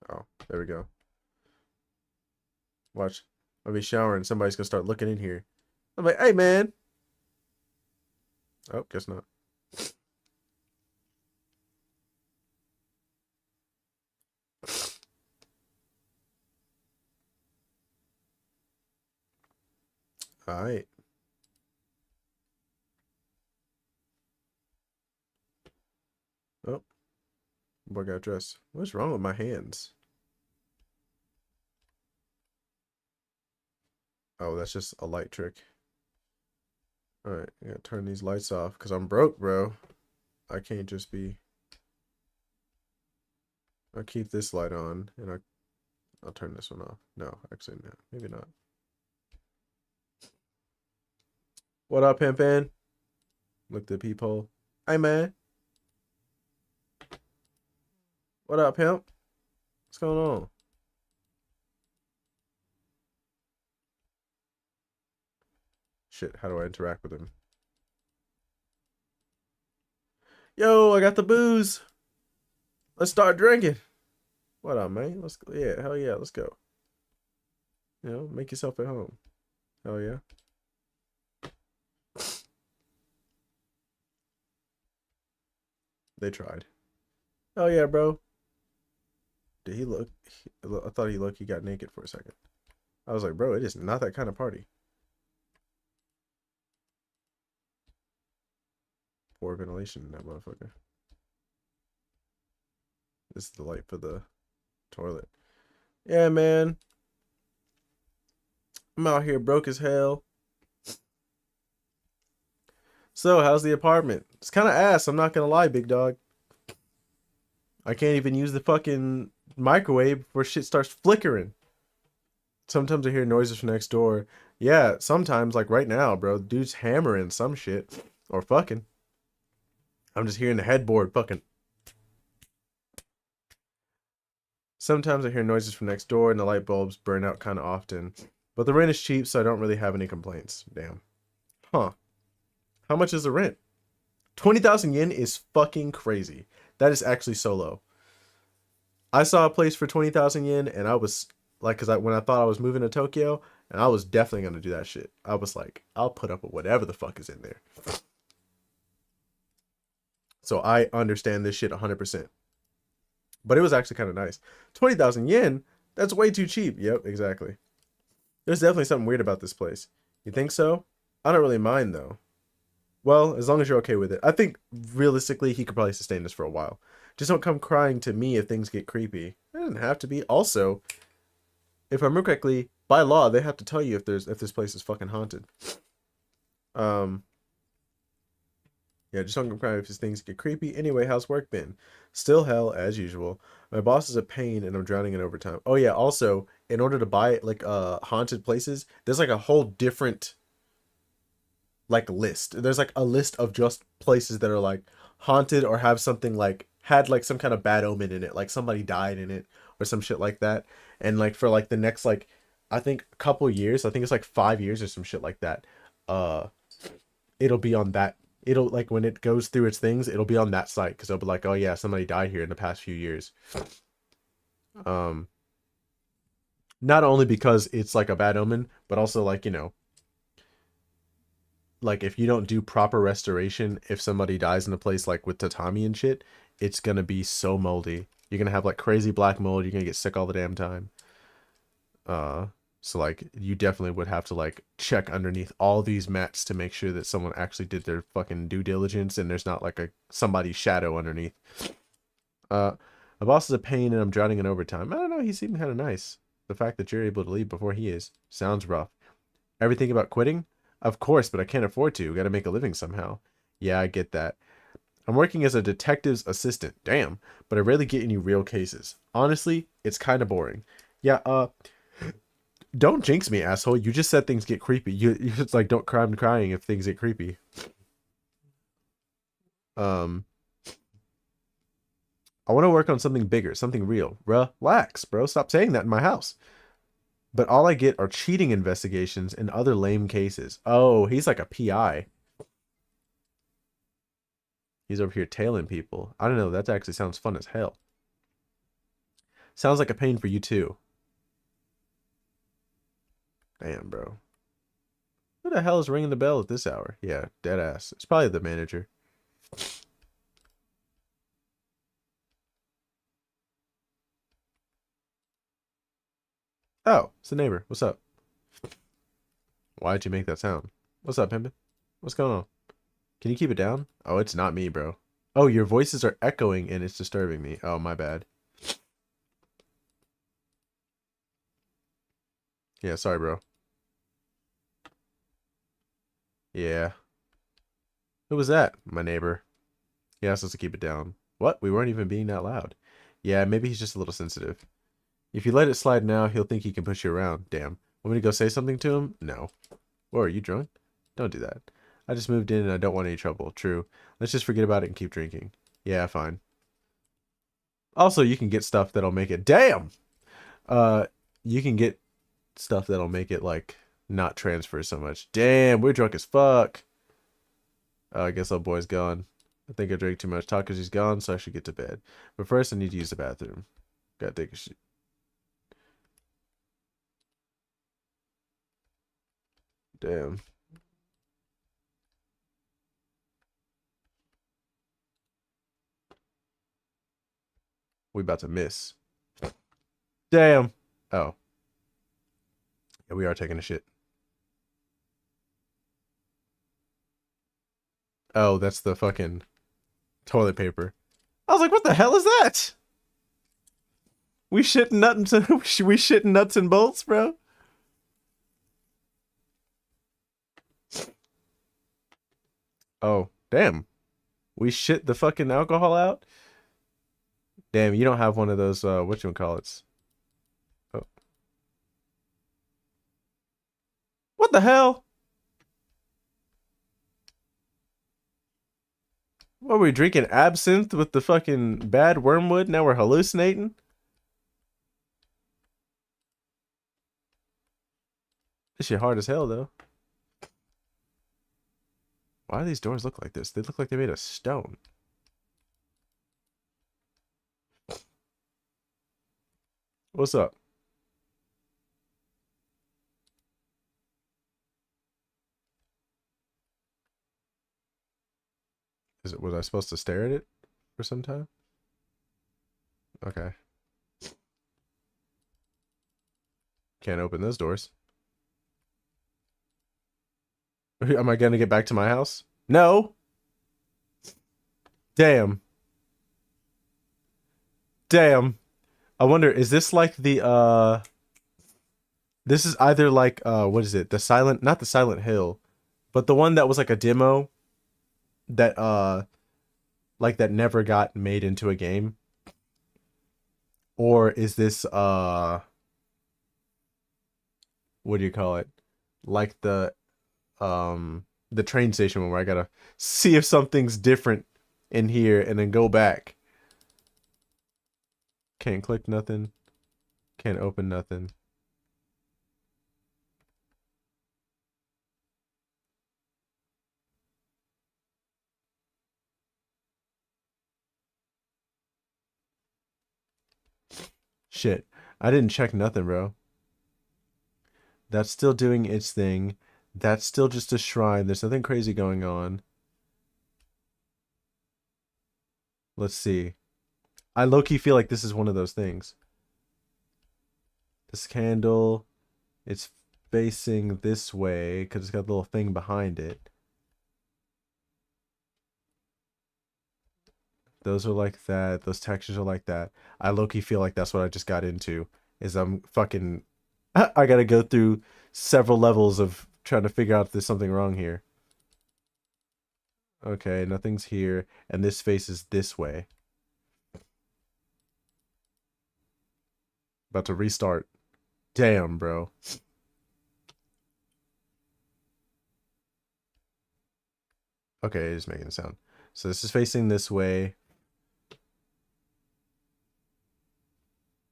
Oh, there we go. Watch. I'll be showering. Somebody's gonna start looking in here. I'm like, hey man. Oh, guess not. All right. Oh, boy got dressed. What's wrong with my hands? Oh, that's just a light trick. All right, I gotta turn these lights off because I'm broke, bro. I can't just be. I'll keep this light on and I'll turn this one off. No, actually, no, maybe not. What up, pimpin'? Look the peephole. Hey, man. What up, pimp? What's going on? Shit, how do I interact with him? Yo, I got the booze. Let's start drinking. What up, man? Let's go. Yeah, hell yeah, let's go. You know, make yourself at home. Hell yeah. They tried. Hell yeah, bro. Did he look? I thought he got naked for a second. I was like, bro, it is not that kind of party. Poor ventilation in that motherfucker. This is the light for the toilet. Yeah, man. I'm out here broke as hell. So, how's the apartment? It's kind of ass, I'm not gonna lie, big dog. I can't even use the fucking microwave before shit starts flickering. Sometimes I hear noises from next door. Yeah, sometimes, like right now, bro, the dude's hammering some shit. Or fucking. I'm just hearing the headboard fucking. Sometimes I hear noises from next door and the light bulbs burn out kind of often. But the rent is cheap, so I don't really have any complaints. Damn. Huh. How much is the rent? 20,000 yen is fucking crazy. That is actually so low. I saw a place for 20,000 yen and I was like, when I thought I was moving to Tokyo, and I was definitely going to do that shit. I was like, I'll put up with whatever the fuck is in there. So I understand this shit 100%. But it was actually kind of nice. 20,000 yen? That's way too cheap. Yep, exactly. There's definitely something weird about this place. You think so? I don't really mind though. Well, as long as you're okay with it. I think realistically he could probably sustain this for a while. Just don't come crying to me if things get creepy. It doesn't have to be. Also, if I remember correctly, by law they have to tell you if this place is fucking haunted. Yeah, just don't come crying if things get creepy. Anyway, how's work been? Still hell as usual. My boss is a pain and I'm drowning in overtime. Oh yeah, also, in order to buy like haunted places, there's like a whole different like list. There's like a list of just places that are like haunted or have something like had like some kind of bad omen in it, like somebody died in it or some shit like that. And like for like the next like I think a couple years, I think it's like 5 years or some shit like that. Uh it'll be on that. It'll like when it goes through its things, it'll be on that site because it'll be like, oh yeah, somebody died here in the past few years. Um Not only because it's like a bad omen, but also like, you know, like if you don't do proper restoration, if somebody dies in a place like with tatami and shit, it's gonna be so moldy. You're gonna have like crazy black mold. You're gonna get sick all the damn time. Uh, so like you definitely would have to like check underneath all these mats to make sure that someone actually did their fucking due diligence and there's not like a somebody's shadow underneath. Uh, my boss is a pain and I'm drowning in overtime. I don't know. He seemed kind of nice. The fact that you're able to leave before he is sounds rough. Everything about quitting? Of course, but I can't afford to. Got to make a living somehow. Yeah, I get that. I'm working as a detective's assistant. Damn, but I rarely get any real cases. Honestly, it's kind of boring. Yeah, don't jinx me, asshole. You just said things get creepy. You just like don't cry. I'm crying if things get creepy. Um, I want to work on something bigger, something real. Relax, bro. Stop saying that in my house. But all I get are cheating investigations and other lame cases. Oh, he's like a PI. He's over here tailing people. I don't know. That actually sounds fun as hell. Sounds like a pain for you too. Damn, bro. Who the hell is ringing the bell at this hour? Yeah, dead ass. It's probably the manager. Oh, it's the neighbor. What's up? Why'd you make that sound? What's up, Pimpin? What's going on? Can you keep it down? Oh, it's not me, bro. Oh, your voices are echoing and it's disturbing me. Oh, my bad. Yeah, sorry, bro. Yeah. Who was that? My neighbor. He asked us to keep it down. What? We weren't even being that loud. Yeah, maybe he's just a little sensitive. If you let it slide now, he'll think he can push you around. Damn. Want me to go say something to him? No. Whoa, are you drunk? Don't do that. I just moved in and I don't want any trouble. True. Let's just forget about it and keep drinking. Yeah, fine. Also, you can get stuff that'll make it. Damn! Uh, you can get stuff that'll make it, like, not transfer so much. Damn, we're drunk as fuck. I guess old boy's gone. I think I drank too much. Taka's gone, so I should get to bed. But first, I need to use the bathroom. Gotta take a shit. Damn. We about to miss. Damn. Oh. Yeah, we are taking a shit. Oh, that's the fucking toilet paper. I was like, what the hell is that? We shitting nuts and we shitting nuts and bolts, bro. Oh, damn. We shit the fucking alcohol out? Damn, you don't have one of those whatchamacallits. Oh. What the hell? What were we drinking absinthe with the fucking bad wormwood? Now we're hallucinating? This shit hard as hell though. Why do these doors look like this? They look like they made of stone. What's up? Was I supposed to stare at it for some time? Okay. Can't open those doors. Am I gonna get back to my house? No. Damn. Damn. I wonder, is this like the this is either like what is it? The Silent, not the Silent Hill, but the one that was like a demo that like that never got made into a game? Or is this what do you call it? Like the train station one where I gotta see if something's different in here and then go back. Can't click nothing. Can't open nothing. Shit. I didn't check nothing, bro. That's still doing its thing. That's still just a shrine. There's nothing crazy going on. Let's see. I low-key feel like this is one of those things. This candle, it's facing this way because it's got a little thing behind it. Those are like that. Those textures are like that. I low-key feel like that's what I just got into. Is I'm fucking... I gotta go through several levels of trying to figure out if there's something wrong here. Okay, nothing's here. And this faces this way. About to restart. Damn, bro. Okay, it's making a sound. So this is facing this way.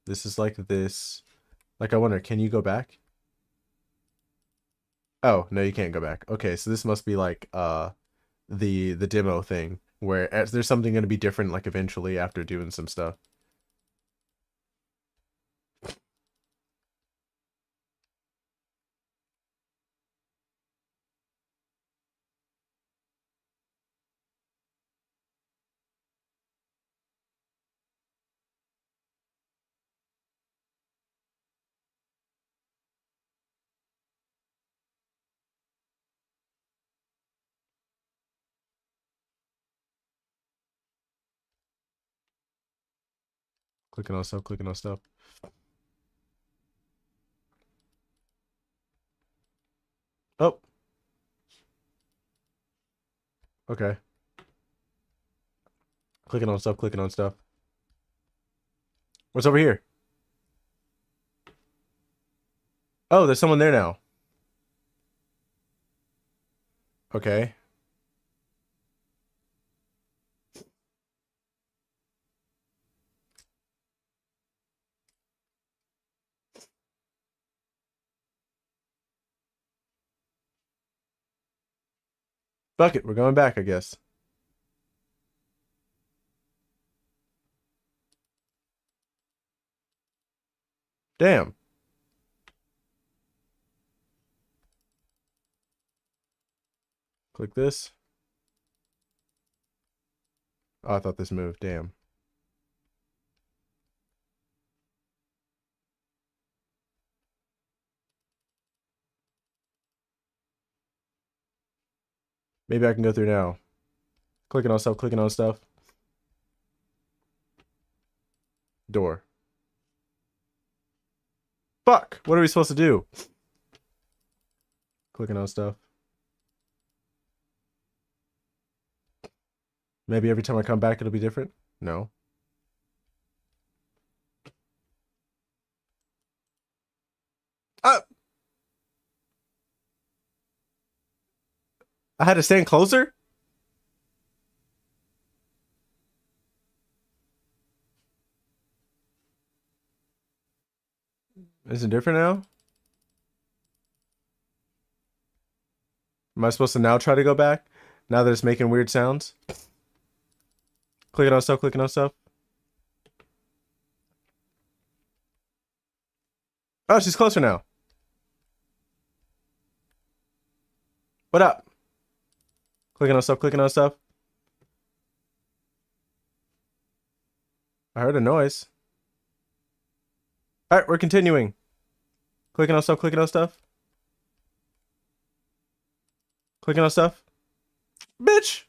This is like this. Like, I wonder, can you go back? Oh, no, you can't go back. Okay, so this must be like the demo thing where there's something going to be different like eventually after doing some stuff. Clicking on stuff, clicking on stuff. Oh, okay. Clicking on stuff, clicking on stuff. What's over here? Oh, there's someone there now. Okay. Fuck it, we're going back, I guess. Damn. Click this. Oh, I thought this moved. Damn. Maybe I can go through now. Clicking on stuff, clicking on stuff. Door. Fuck! What are we supposed to do? Clicking on stuff. Maybe every time I come back it'll be different? No. Ah! I had to stand closer? Is it different now? Am I supposed to now try to go back? Now that it's making weird sounds? Clicking on stuff, clicking on stuff. Oh, she's closer now. What up? Clicking on stuff, clicking on stuff. I heard a noise. Alright, we're continuing. Clicking on stuff, clicking on stuff. Clicking on stuff. Bitch!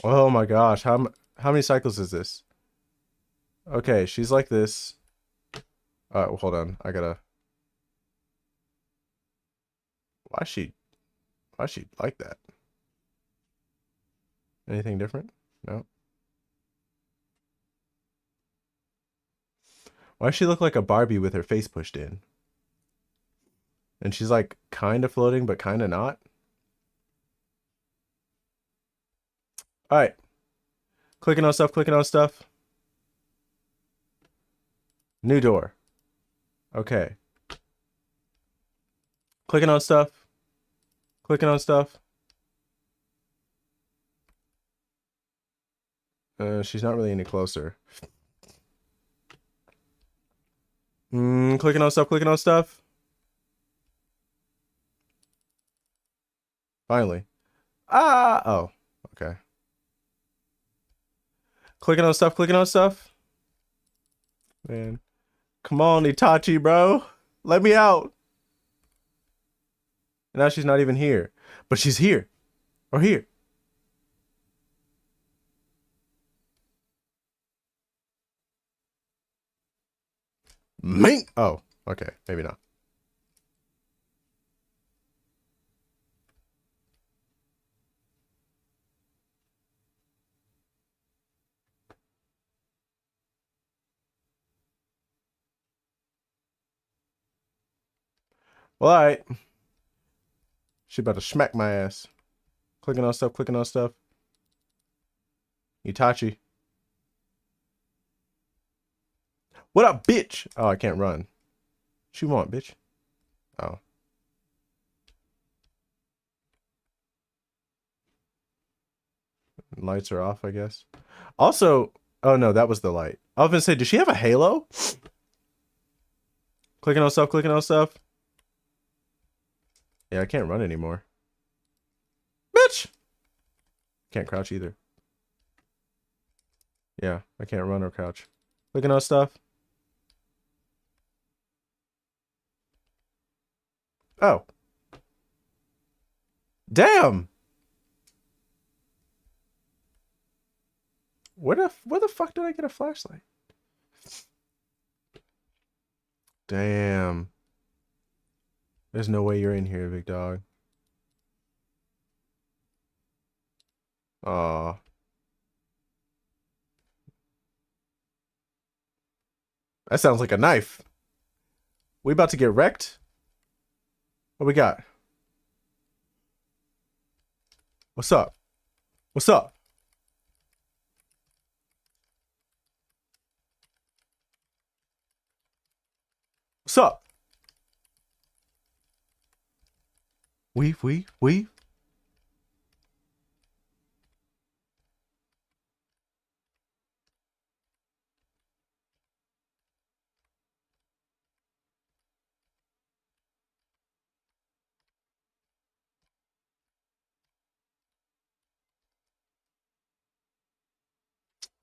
Oh my gosh, how many cycles is this? Okay, she's like this. Well, hold on. I gotta... Why is she like that? Anything different? No. Why does she look like a Barbie with her face pushed in? And she's like kind of floating, but kind of not. All right. Clicking on stuff, clicking on stuff. New door. Okay. Clicking on stuff. Clicking on stuff. She's not really any closer. Clicking on stuff, clicking on stuff. Finally. Ah! Oh, okay. Clicking on stuff, clicking on stuff. Man. Come on, Itachi, bro. Let me out. And now she's not even here. But she's here. Or here. Mink. Oh, okay. Maybe not. Well, all right. She about to smack my ass. Clicking on stuff, clicking on stuff. Itachi. What up, bitch? Oh, I can't run. What you want, bitch? Oh. Lights are off, I guess. Also, oh no, that was the light. I was gonna say, does she have a halo? Clicking on stuff, clicking on stuff. Yeah, I can't run anymore. Bitch! Can't crouch either. Yeah, I can't run or crouch. Clicking on stuff. Oh. Damn! Where the fuck did I get a flashlight? Damn. There's no way you're in here, big dog. Aw. That sounds like a knife. We about to get wrecked? What we got? What's up? What's up? What's up? Weave.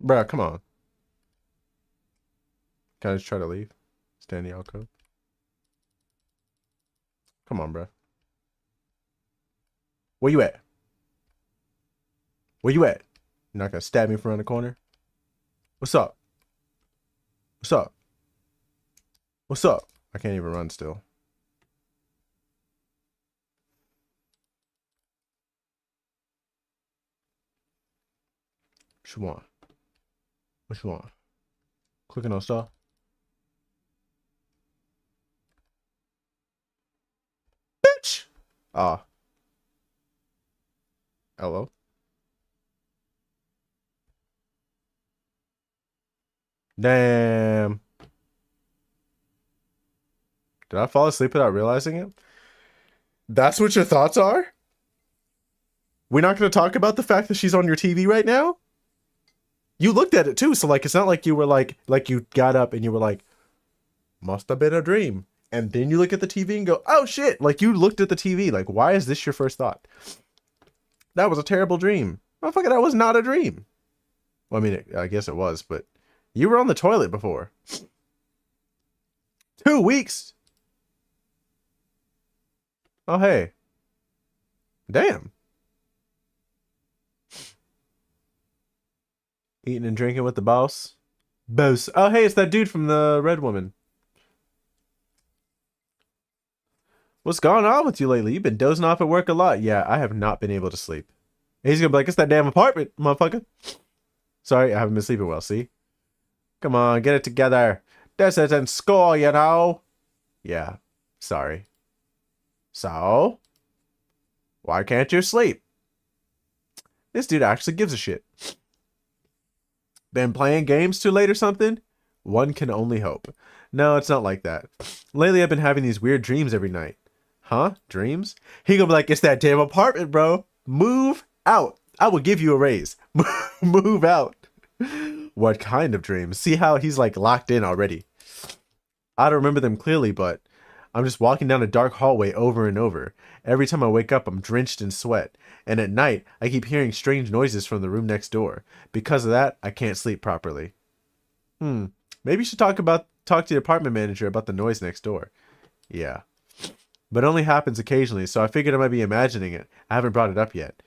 Bruh, come on. Can I just try to leave? Stay in the alcove. Come on, bruh. Where you at? Where you at? You're not gonna stab me from around the corner? What's up? What's up? What's up? I can't even run still. What you want? What you want? Clicking on stuff. Bitch! Ah. Hello? Damn. Did I fall asleep without realizing it? That's what your thoughts are? We're not going to talk about the fact that she's on your TV right now? You looked at it too, so like it's not like you were like you got up and you were like, must have been a dream. And then you look at the TV and go, oh shit, like you looked at the TV. Like, why is this your first thought? That was a terrible dream. Motherfucker, that was not a dream. Well, I mean, I guess it was, but you were on the toilet before. 2 weeks. Oh, hey. Damn. Eating and drinking with the boss. Boss. Oh, hey, it's that dude from the Red Woman. What's going on with you lately? You've been dozing off at work a lot. Yeah, I have not been able to sleep. And he's gonna be like, it's that damn apartment, motherfucker. Sorry, I haven't been sleeping well, see? Come on, get it together. This isn't school, you know? Yeah, sorry. So? Why can't you sleep? This dude actually gives a shit. Been playing games too late or something? One can only hope. No, it's not like that. Lately, I've been having these weird dreams every night. Huh? Dreams? He gonna be like, it's that damn apartment, bro. Move out. I will give you a raise. Move out. What kind of dreams? See how he's like locked in already. I don't remember them clearly, but I'm just walking down a dark hallway over and over. Every time I wake up, I'm drenched in sweat. And at night, I keep hearing strange noises from the room next door. Because of that, I can't sleep properly. Maybe you should talk to the apartment manager about the noise next door. Yeah. But it only happens occasionally, so I figured I might be imagining it. I haven't brought it up yet.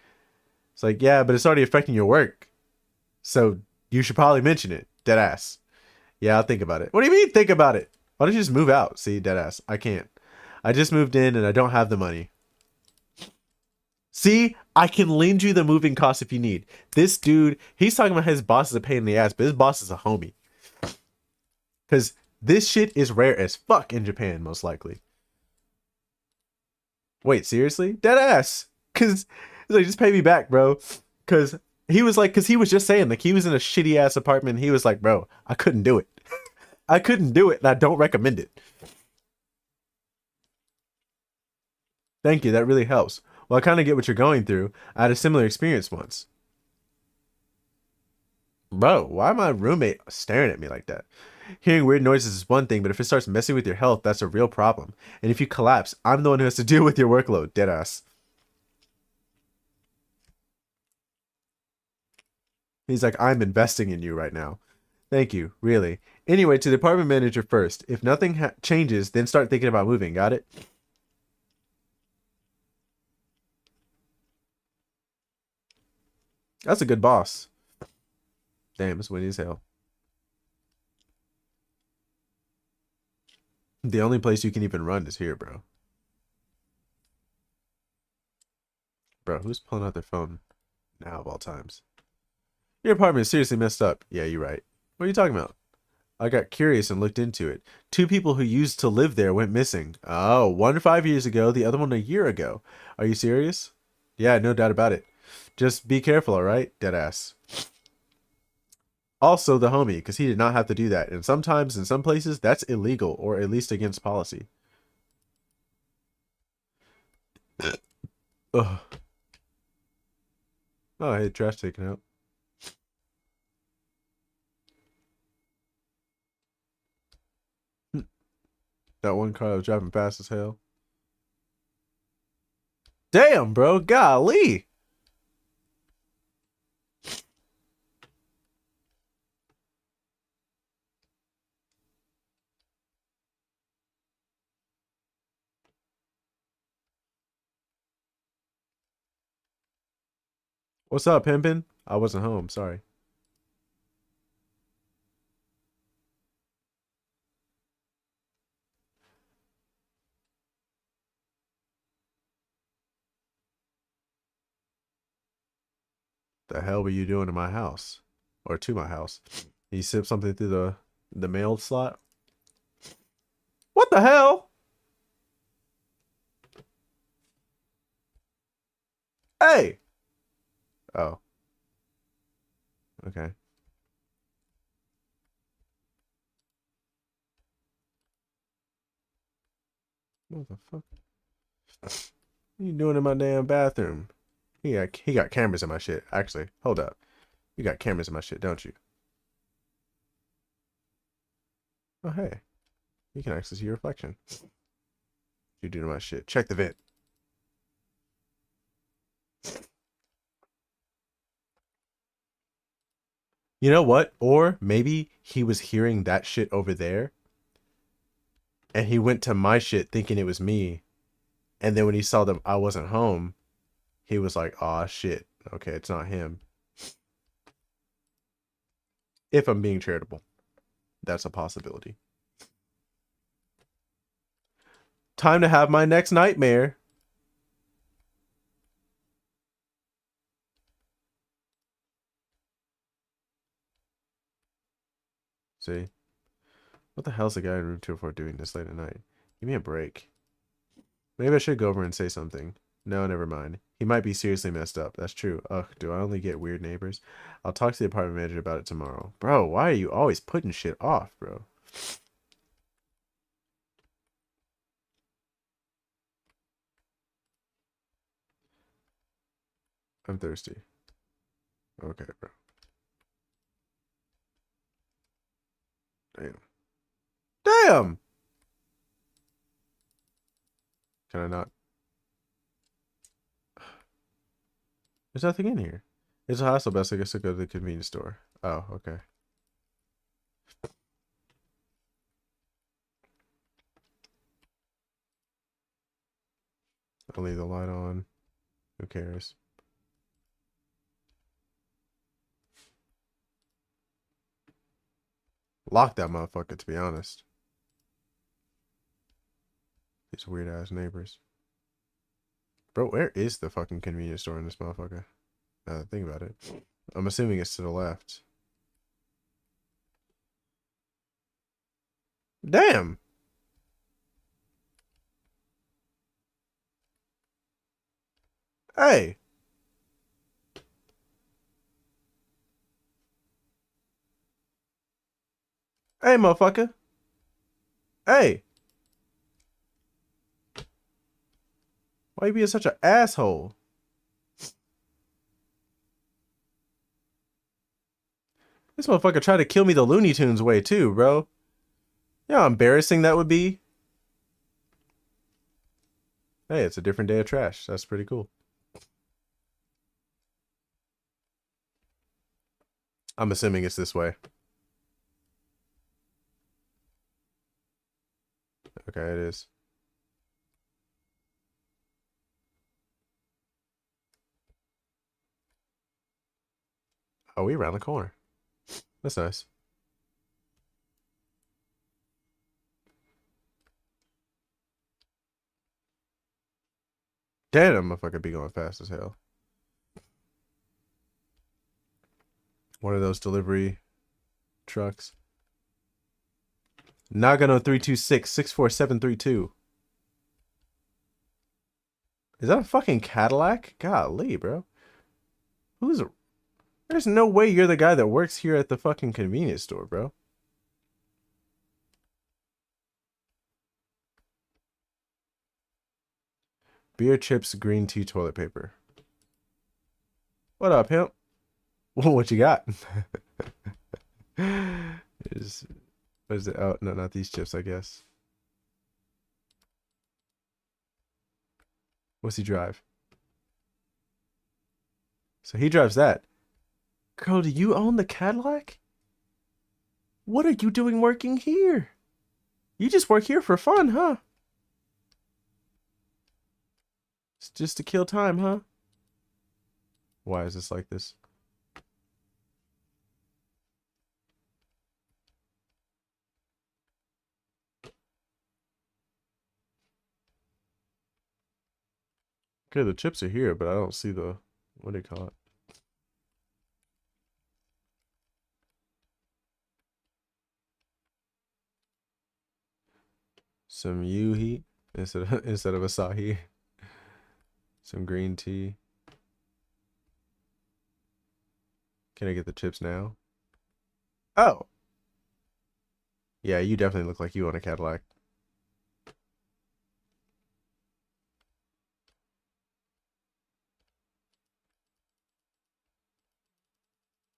It's like, yeah, but it's already affecting your work. So you should probably mention it. Deadass. Yeah, I'll think about it. What do you mean think about it? Why don't you just move out? See, deadass. I can't. I just moved in and I don't have the money. See, I can lend you the moving costs if you need. This dude, he's talking about his boss is a pain in the ass, but his boss is a homie. Because this shit is rare as fuck in Japan, most likely. Wait, seriously? Dead ass. Cause he's like, just pay me back, bro. Cause cause he was just saying, like, he was in a shitty ass apartment. He was like, bro, I couldn't do it. I couldn't do it, and I don't recommend it. Thank you. That really helps. Well, I kind of get what you're going through. I had a similar experience once. Bro, why my roommate staring at me like that? Hearing weird noises is one thing, but if it starts messing with your health, that's a real problem. And if you collapse, I'm the one who has to deal with your workload. Deadass. He's like, I'm investing in you right now. Thank you, really. Anyway, to the apartment manager first. If nothing changes, then start thinking about moving. Got it? That's a good boss. Damn, it's windy as hell. The only place you can even run is here, bro. Bro, who's pulling out their phone now of all times? Your apartment is seriously messed up. Yeah, you're right. What are you talking about? I got curious and looked into it. Two people who used to live there went missing. Oh, one 5 years ago, the other one a year ago. Are you serious? Yeah, no doubt about it. Just be careful, alright? Deadass. Also, the homie, because he did not have to do that. And sometimes, in some places, that's illegal, or at least against policy. Ugh. Oh, hey, trash taken out. That one car was driving fast as hell. Damn, bro. Golly. What's up, pimpin'? I wasn't home. Sorry. The hell were you doing in my house? Or to my house? You sip something through the mail slot? What the hell? Hey! Oh, okay. What the fuck? What are you doing in my damn bathroom? He got cameras in my shit. Actually, hold up. You got cameras in my shit, don't you? Oh, hey. You can actually see your reflection. You do to my shit. Check the vent. You know what? Or maybe he was hearing that shit over there and he went to my shit thinking it was me. And then when he saw that I wasn't home, he was like, "Aw, shit. Okay, it's not him." If I'm being charitable, that's a possibility. Time to have my next nightmare. See? What the hell's the guy in room 204 doing this late at night? Give me a break. Maybe I should go over and say something. No, never mind. He might be seriously messed up. That's true. Ugh, do I only get weird neighbors? I'll talk to the apartment manager about it tomorrow. Bro, why are you always putting shit off, bro? I'm thirsty. Okay, bro. Damn. Damn! Can I not? There's nothing in here. It's a hostel, best I guess to go to the convenience store. Oh, okay. I'll leave the light on. Who cares? Lock that motherfucker, to be honest. These weird ass neighbors. Bro, where is the fucking convenience store in this motherfucker? Now that I think about it. I'm assuming it's to the left. Damn! Hey. Hey, motherfucker. Hey. Why you being such an asshole? This motherfucker tried to kill me the Looney Tunes way too, bro. You know how embarrassing that would be? Hey, it's a different day of trash. That's pretty cool. I'm assuming it's this way. Okay, it is. Oh, we around the corner. That's nice. Damn, that motherfucker be going fast as hell. One of those delivery trucks. Nagano 326 64732. Is that a fucking Cadillac? Golly, bro. Who's a... There's no way you're the guy that works here at the fucking convenience store, bro. Beer, chips, green tea, toilet paper. What up, pimp? What you got? What is it? Oh, no, not these chips, I guess. What's he drive? So he drives that. Girl, do you own the Cadillac? What are you doing working here? You just work here for fun, huh? It's just to kill time, huh? Why is this like this? Okay, the chips are here, but I don't see the... What do you call it? Some Yoo-hee instead of Asahi. Some green tea. Can I get the chips now? Oh. Yeah, you definitely look like you own a Cadillac.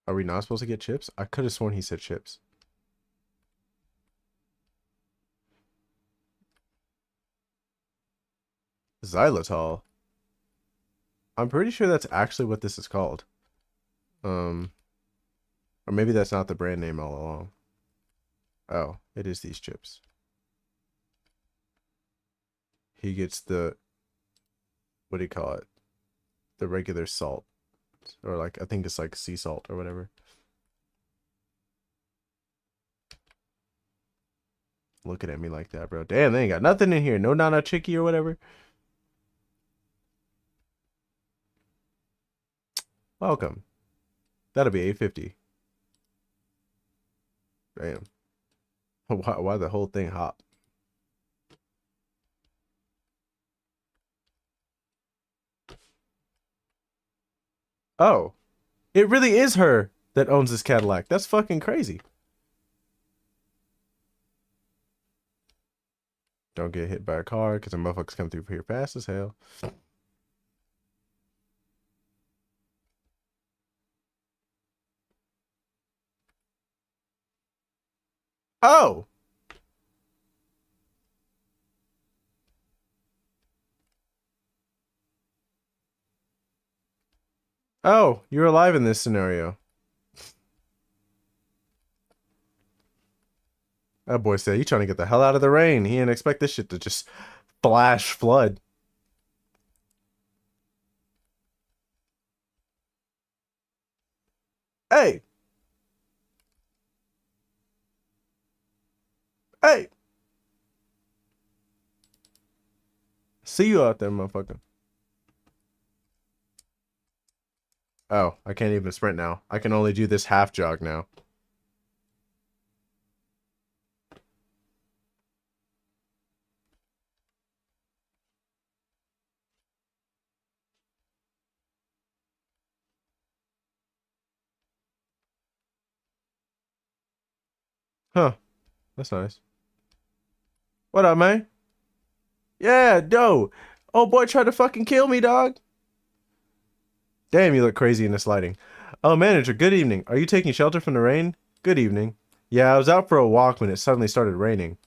Are we not supposed to get chips? I could have sworn he said chips. Xylitol. I'm pretty sure that's actually what this is called. Or maybe that's not the brand name all along. Oh, it is these chips. He gets the... What do you call it? The regular salt. Or like, I think it's like sea salt or whatever. Looking at me like that, bro. Damn, they ain't got nothing in here. No Nana Chicky or whatever. Welcome. That'll be 850. Damn. Why the whole thing hop? Oh. It really is her that owns this Cadillac. That's fucking crazy. Don't get hit by a car because the motherfuckers come through here fast as hell. Oh! Oh, you're alive in this scenario. That boy said he trying to get the hell out of the rain. He didn't expect this shit to just flash flood. Hey! Hey! See you out there, motherfucker. Oh, I can't even sprint now. I can only do this half jog now. Huh. That's nice. What up, man? Yeah, doe. Oh boy tried to fucking kill me, dog. Damn, you look crazy in this lighting. Oh, manager, good evening. Are you taking shelter from the rain? Good evening. Yeah, I was out for a walk when it suddenly started raining.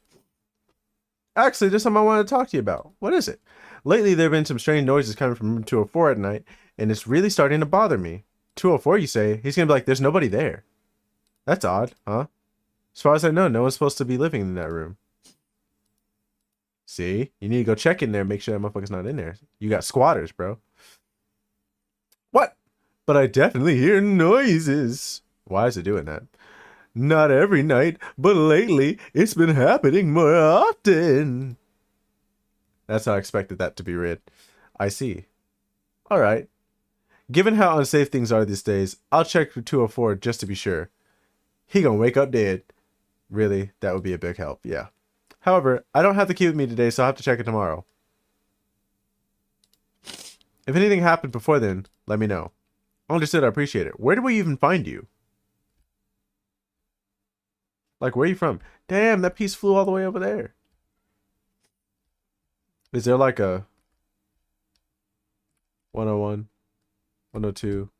Actually, there's something I wanted to talk to you about. What is it? Lately, there have been some strange noises coming from room 204 at night, and it's really starting to bother me. 204, you say? He's gonna be like, there's nobody there. That's odd, huh? As far as I know, no one's supposed to be living in that room. See? You need to go check in there and make sure that motherfucker's not in there. You got squatters, bro. What? But I definitely hear noises. Why is it doing that? Not every night, but lately it's been happening more often. That's how I expected that to be read. I see. All right. Given how unsafe things are these days, I'll check for 204 just to be sure. He gonna wake up dead. Really, that would be a big help, yeah. However, I don't have the key with me today, so I'll have to check it tomorrow. If anything happened before then, let me know. Understood, I appreciate it. Where do we even find you? Like, where are you from? Damn, that piece flew all the way over there. Is there like a 101, 102,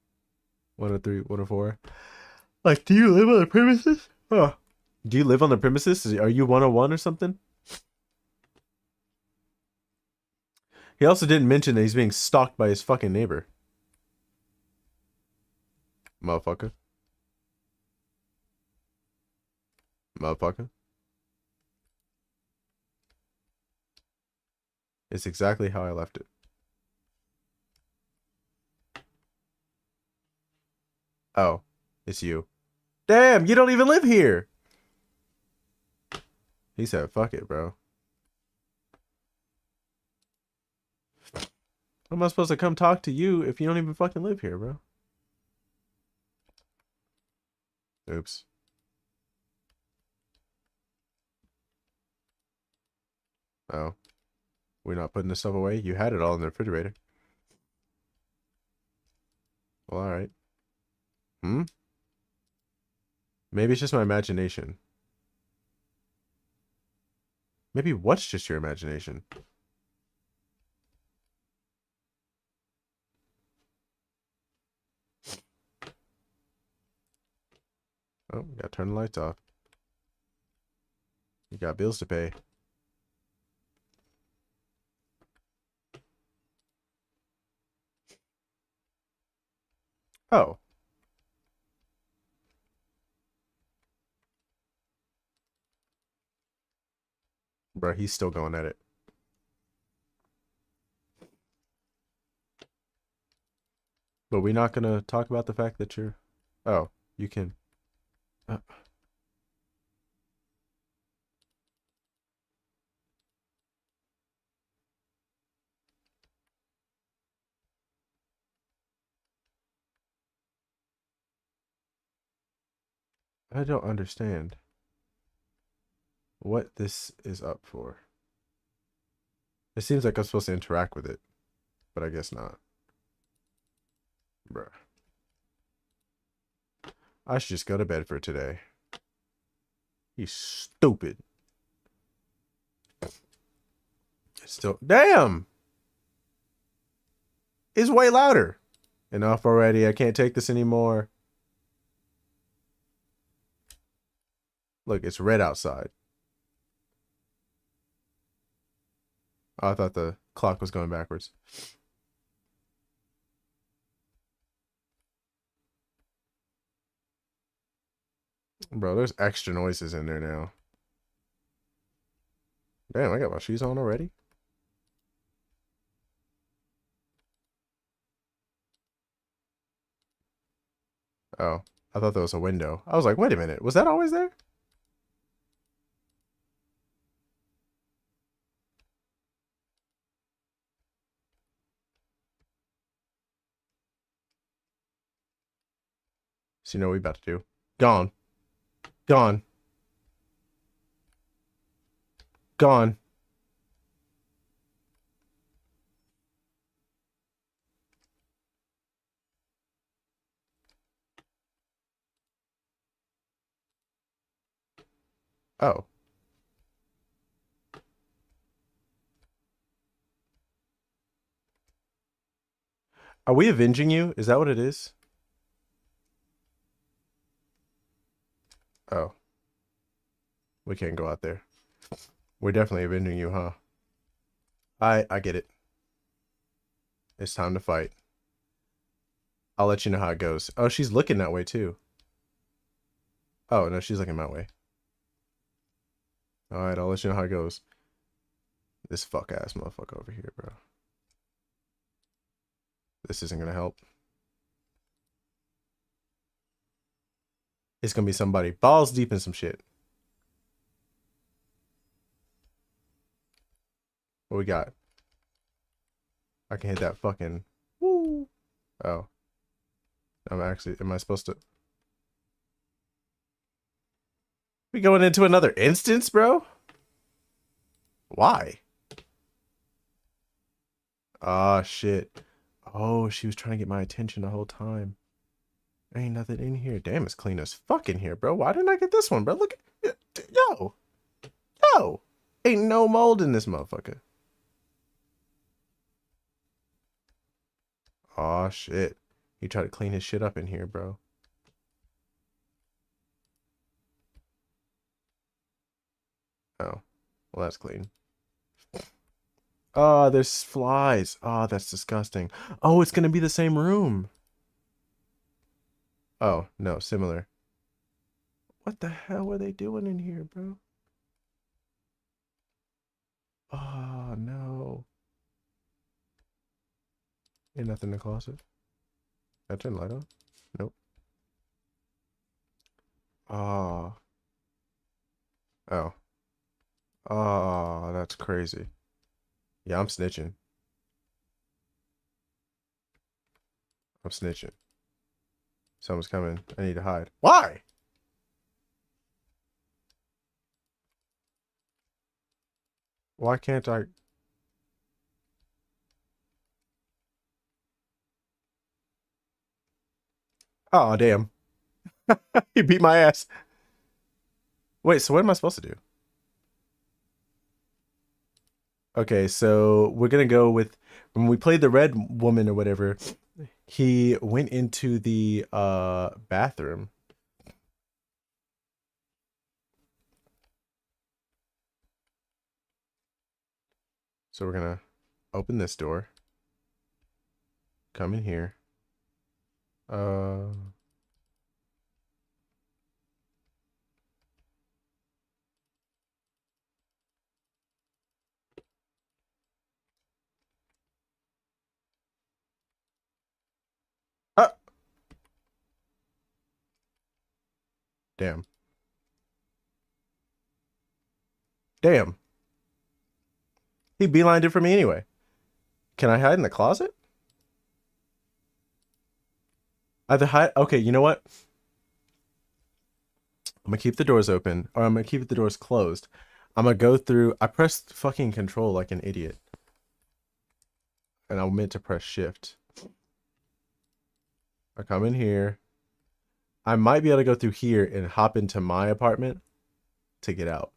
103, 104? Like, do you live on the premises? Huh. Do you live on the premises? Are you 101 or something? He also didn't mention that he's being stalked by his fucking neighbor. Motherfucker. Motherfucker. It's exactly how I left it. Oh, it's you. Damn, you don't even live here. He said, fuck it, bro. How am I supposed to come talk to you if you don't even fucking live here, bro? Oops. Oh. We're not putting this stuff away? You had it all in the refrigerator. Well, alright. Hmm? Maybe it's just my imagination. Maybe what's just your imagination? Oh, gotta turn the lights off. You got bills to pay. Oh. Bro, he's still going at it. But we're not gonna talk about the fact that you're... Oh, you can... I don't understand what this is up for. It seems like I'm supposed to interact with it, but I guess not. Bruh. I should just go to bed for today. He's stupid. It's still... Damn! It's way louder. Enough already. I can't take this anymore. Look, it's red outside. Oh, I thought the clock was going backwards. Bro, there's extra noises in there now. Damn, I got my shoes on already? Oh, I thought there was a window. I was like, wait a minute. Was that always there? So you know what we about to do. Gone. Gone. Gone. Oh. Are we avenging you? Is that what it is? Oh. We can't go out there. We're definitely avenging you, huh? I get it. It's time to fight. I'll let you know how it goes. Oh, she's looking that way too. Oh, no, she's looking my way. Alright, I'll let you know how it goes. This fuck ass motherfucker over here, bro. This isn't gonna help. It's gonna be somebody balls deep in some shit. What we got? I can hit that fucking woo. Oh. I'm actually, am I supposed to? We going into another instance, bro? Why? Ah, shit. Oh, she was trying to get my attention the whole time. Ain't nothing in here. Damn, it's clean as fuck in here, bro. Why didn't I get this one, bro? Look at yo. Yo. Ain't no mold in this motherfucker. Oh shit. He tried to clean his shit up in here, bro. Oh. Well, that's clean. Oh, there's flies. Oh, that's disgusting. Oh, it's gonna be the same room. Oh, no, similar. What the hell were they doing in here, bro? Oh, no. Ain't nothing in the closet. Did I turn the light on? Nope. Oh. Oh. Oh, that's crazy. Yeah, I'm snitching. I'm snitching. Someone's coming. I need to hide. Why? Why can't I? Oh, damn. He beat my ass. Wait, so what am I supposed to do? Okay, so we're gonna go with when we played the red woman or whatever, he went into the bathroom. So we're gonna open this door. Come in here. Uh ah, damn. Damn. He beelined it for me anyway. Can I hide in the closet? Either hide. Okay, you know what? I'm gonna keep the doors open, or I'm gonna keep the doors closed. I'm gonna go through. I pressed fucking control like an idiot, and I meant to press shift. I come in here. I might be able to go through here and hop into my apartment to get out.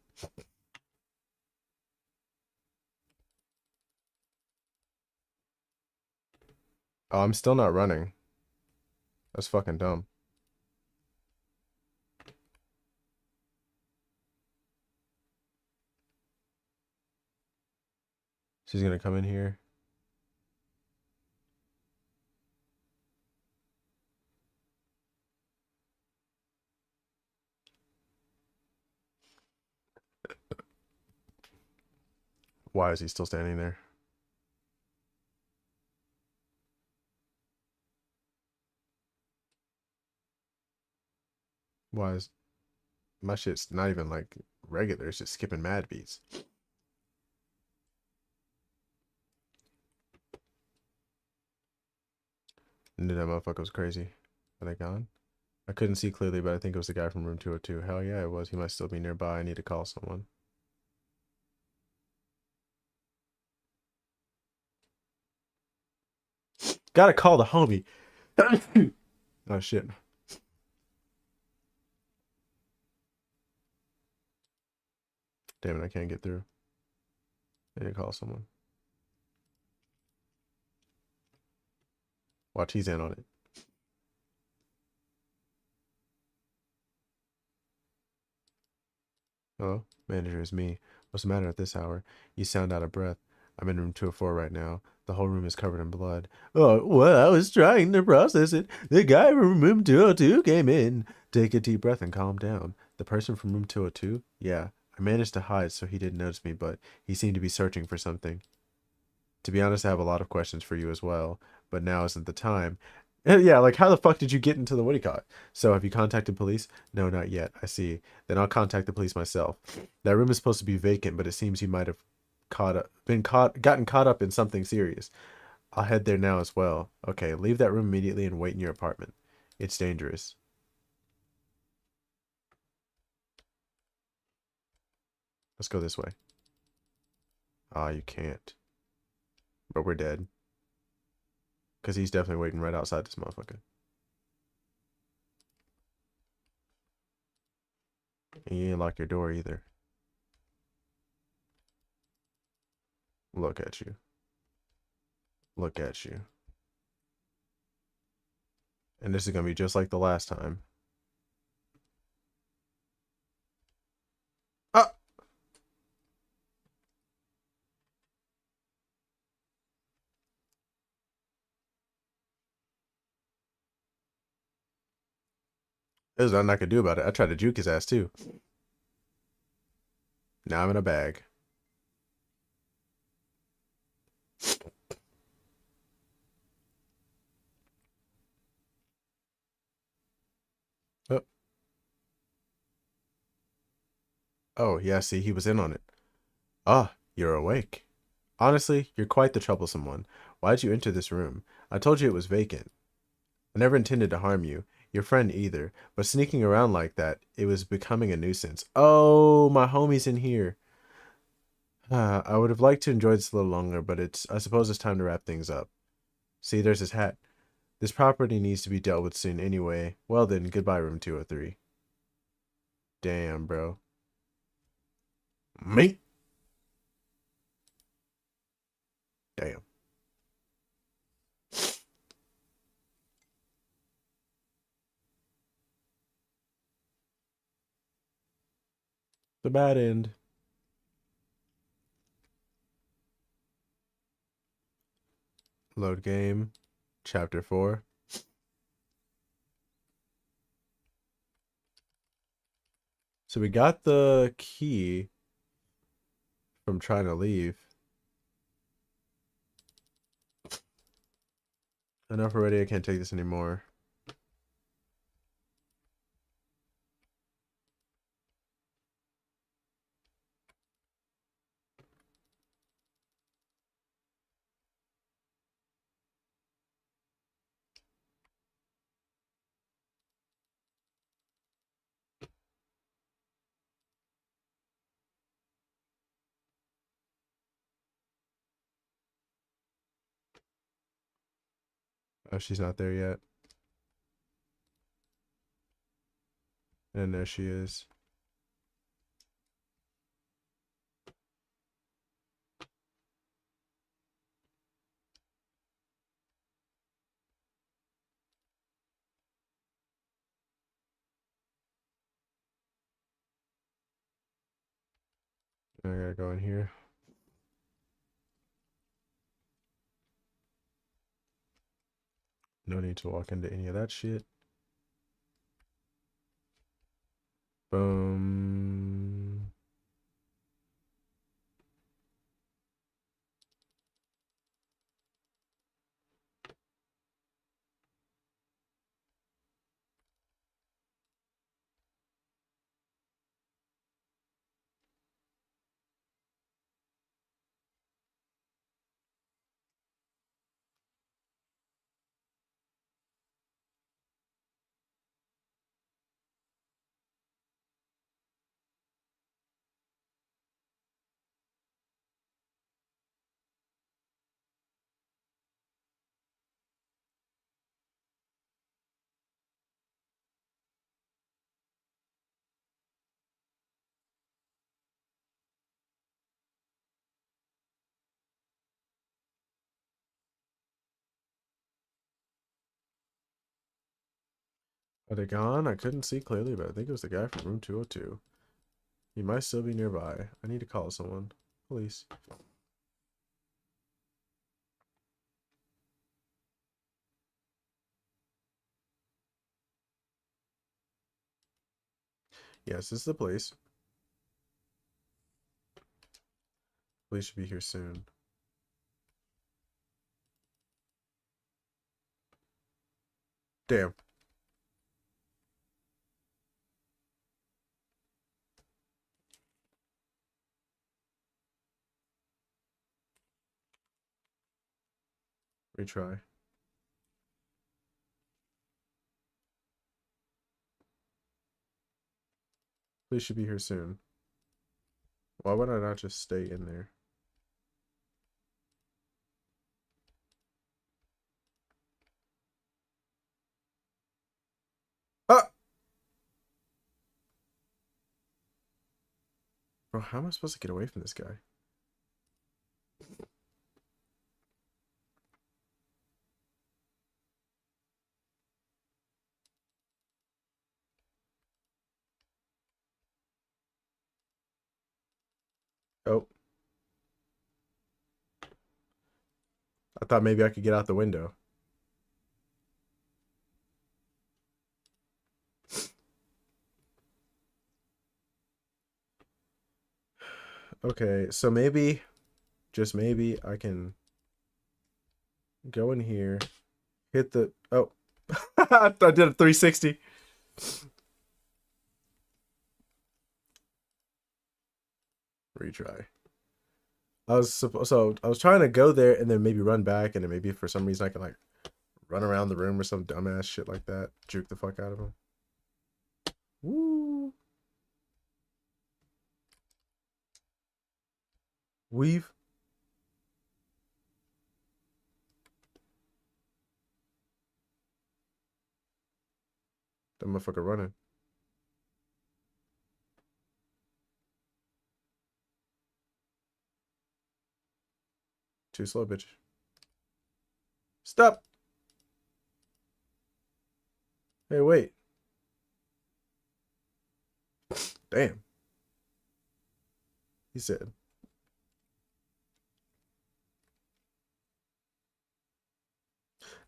Oh, I'm still not running. That's fucking dumb. She's gonna come in here. Why is he still standing there? Why is my shit's not even like regular? It's just skipping mad beats. Knew that motherfucker was crazy. Are they gone? I couldn't see clearly, but I think it was the guy from room 202. Hell yeah, it was. He might still be nearby. I need to call someone. Gotta call the homie. Oh shit. Damn it, I can't get through. I need to call someone. Watch, he's in on it. Hello? Manager, is me. What's the matter at this hour? You sound out of breath. I'm in room 204 right now. The whole room is covered in blood. Oh, well, I was trying to process it. The guy from room 202 came in. Take a deep breath and calm down. The person from room 202? Yeah. I managed to hide so he didn't notice me, but he seemed to be searching for something. To be honest, I have a lot of questions for you as well, but now isn't the time. Yeah, like how the fuck did you get into the what do you call it? So have you contacted police? No, not yet. I see. Then I'll contact the police myself. That room is supposed to be vacant, but it seems you might have gotten caught up in something serious. I'll head there now as well. Okay, leave that room immediately and wait in your apartment. It's dangerous. Let's go this way. Ah, you can't. But we're dead. Because he's definitely waiting right outside this motherfucker. And you didn't lock your door either. Look at you. Look at you. And this is going to be just like the last time. Ah! There's nothing I could do about it. I tried to juke his ass too. Now I'm in a bag. Oh, oh yeah, see, he was in on it. Ah, you're awake. Honestly, you're quite the troublesome one. Why'd you enter this room? I told you it was vacant. I never intended to harm you, your friend either, but sneaking around like that, it was becoming a nuisance. Oh, my homie's in here. I would have liked to enjoy this a little longer, but I suppose it's time to wrap things up. See, there's his hat. This property needs to be dealt with soon anyway. Well then, goodbye, room 203. Damn, bro. Me? Damn. The bad end. Load game. Chapter 4. So we got the key from trying to leave. Enough already, I can't take this anymore. Oh, she's not there yet. And there she is. I gotta go in here. No need to walk into any of that shit. Boom. Are they gone? I couldn't see clearly, but I think it was the guy from room 202. He might still be nearby. I need to call someone. Police. Yes, this is the police. Police should be here soon. Damn. Retry. Police should be here soon. Why would I not just stay in there? Ah! Bro, how am I supposed to get away from this guy? Oh. I thought maybe I could get out the window. Okay, so maybe, just maybe, I can go in here, hit the... Oh. I did a 360. Retry. I was trying to go there and then maybe run back, and then maybe for some reason I can like run around the room or some dumbass shit like that. Juke the fuck out of him. Woo. Weave. That motherfucker running. Too slow, bitch. Stop. Hey, wait. Damn. He said.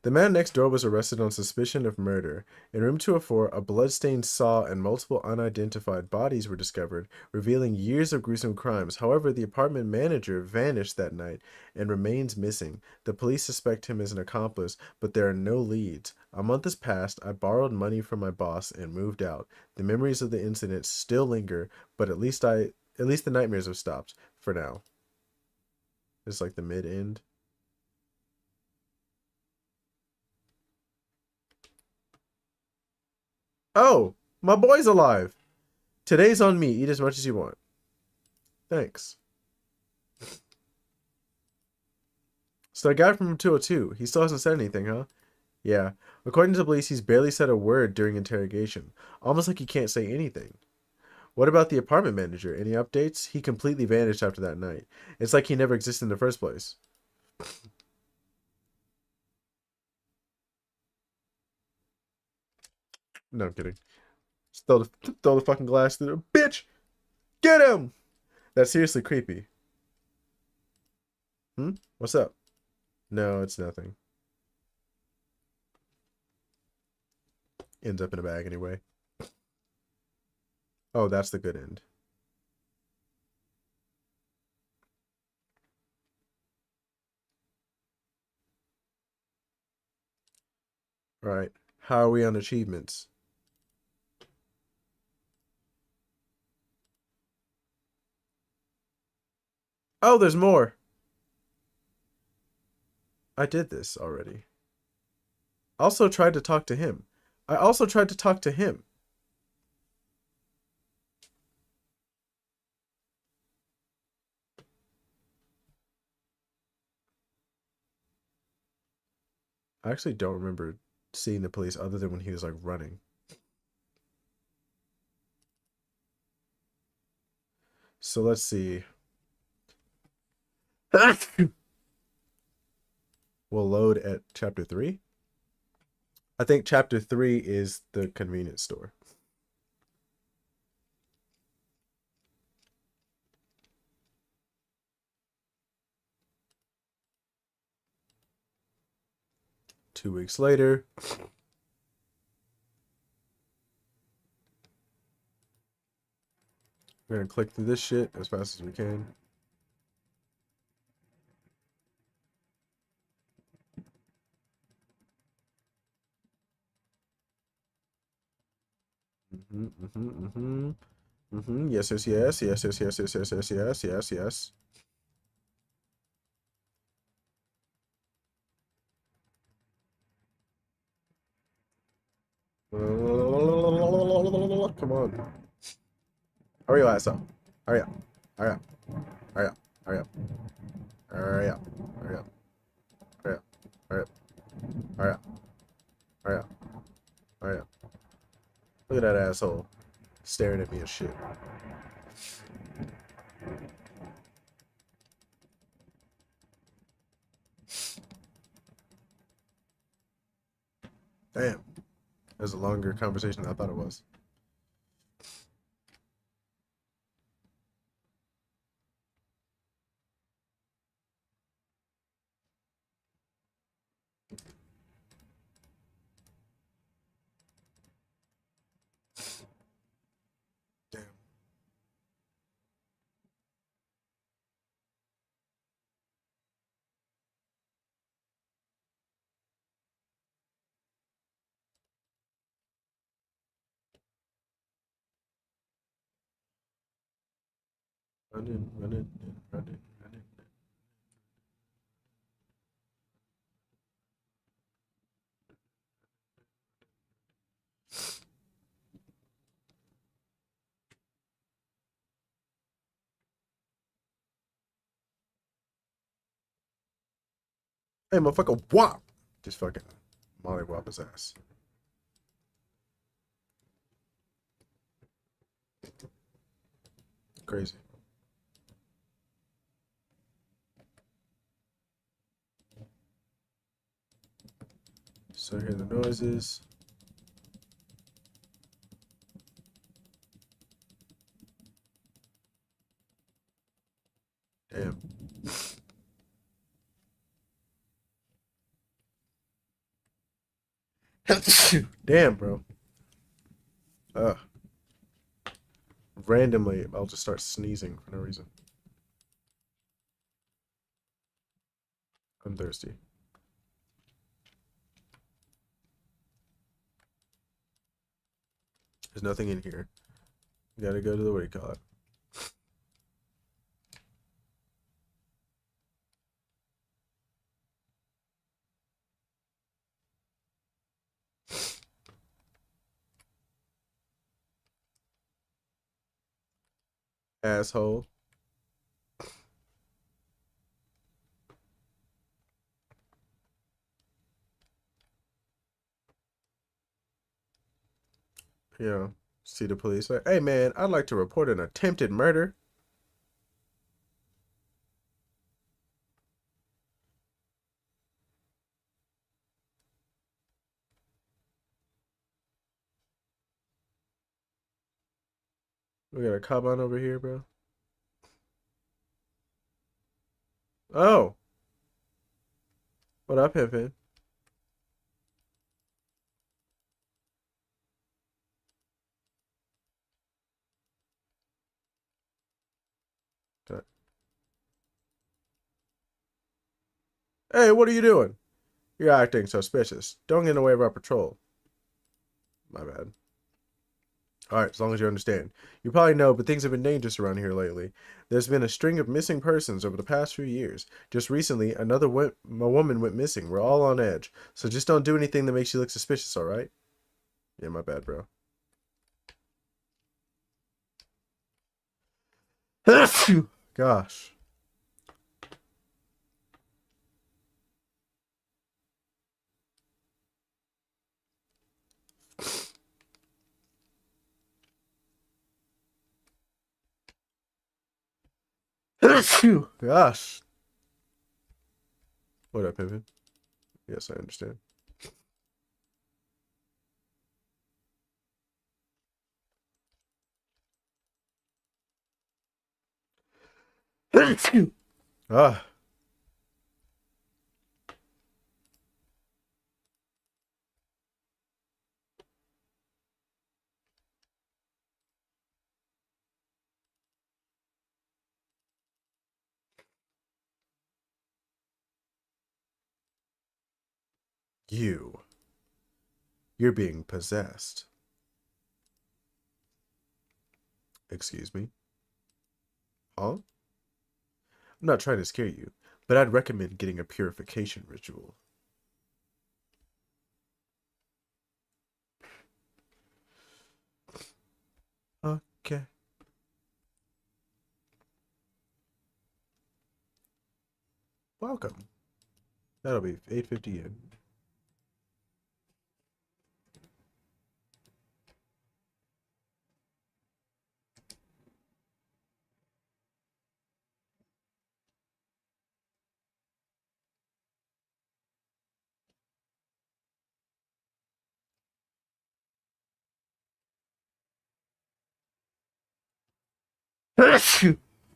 The man next door was arrested on suspicion of murder. In room 204, a bloodstained saw and multiple unidentified bodies were discovered, revealing years of gruesome crimes. However, the apartment manager vanished that night and remains missing. The police suspect him as an accomplice, but there are no leads. A month has passed. I borrowed money from my boss and moved out. The memories of the incident still linger, but at least the nightmares have stopped for now. It's like the mid-end. Oh, my boy's alive. Today's on me. Eat as much as you want. Thanks. So that guy from 202, he still hasn't said anything, huh? Yeah. According to police, he's barely said a word during interrogation. Almost like he can't say anything. What about the apartment manager? Any updates? He completely vanished after that night. It's like he never existed in the first place. No, I'm kidding. Just throw the fucking glass through the bitch! Get him! That's seriously creepy. Hmm? What's up? No, it's nothing. Ends up in a bag anyway. Oh, that's the good end. All right. How are we on achievements? Oh, there's more. I did this already. Also tried to talk to him. I also tried to talk to him. I actually don't remember seeing the police other than when he was like running. So let's see. We'll load at chapter 3. I think chapter 3 is the convenience store. Two weeks later. We're gonna click through this shit as fast as we can. Yes, yes, yes, yes, yes, yes, yes, yes, yes, yes, yes, yes. Come on. Hurry your ass up. Hurry up. Hurry up. Hurry up. Hurry up. Hurry up. Hurry up. Hurry up. Hurry up. Hurry up. Hurry up. Hurry up. Look at that asshole staring at me as shit. Damn. It was a longer conversation than I thought it was. Damn. Running, running, running, running. Hey, motherfucker, whop! Just fucking molly whop his ass. Crazy. So hear the noises. Damn. Damn, bro. Ugh. Randomly, I'll just start sneezing for no reason. I'm thirsty. There's nothing in here. You gotta go to the, what do you call it? Asshole. You know, see the police. Like, hey man, I'd like to report an attempted murder. We got a cop on over here, bro. Oh, what up, Pimpin? Hey, what are you doing? You're acting suspicious. Don't get in the way of our patrol. My bad. Alright, as long as you understand. You probably know, but things have been dangerous around here lately. There's been a string of missing persons over the past few years. Just recently, a woman went missing. We're all on edge. So just don't do anything that makes you look suspicious, alright? Yeah, my bad, bro. Gosh. Gosh. What up, Pimpin? Yes, I understand. Ah, you. You're being possessed. Excuse me? Huh? I'm not trying to scare you, but I'd recommend getting a purification ritual. Okay. Welcome. That'll be 850 yen.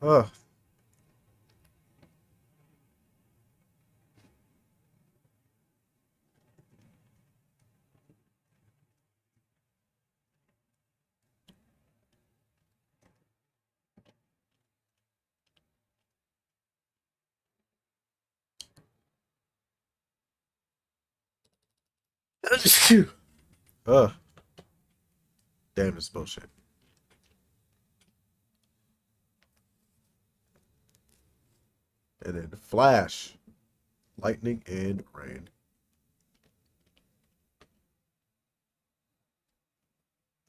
Oh. Ugh. Damn, this bullshit. And then flash, lightning, and rain.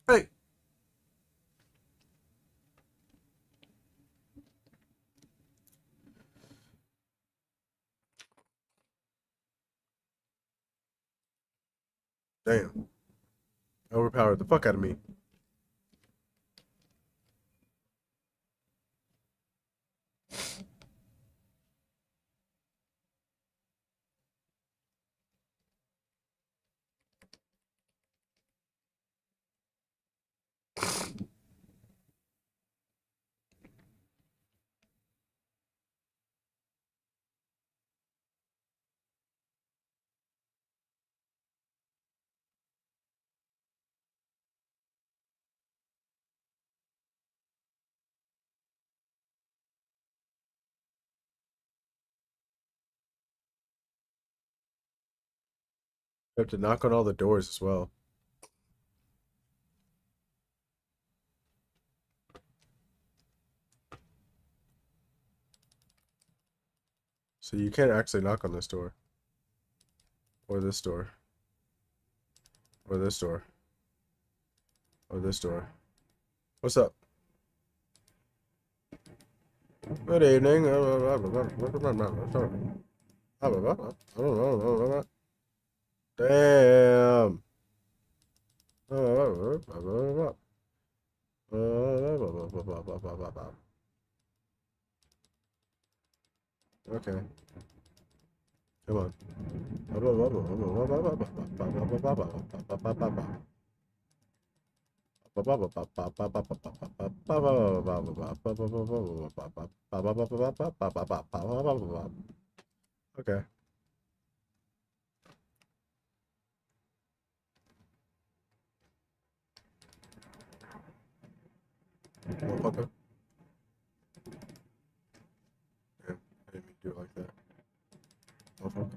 Hey. Damn. Overpowered the fuck out of me. I have to knock on all the doors as well. So you can't actually knock on this door. Or this door. Or this door. Or this door. What's up? Good evening. Damn. Okay. Come on. Okay. Motherfucker. Damn. I didn't mean to do it like that. Motherfucker.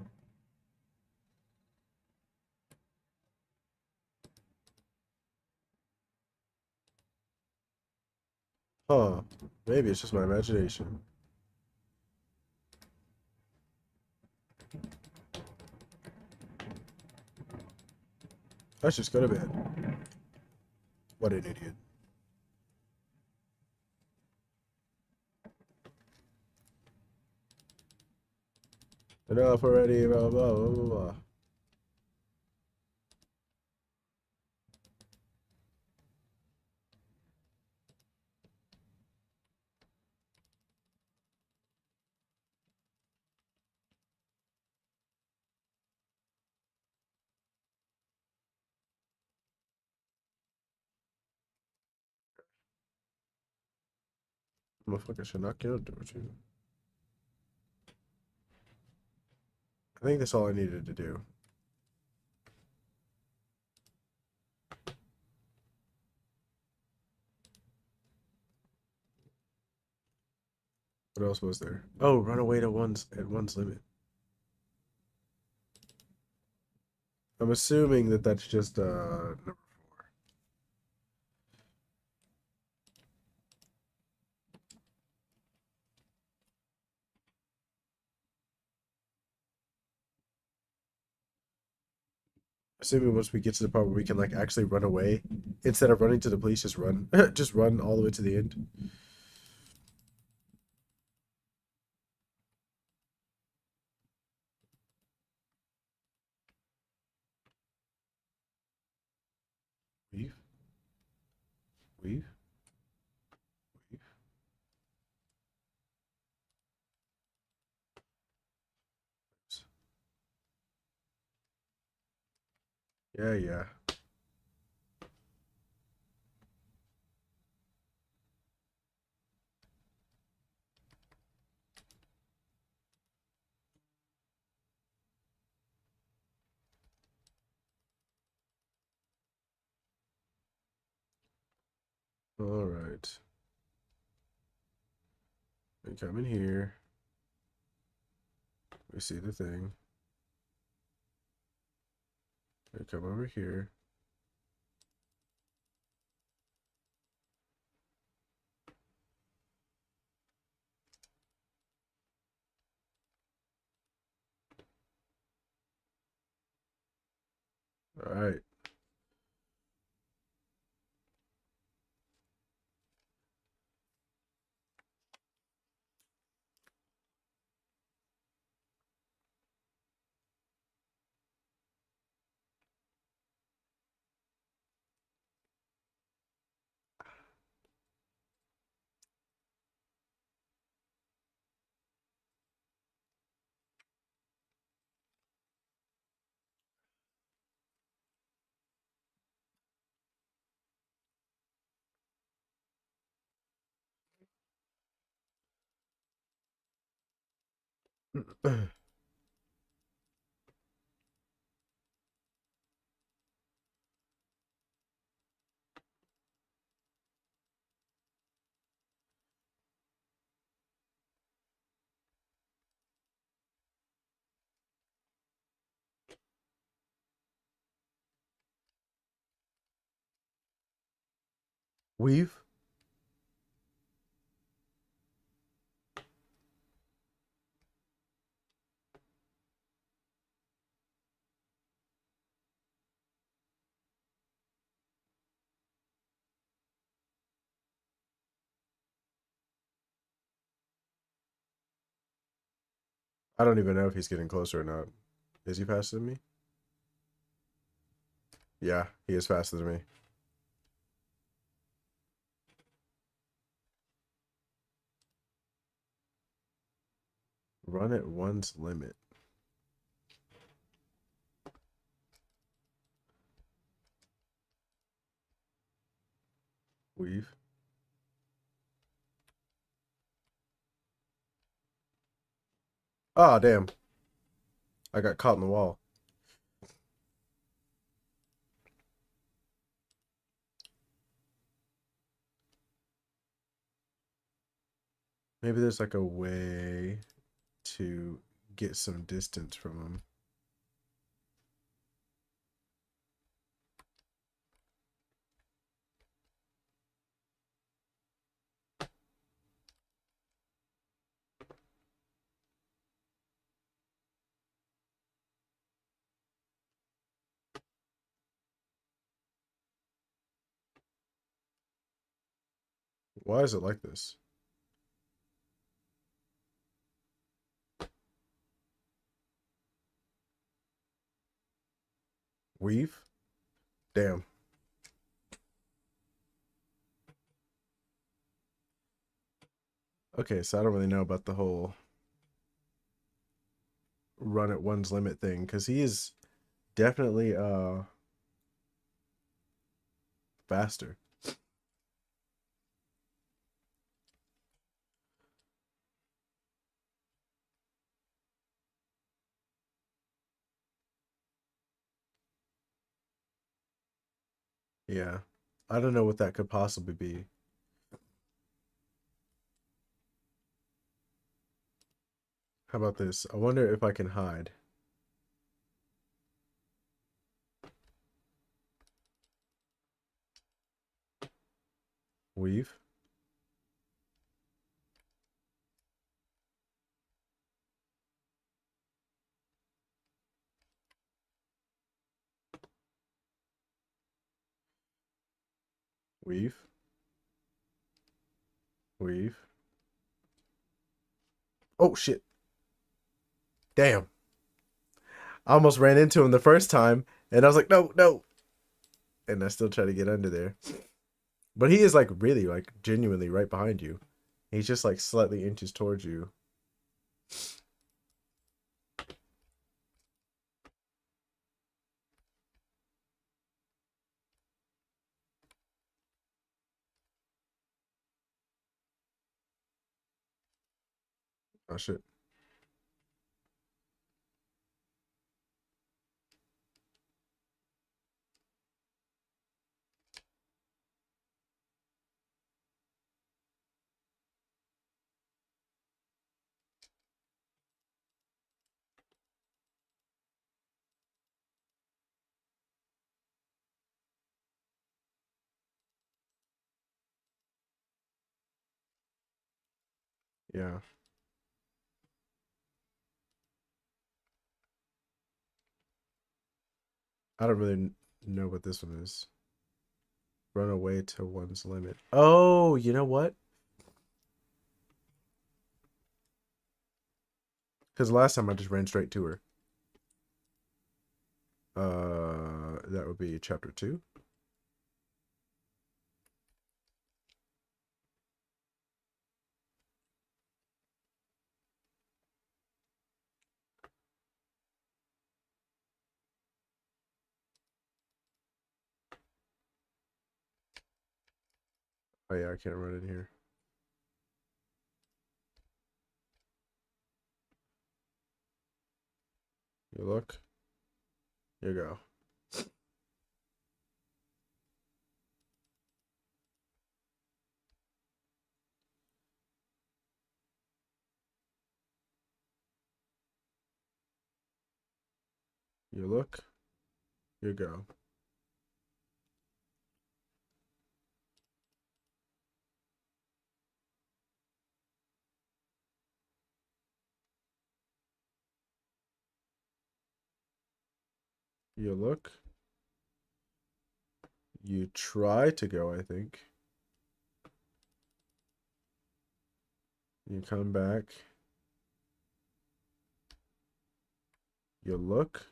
Huh. Maybe it's just my imagination. Let's just go to bed. What an idiot. Enough already. Blah, blah, blah, blah, blah. Motherfucker should knock your door too. I think that's all I needed to do. What else was there? Oh, run away to one's at one's limit. I'm assuming that that's just number 4. Assuming once we get to the part where we can like actually run away, instead of running to the police, just run, just run all the way to the end. Weave, weave, weave. Yeah, yeah. All right. We come in here. We see the thing. We come over here. All right. Weave. I don't even know if he's getting closer or not. Is he faster than me? Yeah, he is faster than me. Run at one's limit. Weave. Oh, damn. I got caught in the wall. Maybe there's like a way to get some distance from him. Why is it like this? Weave? Damn. Okay, so I don't really know about the whole run at one's limit thing because he is definitely faster. Yeah. I don't know what that could possibly be. How about this? I wonder if I can hide. Weave. Weave. Weave. Oh shit. Damn. I almost ran into him the first time and I was like, no, no. And I still try to get under there. But he is like really like genuinely right behind you. He's just like slightly inches towards you. Oh shit. Yeah. I don't really know what this one is. Run away to one's limit. Oh, you know what? Because last time I just ran straight to her. That would be chapter 2. Oh yeah, I can't run in here. You look. You go. You look. You go. You look. You try to go, I think. You come back. You look.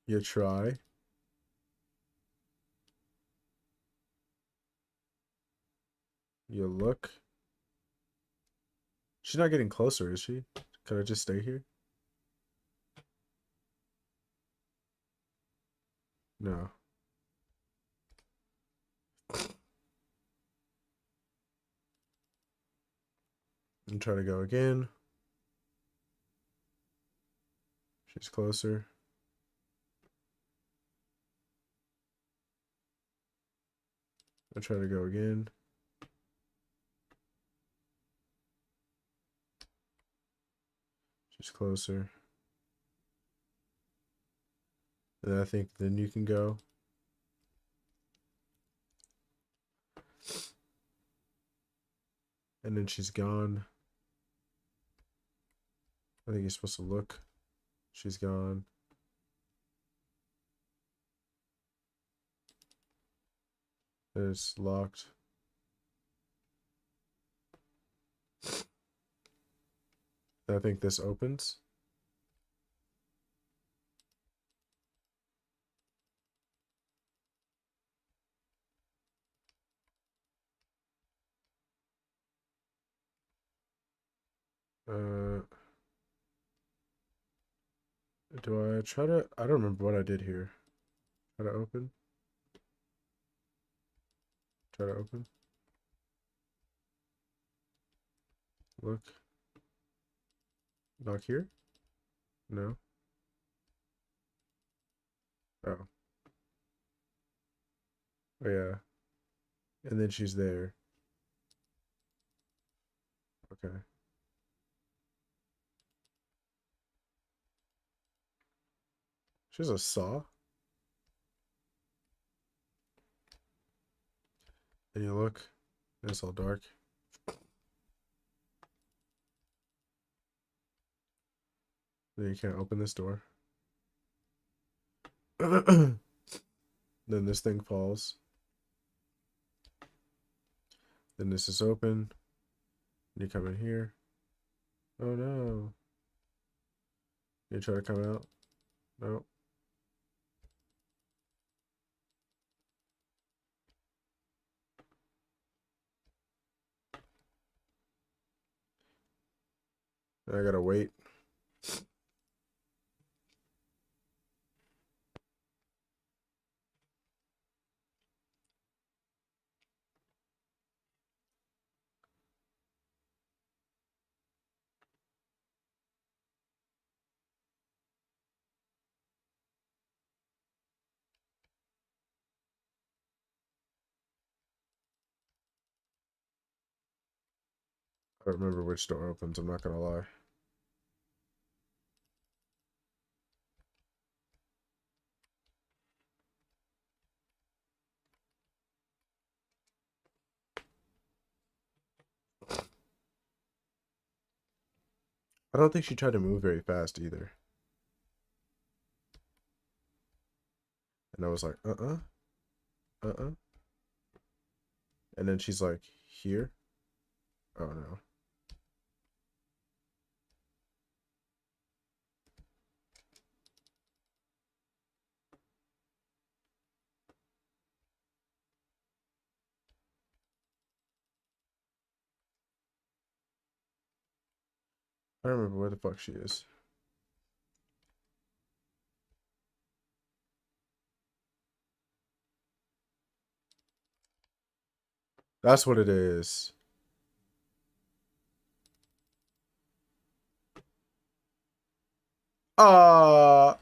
You try. You look. She's not getting closer, is she? Could I just stay here? No. And try to go again. She's closer. I try to go again. She's closer. And I think then you can go. And then she's gone. I think you're supposed to look. She's gone. It's locked. I think this opens. Uh, do I try to? I don't remember what I did here. Try to open. Try to open. Look. Knock here? No. Oh. Oh yeah. And then she's there. Okay. She has a saw. And you look, and it's all dark. Then you can't open this door. Then this thing falls. Then this is open. You come in here. Oh no. You try to come out. No. I gotta wait. I don't remember which door opens, I'm not gonna lie. I don't think she tried to move very fast either. And I was like, uh-uh, uh-uh. And then she's like, here? Oh no. I don't remember where the fuck she is. That's what it is. Uh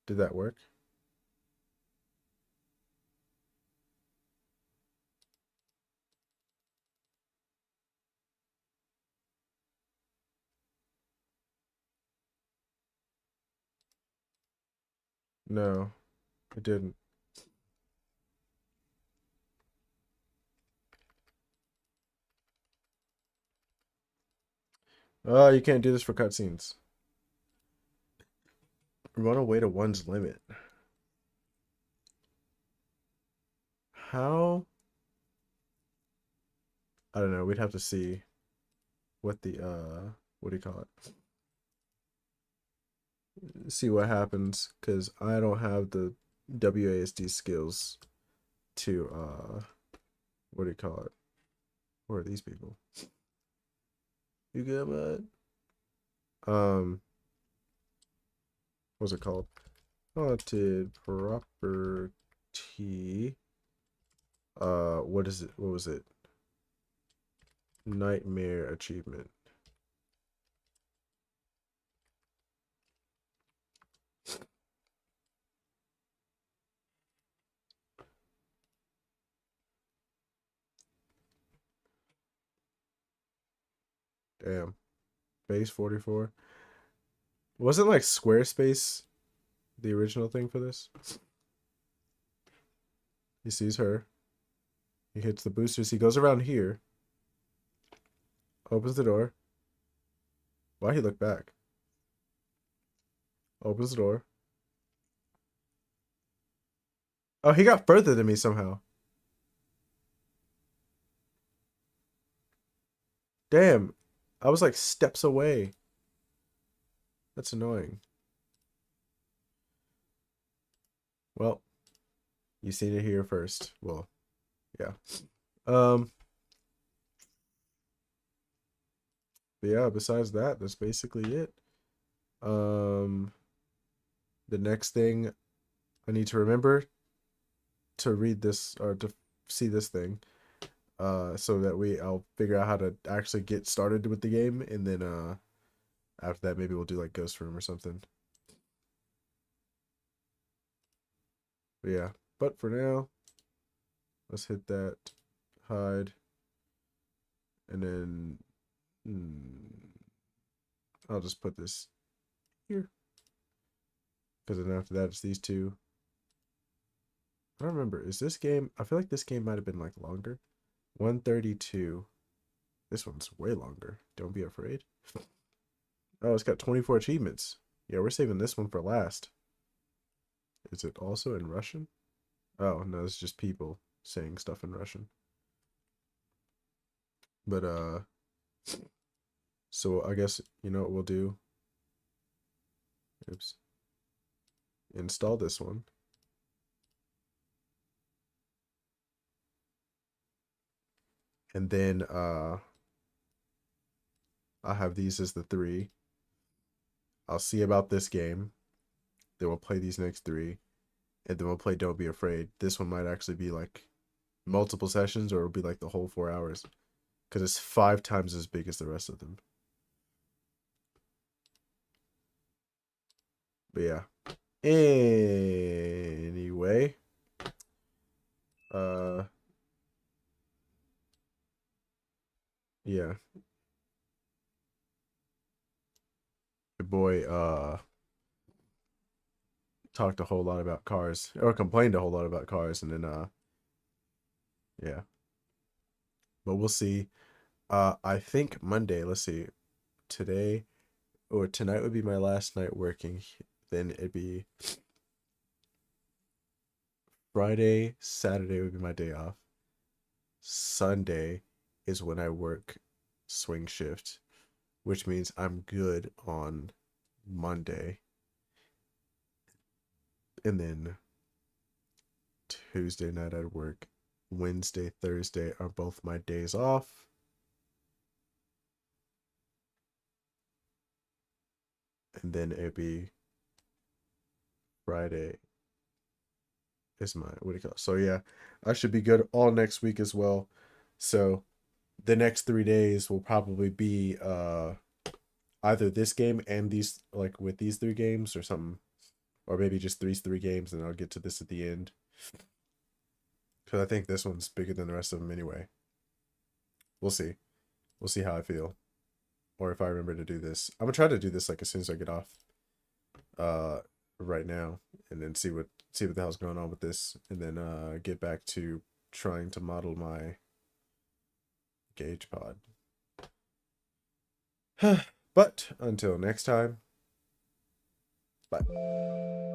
did that work? No, it didn't. Oh, you can't do this for cutscenes. Run away to one's limit. How? I don't know. We'd have to see what the what do you call it? See what happens because I don't have the WASD skills to what do you call it? Who are these people? You good, bud? What's it called? Haunted property. What is it? What was it? Nightmare achievement. Damn. Base 44. Wasn't like Squarespace the original thing for this? He sees her. He hits the boosters. He goes around here. Opens the door. Why he look back? Opens the door. Oh, he got further than me somehow. Damn. I was like steps away. That's annoying. Well, you seen it here first. Well, yeah. Um, but yeah, besides that, that's basically it. Um, the next thing I need to remember to read this or to see this thing. So that I'll figure out how to actually get started with the game and then After that, maybe we'll do like Ghost Room or something. But yeah. But for now, let's hit that hide. And then I'll just put this here. Because then after that, it's these two. I don't remember. Is this game? I feel like this game might have been like longer. 132. This one's way longer. Don't be afraid. Oh, it's got 24 achievements. Yeah, we're saving this one for last. Is it also in Russian? Oh, no, it's just people saying stuff in Russian. But, so I guess, you know what we'll do? Oops. Install this one. And then, I'll have these as the 3. I'll see about this game. Then we'll play these next 3. And then we'll play Don't Be Afraid. This one might actually be like multiple sessions, or it'll be like the whole 4 hours. Because it's 5 times as big as the rest of them. But yeah. Anyway. Yeah. Your boy talked a whole lot about cars. Or complained a whole lot about cars, and then yeah. But we'll see. I think Monday, let's see. Today or tonight would be my last night working. Then it'd be Friday, Saturday would be my day off. Sunday is when I work swing shift, which means I'm good on Monday. And then Tuesday night at work. Wednesday, Thursday are both my days off. And then it'd be Friday is my, what do you call it? So yeah, I should be good all next week as well. So the next 3 days will probably be either this game and these, like with these 3 games or something, or maybe just these 3 games, and I'll get to this at the end, because I think this one's bigger than the rest of them anyway. We'll see. We'll see how I feel, or if I remember to do this. I'm gonna try to do this like as soon as I get off right now, and then see what the hell's going on with this, and then get back to trying to model my gauge pod. But until next time, bye.